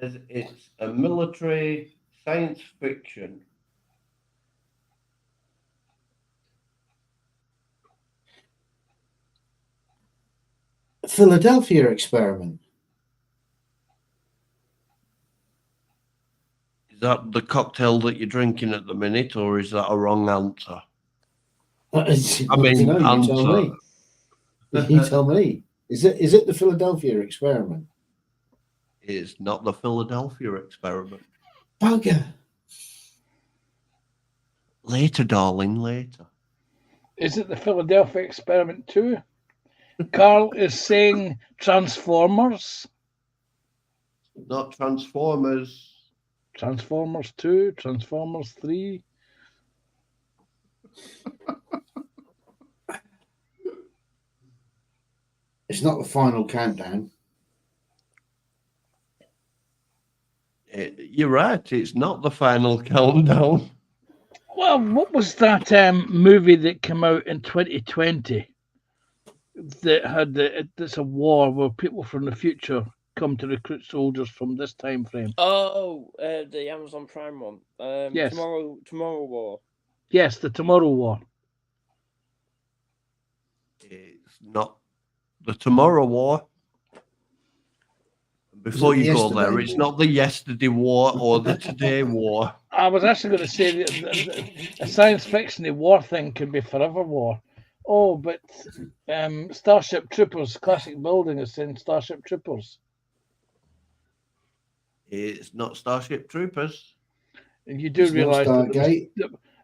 It's a military science fiction. Philadelphia Experiment. Is that the cocktail that you're drinking at the minute, or is that a wrong answer? I mean, you answer. tell me. You tell me. Is it the Philadelphia Experiment? It's not the Philadelphia Experiment. Bugger. Later, darling, later. Is it the Philadelphia Experiment 2? Carl is saying Transformers. Not Transformers. Transformers 2, Transformers 3. It's not the Final Countdown. You're right. It's not the Final Countdown. Well, what was that movie that came out in 2020 that had it's a war where people from the future come to recruit soldiers from this time frame? Oh, the Amazon Prime one. Yes. Tomorrow War. Yes, the Tomorrow War. It's not the Tomorrow War. Before you go there, it's not the Yesterday War or the Today War. I was actually going to say a science fiction war thing could be Forever War. Oh, but Starship Troopers, classic building is saying Starship Troopers. It's not Starship Troopers. And you do realise that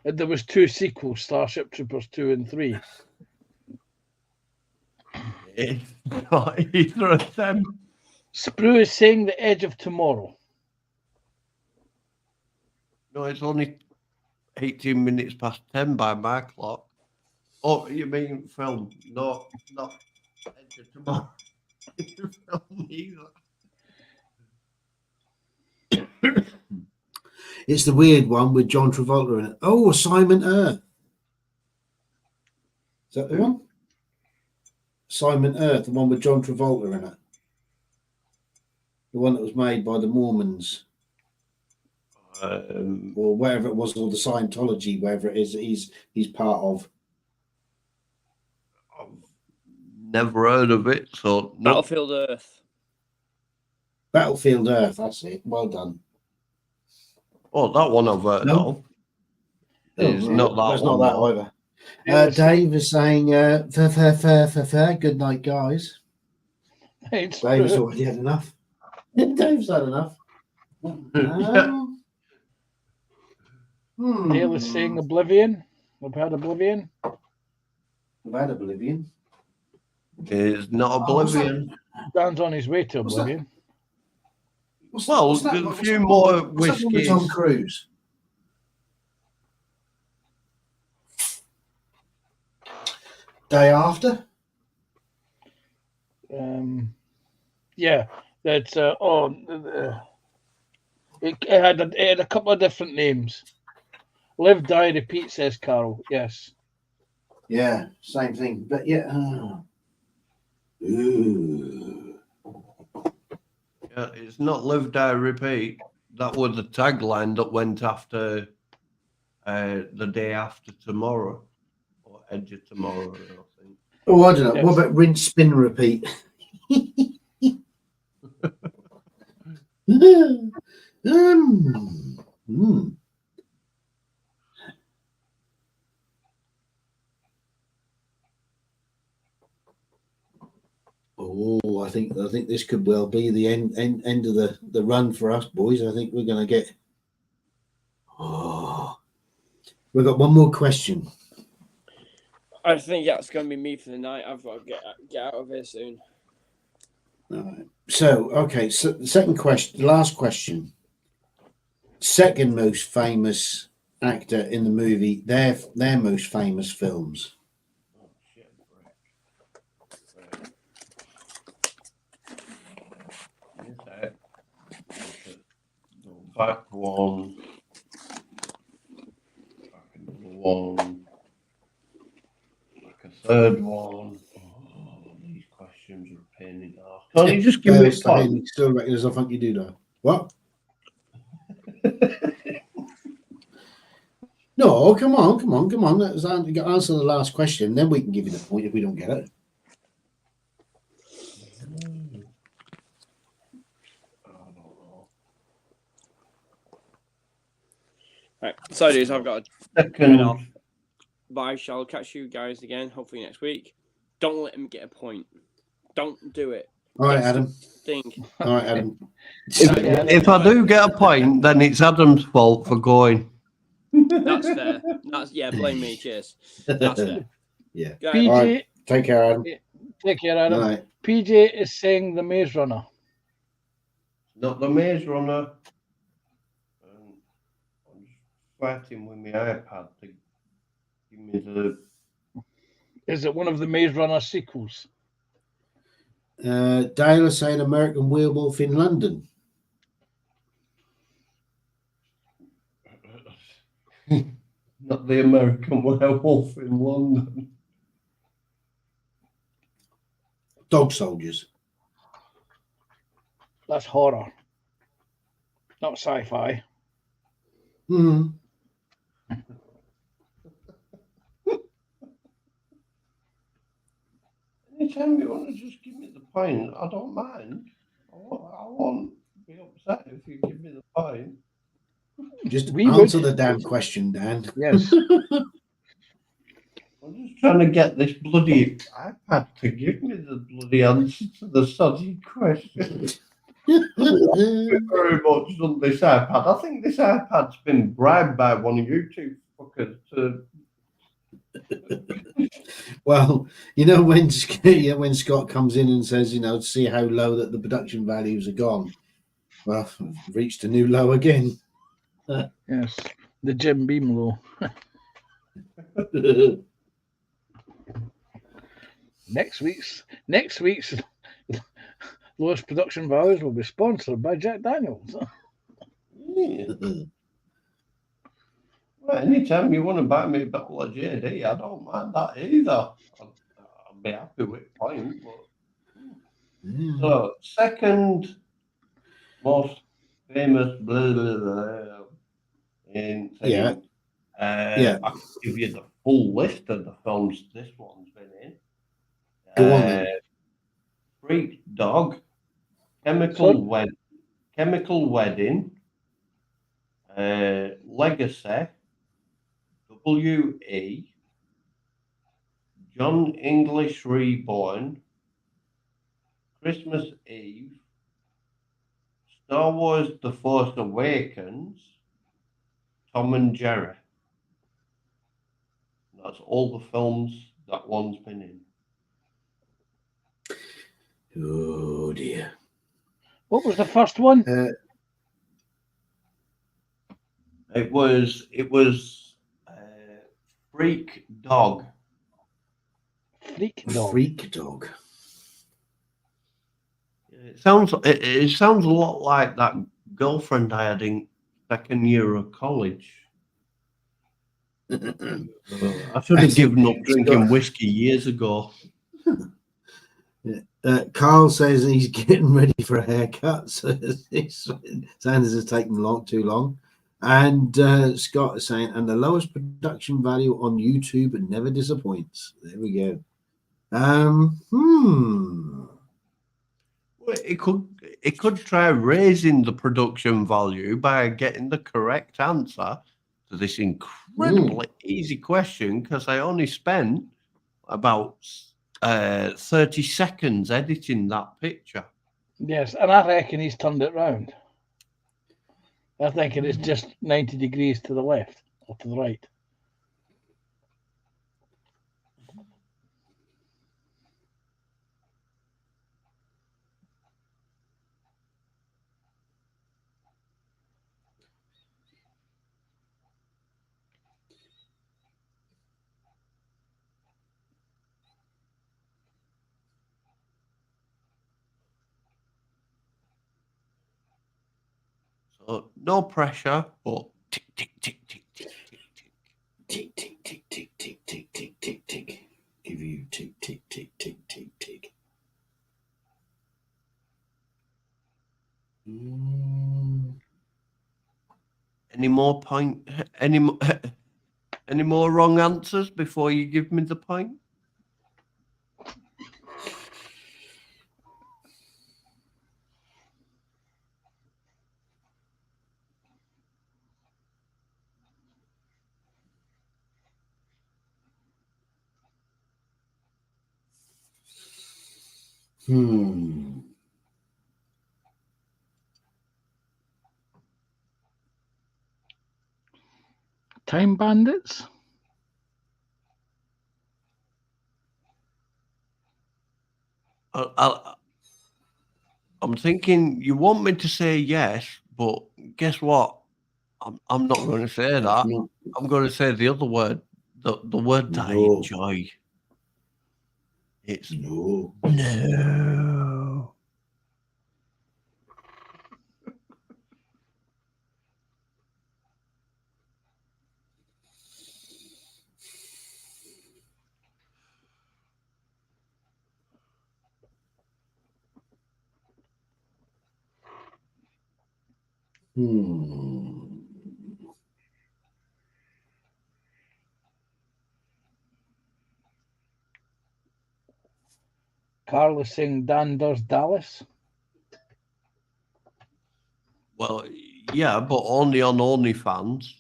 there was 2 sequels, Starship Troopers 2 and 3. It's not either of them. Sprue is saying The Edge of Tomorrow. No, it's only 18 minutes past 10 by my clock. Oh, you mean film? No, not Edge of Tomorrow. Film either. It's the weird one with John Travolta in it. Oh, Simon Earth. Is that the one? Simon Earth, the one with John Travolta in it. The one that was made by the Mormons. Or wherever it was, or the Scientology, wherever it is he's part of. I've never heard of it, so no. Battlefield Earth. Battlefield Earth, that's it. Well done. Oh, that one I've heard of. It's not that That's one. not that either. Dave is saying, fair. Good night, guys. Dave's already had enough. Dave's had enough. Dale is saying Oblivion. We've had Oblivion. We've had Oblivion. It's not Oblivion. Dan's on his way to Oblivion. Well, there's a few more whiskies. Tom Cruise. Day After. Yeah, that's it had a couple of different names. Live, Die, Repeat, says Carol. Yes. Yeah, same thing. But yeah. Ooh. Yeah, it's not Live, Die, Repeat. That was the tagline that went after The Day After Tomorrow, or Edge of Tomorrow, I think. Oh, I don't know. Yes. What about Rinse, Spin, Repeat? Oh, I think this could well be the end of the run for us, boys. I think we're going to get. Oh, we've got one more question. I think that's going to be me for the night. I've got to get out of here soon. All right. So, okay. So the second question, last question. Second most famous actor in the movie. Their most famous films. Back one. Back another one. Back a third one. Oh, these questions. questions are a pain in the arse. Can't you just give me a point? Still reckon there's nothing you do though. What? No, come on. Let's answer the last question, then we can give you the point if we don't get it. Right, so dudes, I've got a head off. But I shall catch you guys again, hopefully next week. Don't let him get a point. Don't do it. All right, Adam. Think. All right, Adam. If I do get a point, then it's Adam's fault for going. That's fair. Blame me. Cheers. That's fair. Yeah. PJ, right. Take care, Adam. Take care, Adam. Right. PJ is saying the Maze Runner. Not the Maze Runner. I'm just fighting with my iPad to give me the. Is it one of the Maze Runner sequels? Dale is saying American Werewolf in London. Not the American Werewolf in London. Dog Soldiers. That's horror, not sci-fi. Hmm. Anytime you want to just give me the point, I don't mind. I won't be upset if you give me the point. Just answer the damn question, Dan. Yes. I'm just trying to get this bloody iPad to give me the bloody answer to the soddy question. Thank you very much on this iPad. I think this iPad's been bribed by one of you two fuckers to. Well, when Scott comes in and says, to see how low that the production values are gone. Well, I've reached a new low again. Yes, the Jim Beam low. Next week's lowest production values will be sponsored by Jack Daniels. Well, anytime you want to buy me a bottle of JD, I don't mind that either. I'll be happy with the point. But... So, second most famous blah, blah, blah, in thing. I can give you the full list of the films this one's been in. Go on then. Freak Dog, Chemical Wedding, Legacy, W.E., John English Reborn, Christmas Eve, Star Wars The Force Awakens, Tom and Jerry. That's all the films that one's been in. Oh dear. What was the first one? It was Freak Dog. Freak Dog. It sounds a lot like that girlfriend I had in second year of college. I should have given up drinking whiskey years ago. Carl says he's getting ready for a haircut, so Sanders has taken too long. And Scott is saying, and the lowest production value on YouTube and never disappoints. There we go. Well, it could try raising the production value by getting the correct answer to this incredibly easy question, because I only spent about 30 seconds editing that picture. Yes, and I reckon he's turned it round. I think it is just 90 degrees to the left or to the right. So no pressure, but tick, tick, tick, tick, tick, tick, tick. Tick, tick, tick, tick, tick, tick, tick, tick, tick. Give you tick, tick, tick, tick, tick, tick. Any more point? Any more wrong answers before you give me the point? Time Bandits? I'm thinking you want me to say yes, but guess what? I'm not going to say that. Not. I'm going to say the other word, the word that I No. enjoy. It's No. no. Carlos saying Dan does Dallas. Well, yeah, but only on OnlyFans.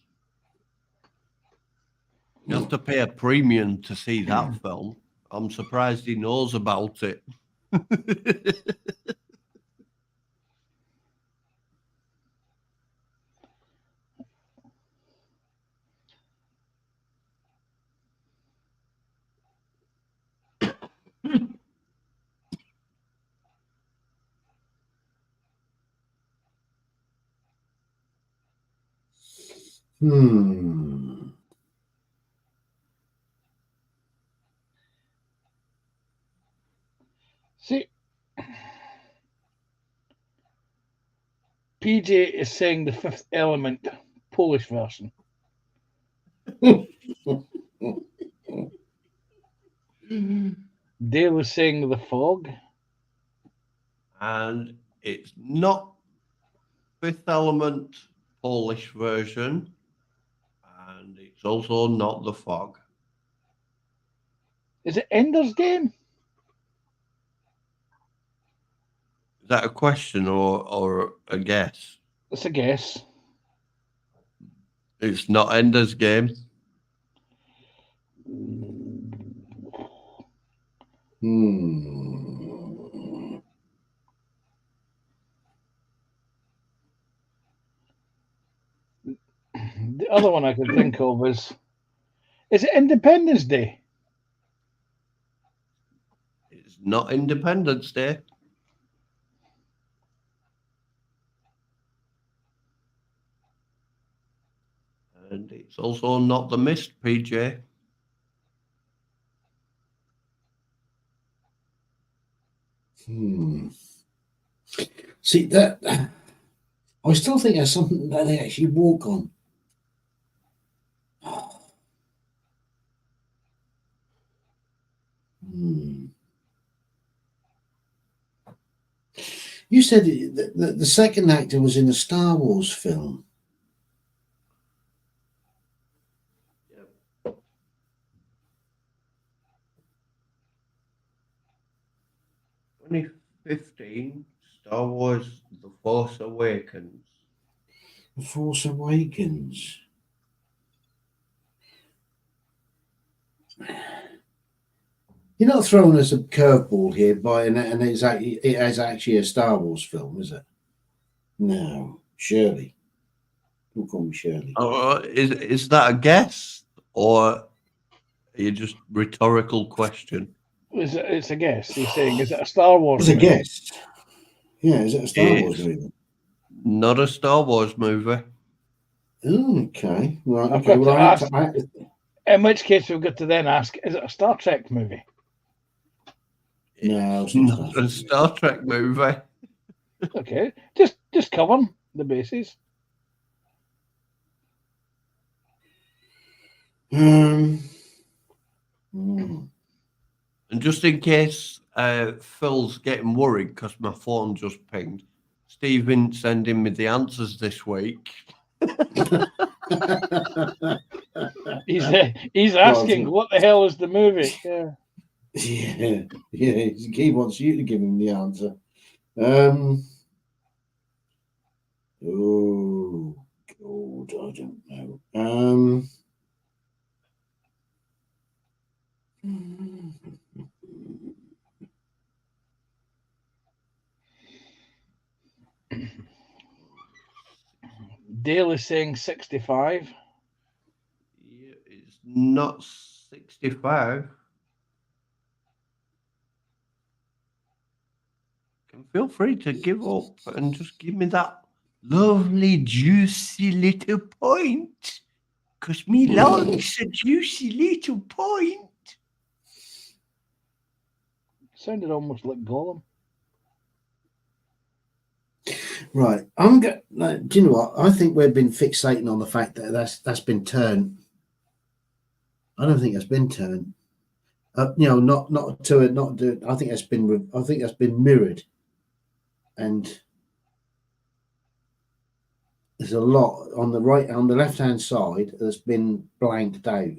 You have to pay a premium to see that film. I'm surprised he knows about it. See, PJ is saying The Fifth Element, Polish version. Dale is saying The Fog. And it's not Fifth Element Polish version. And it's also not The Fog. Is it Ender's Game? Is that a question or a guess? It's a guess. It's not Ender's Game. The other one I could think of is it Independence Day? It's not Independence Day. And it's also not The Mist, PJ. See that? I still think there's something that they actually walk on. You said the second actor was in a Star Wars film. Yep. 2015, Star Wars The Force Awakens. The Force Awakens. You're not throwing us a curveball here and it is actually a Star Wars film, is it? No, Shirley. Don't call me Shirley. Is that a guess or are you just rhetorical question? It's a guess. He's saying, is it a Star Wars It's a movie? guess. Yeah, is it a Star Wars movie? Not a Star Wars movie. Okay. Right. I've Okay. got Well, to ask, in which case we've got to then ask, is it a Star Trek movie? No, it's not a Star Trek movie. Okay. Just covering the bases. And just in case Phil's getting worried because my phone just pinged, it's Stephen sending me the answers this week. He's asking, what the hell is the movie? Yeah. He wants you to give him the answer. Oh God, I don't know. Dale is saying 65. Yeah, it's not 65. Feel free to give up and just give me that lovely, juicy little point. Because me likes a juicy little point. Sounded almost like Gollum. Right, I'm going. Do you know what? I think we've been fixating on the fact that that's been turned. I don't think that's been turned. Not to it. Not do. I think that's been. I think that's been mirrored, and there's a lot on the right, on the left-hand side that's been blanked out.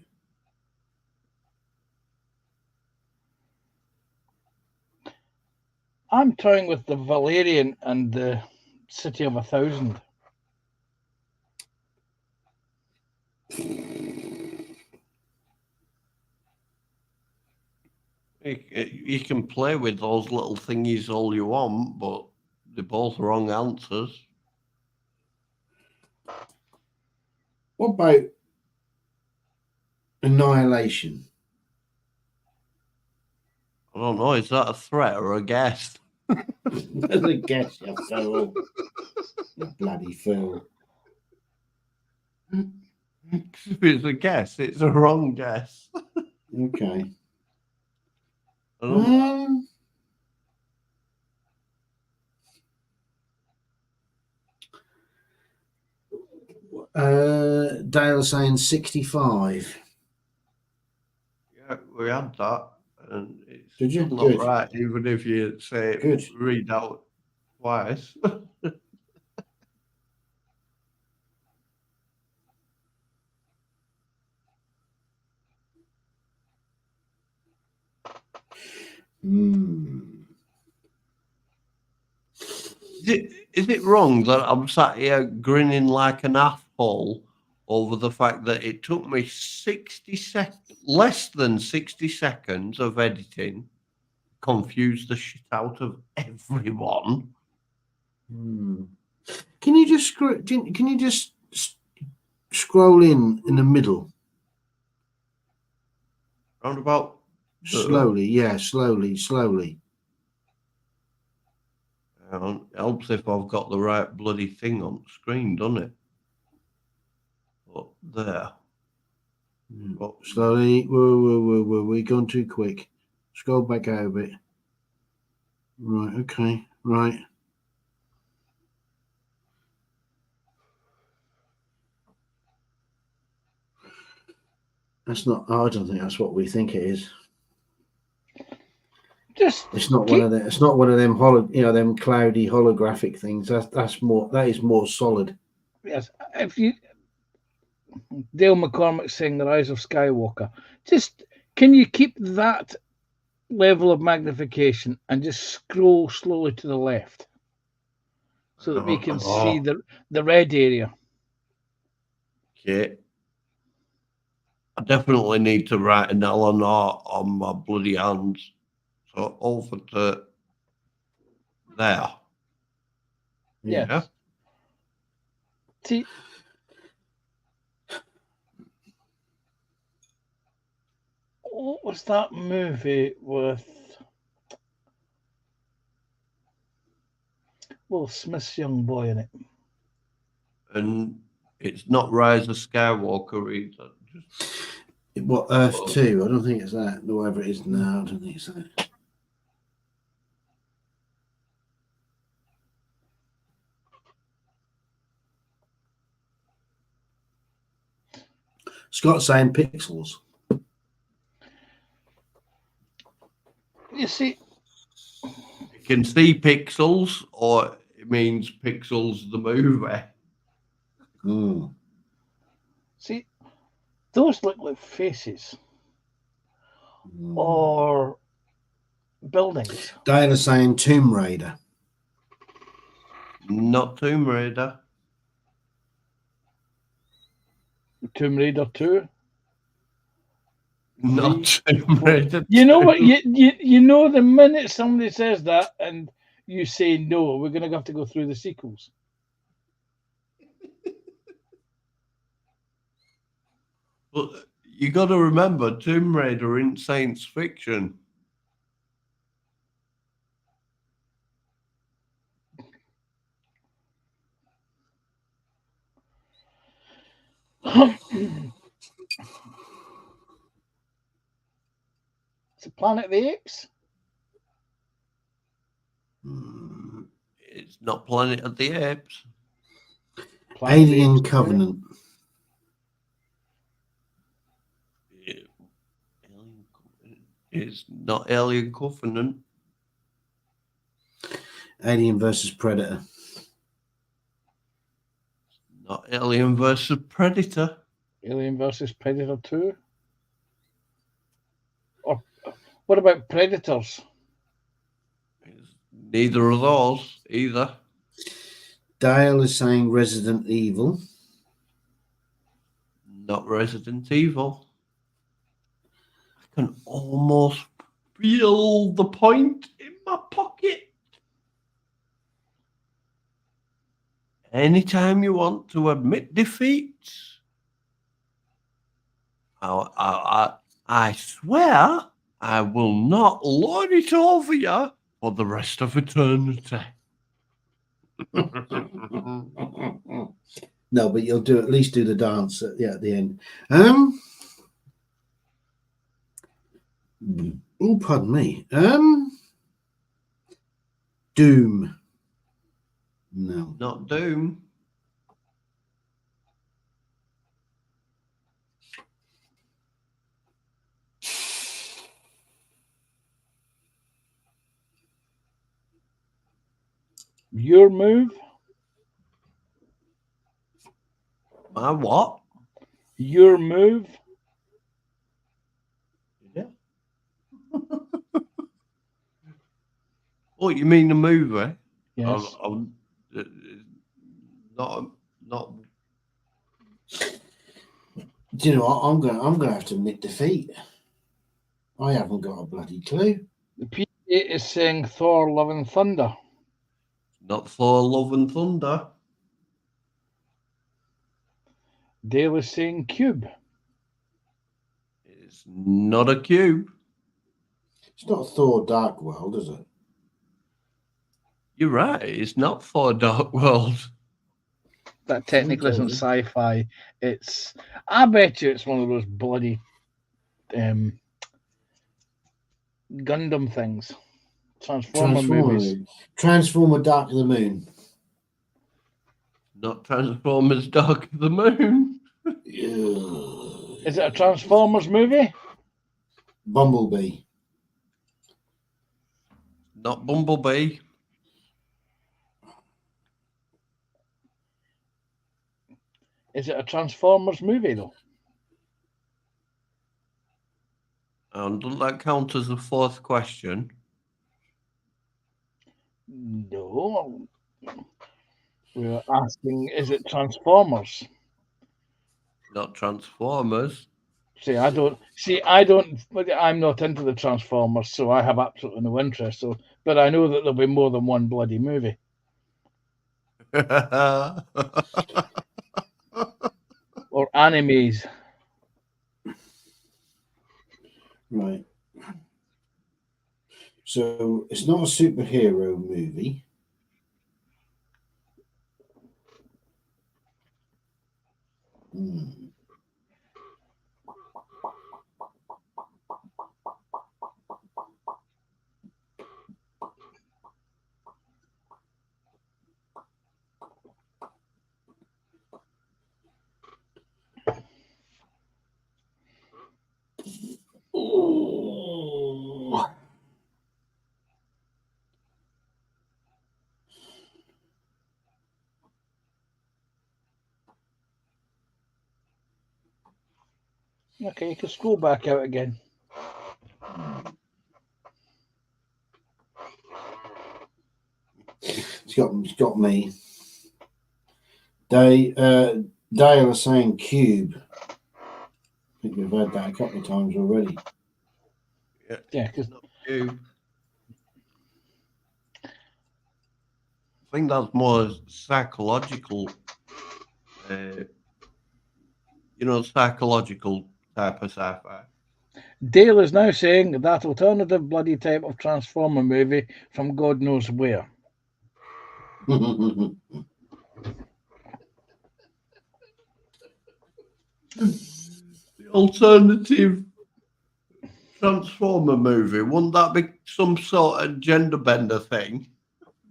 I'm toying with the Valerian and the City of 1,000. You can play with those little thingies all you want, but they're both wrong answers. What about Annihilation? I don't know. Is that a threat or a guess? That's a guess, you fool. You bloody fool. If it's a guess, it's a wrong guess. Okay. Dale saying 65. Yeah, we had that, and it's Did you? not Good. right, even if you say Good. Read out twice. Is it wrong that I'm sat here grinning like an asshole over the fact that it took me less than 60 seconds of editing, confuse the shit out of everyone? Can you just scroll in the middle? Round about Slowly, yeah, slowly. It helps if I've got the right bloody thing on the screen, doesn't it? But there. But Slowly. Whoa. We're going too quick. Scroll back out a bit. Right, okay, right. That's not. I don't think that's what we think it is. It's not one of them. It's not one of them them cloudy holographic things. That's more. That is more solid. Yes, if you Dale McCormick saying The Rise of Skywalker, just can you keep that level of magnification and just scroll slowly to the left so that we can see the red area? Okay. I definitely need to write an LNR on my bloody hands. So over to there. Yeah. See, what was that movie with Will Smith's young boy in it? And it's not Rise of Skywalker either. What, Earth 2? I don't think it's that. Whatever it is now, I don't think it's that. Scott's saying pixels. You see, You can see pixels, or it means Pixels the movie. Mm. See, those look like faces or buildings. Dale is saying Tomb Raider. Not Tomb Raider. Tomb Raider 2. Not Tomb Raider. You know what? 2. You know the minute somebody says that and you say no, we're going to have to go through the sequels. But you got to remember, Tomb Raider isn't science fiction. It's a Planet of the Apes. It's not Planet of the Apes. Planet of the Alien Apes 2. Covenant. It's not Alien Covenant. Alien versus Predator. Not Alien versus Predator. Alien versus Predator 2. Or what about Predators? It's neither of those either. Dale is saying Resident Evil. Not Resident Evil. I can almost feel the point in my pocket. Anytime you want to admit defeat, I swear I will not lord it over you for the rest of eternity. No, but you'll at least do the dance at the end. Oh, pardon me. Doom. No. Not Doom. Your Move. My what? Your Move. Yeah. Oh, you mean the movie? Yes. Not. Do you know what? I'm gonna have to admit defeat. I haven't got a bloody clue. The PA is saying Thor: Love and Thunder. Not Thor: Love and Thunder. Dale is saying Cube. It's not a cube. It's not Thor: Dark World, is it? You're right. It's not Thor: Dark World. That technically isn't sci-fi. I bet you it's one of those bloody Gundam things. Transformer movies. Transformer Dark of the Moon. Not Transformers: Dark of the Moon. Is it a Transformers movie? Bumblebee. Not Bumblebee. Is it a Transformers movie though? And doesn't that count as the fourth question? No. We were asking, is it Transformers? Not Transformers. I'm not into the Transformers, so I have absolutely no interest. But I know that there'll be more than one bloody movie. Or animes. Right. So it's not a superhero movie. Okay, you can scroll back out again. It's got me. Dale are saying cube. I think we've had that a couple of times already. Yeah, because Cube. I think that's more psychological. Psychological type of sci-fi. Dale is now saying that alternative bloody type of Transformer movie from God knows where. The alternative Transformer movie, wouldn't that be some sort of gender bender thing?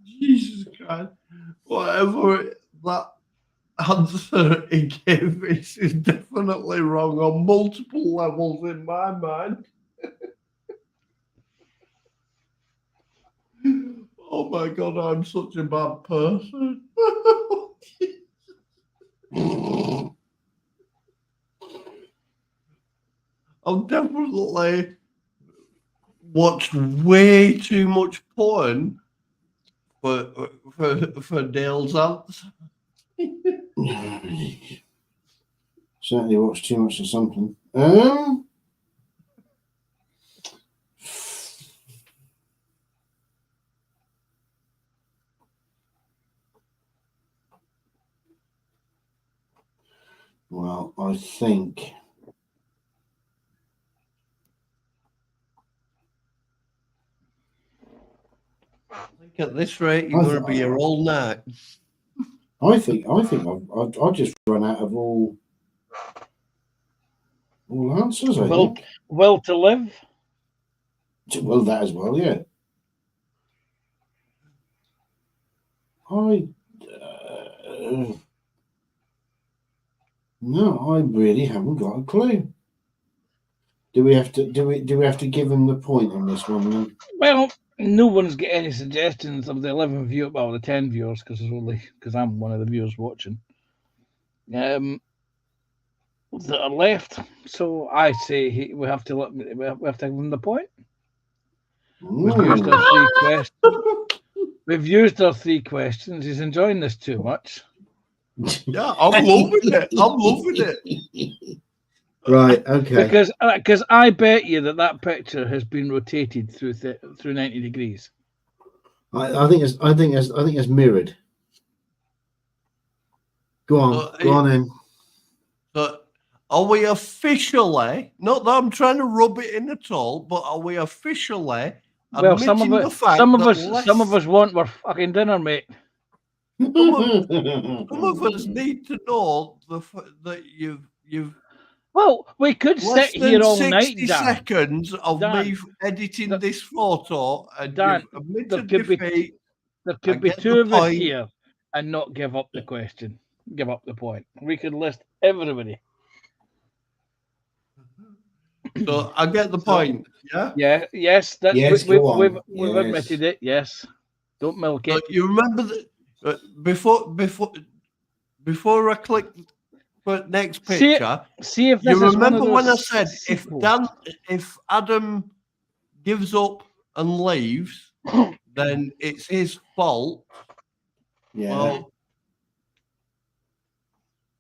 Jesus Christ. Whatever that answer he gave is definitely wrong on multiple levels in my mind. Oh my God, I'm such a bad person. I've definitely watched way too much porn for Dale's answer. Certainly watched too much of something. Well, I think At this rate, you're going to be here all night. I think I've just run out of all answers. I think. Will to live. Well, that as well, yeah. No, I really haven't got a clue. Do we have to give them the point on this one then? Well, no one's got any suggestions of the 11 viewers, well, the 10 viewers, because I'm one of the viewers watching. That are left. So I say we have to give them the point. We've used our 3 questions. We've used our 3 questions. He's enjoying this too much. Yeah, I'm loving it. I'm loving it. Right. Okay. Because I bet you that picture has been rotated through 90 degrees. I think it's mirrored. Go on in. So are we officially, not that I'm trying to rub it in at all, but are we officially admitting the fact some of that us want our fucking dinner, mate. Some of us need to know that you've Well, we could sit here all night, 60 Dan. seconds of me editing this photo, and Dan, you've admitted defeat. There could be 2 of us here and not give up the question, give up the point. We could list everybody. So I get the point. Yeah. Yeah. Yes. That's yes. we've admitted it. Yes. Don't milk it. You remember that before I click the next picture. See if this you is remember one of those when I said if Adam gives up and leaves, then it's his fault. Yeah. Well,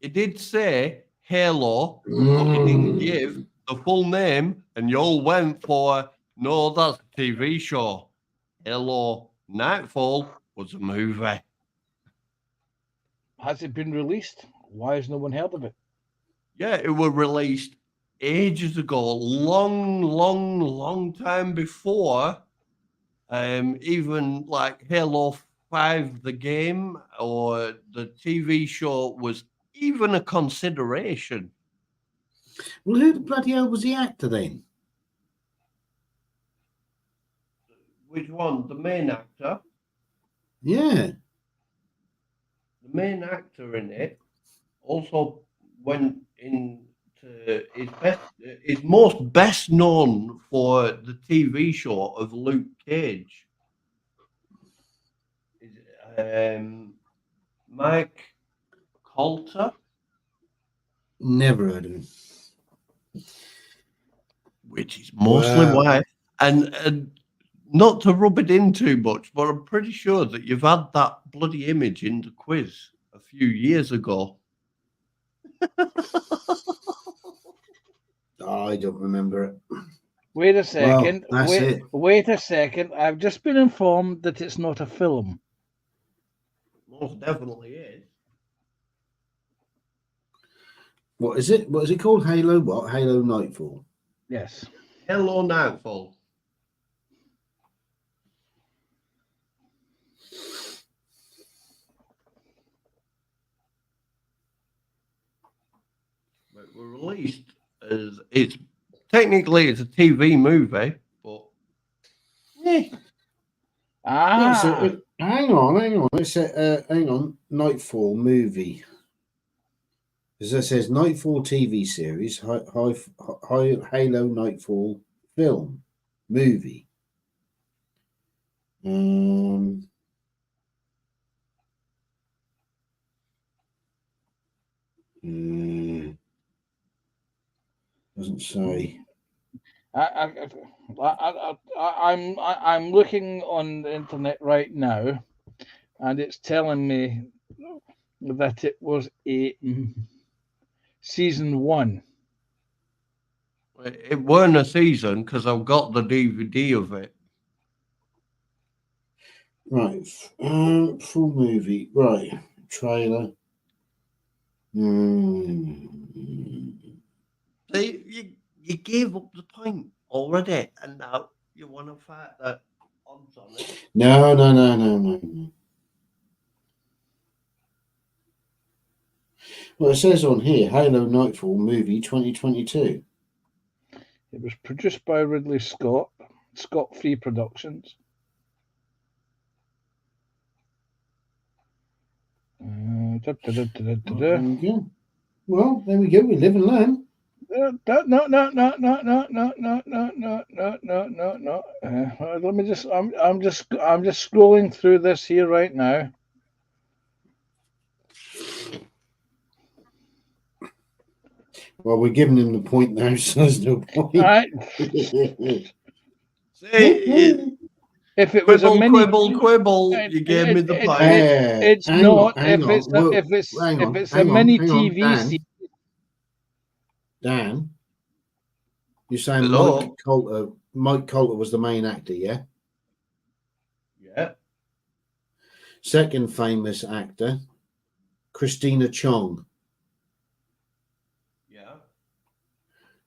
he did say Halo, but he didn't give the full name, and you all went for no, that's a TV show. Halo Nightfall was a movie. Has it been released? Why has no one heard of it? Yeah, it was released ages ago, long time before even like Halo 5, the game, or the TV show was even a consideration. Well, who the bloody hell was the actor then? Which one? The main actor? Yeah. The main actor in it also went into his most best known for the TV show of Luke Cage. Mike Coulter. Never heard of him. which is mostly Wow. white. And not to rub it in too much, but I'm pretty sure that you've had that bloody image in the quiz a few years ago. I don't remember it. Wait a second. Well, that's it. Wait a second. I've just been informed that it's not a film. Most definitely is. What is it? What is it called? Halo what? Halo Nightfall. Yes. Hello, Nightfall. It was released as it's a TV movie, but Yeah, so hang on. It's hang on. Nightfall movie. As it says, Nightfall TV series, Halo Nightfall film movie. Doesn't say. I'm looking on the internet right now, and it's telling me that it was a season 1. it weren't a season because I've got the DVD of it. Right, full movie. Right, trailer. See, you gave up the point already, and now you want to fight the odds on it. No. Well, it says on here, Halo Nightfall movie 2022. It was produced by Ridley Scott, Scott Free Productions. There we go. Well, there we go. We live and learn. No. Let me just. I'm just scrolling through this here right now. Well, we're giving him the point now, so there's no point. All right. See, if it was a mini, quibble, you gave me the point. It's not. If it's a mini TV series. Dan, you're saying Hello? Mike Coulter was the main actor, yeah? Yeah. Second famous actor, Christina Chong. Yeah.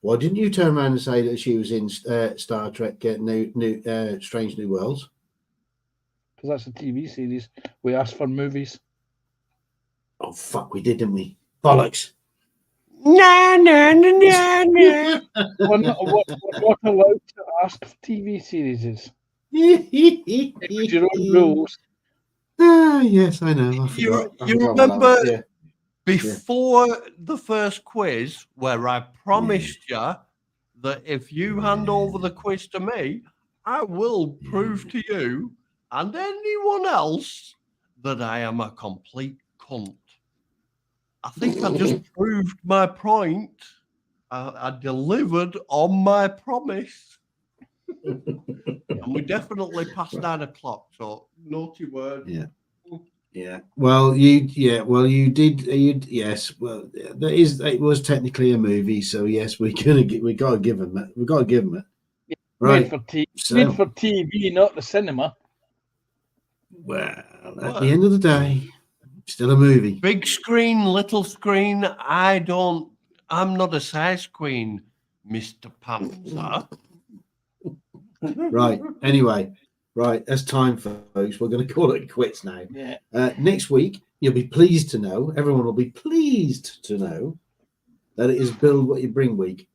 Why didn't you turn around and say that she was in Star Trek Strange New Worlds? Because that's a TV series. We asked for movies. Oh, fuck, we did, didn't we? Bollocks. No. We're not allowed to ask for TV series. It was your own rules. Yes, I know. I forgot. You remember before the first quiz where I promised you that if you hand over the quiz to me, I will prove to you and anyone else that I am a complete cunt. I think I just proved my point. I delivered on my promise. And we definitely passed 9 o'clock, so naughty word. Yeah. Well, you did. Yes. Well, it was technically a movie, so yes, we got to give him it. We got to give him it. Yeah, right. Made for TV, not the cinema. Well, at the end of the day, still a movie. Big screen, little screen. I'm not a size queen, Mr. Panzer. Right. Anyway. Right, that's time, folks. We're going to call it quits now. Yeah. Next week, you'll be pleased to know, everyone will be pleased to know that it is Build What You Bring week.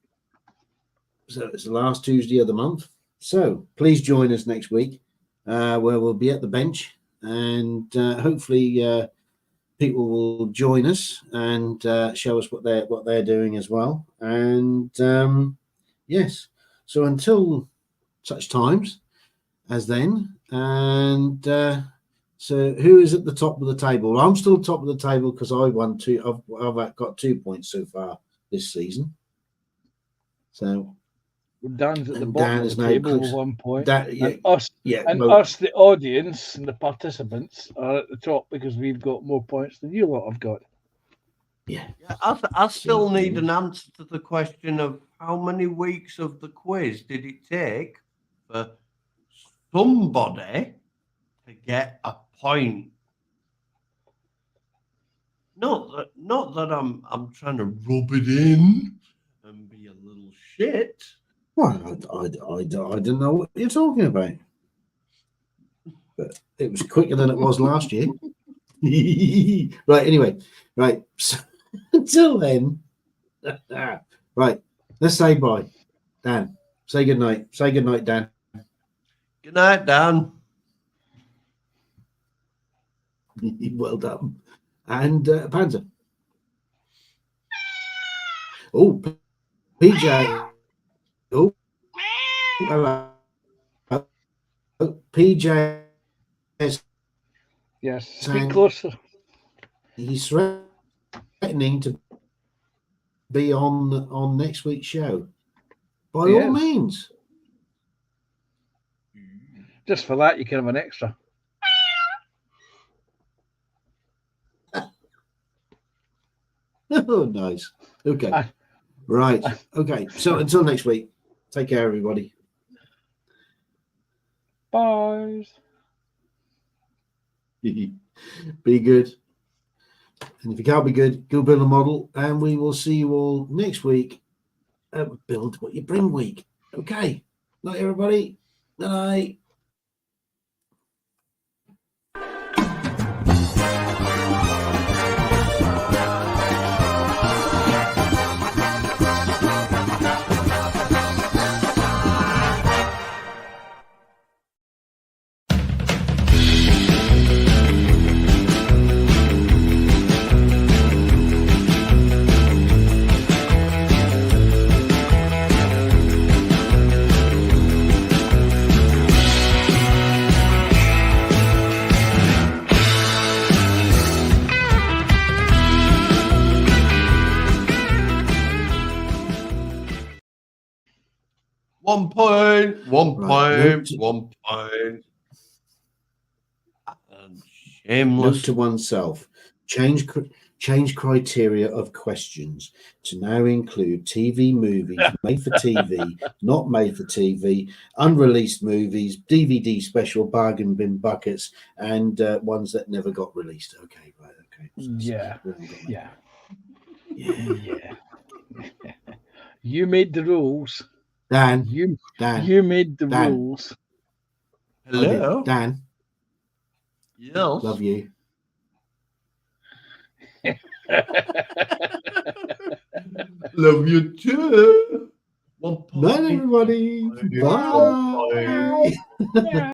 So it's the last Tuesday of the month. So please join us next week where we'll be at the bench and hopefully people will join us and show us what they're doing as well. And yes, so until such times as then, and so who is at the top of the table? I'm still top of the table because I won I've got 2 points so far this season. So Dan's at the And bottom Dan of is the now table close. with 1 point. That, yeah, And well, us, the audience and the participants, are at the top because we've got more points than you lot have got. yeah. I still need an answer to the question of how many weeks of the quiz did it take for somebody to get a point? Not that I'm trying to rub it in and be a little shit. Well, I don't know what you're talking about. But it was quicker than it was last year. Right, anyway. Right. So, until then. Right. Let's say bye. Dan. Say good night. Say good night, Dan. Good night, Dan. Well done. And Panzer. Oh, PJ. Oh, hello. PJ is Yes, speak saying closer. he's threatening to be on next week's show. By He all is. means. Just for that, you can have an extra. Oh, nice. Okay. Right. Okay. So until next week, take care, everybody. Bye. Be good. And if you can't be good, go build a model. And we will see you all next week at Build What You Bring week. Okay. Night, everybody. Night. One point. Right, One point. And Note shameless. to oneself. Change criteria of questions to now include TV movies made for TV, not made for TV, unreleased movies, DVD special bargain bin buckets, and ones that never got released. Okay, right. Okay. Yeah. We haven't got that. Yeah. Yeah. Yeah. You made the rules. Dan. You made the Dan. rules. Hello. Dan. Yes. Love you. Love you too. One point. Night, everybody. Bye. Bye.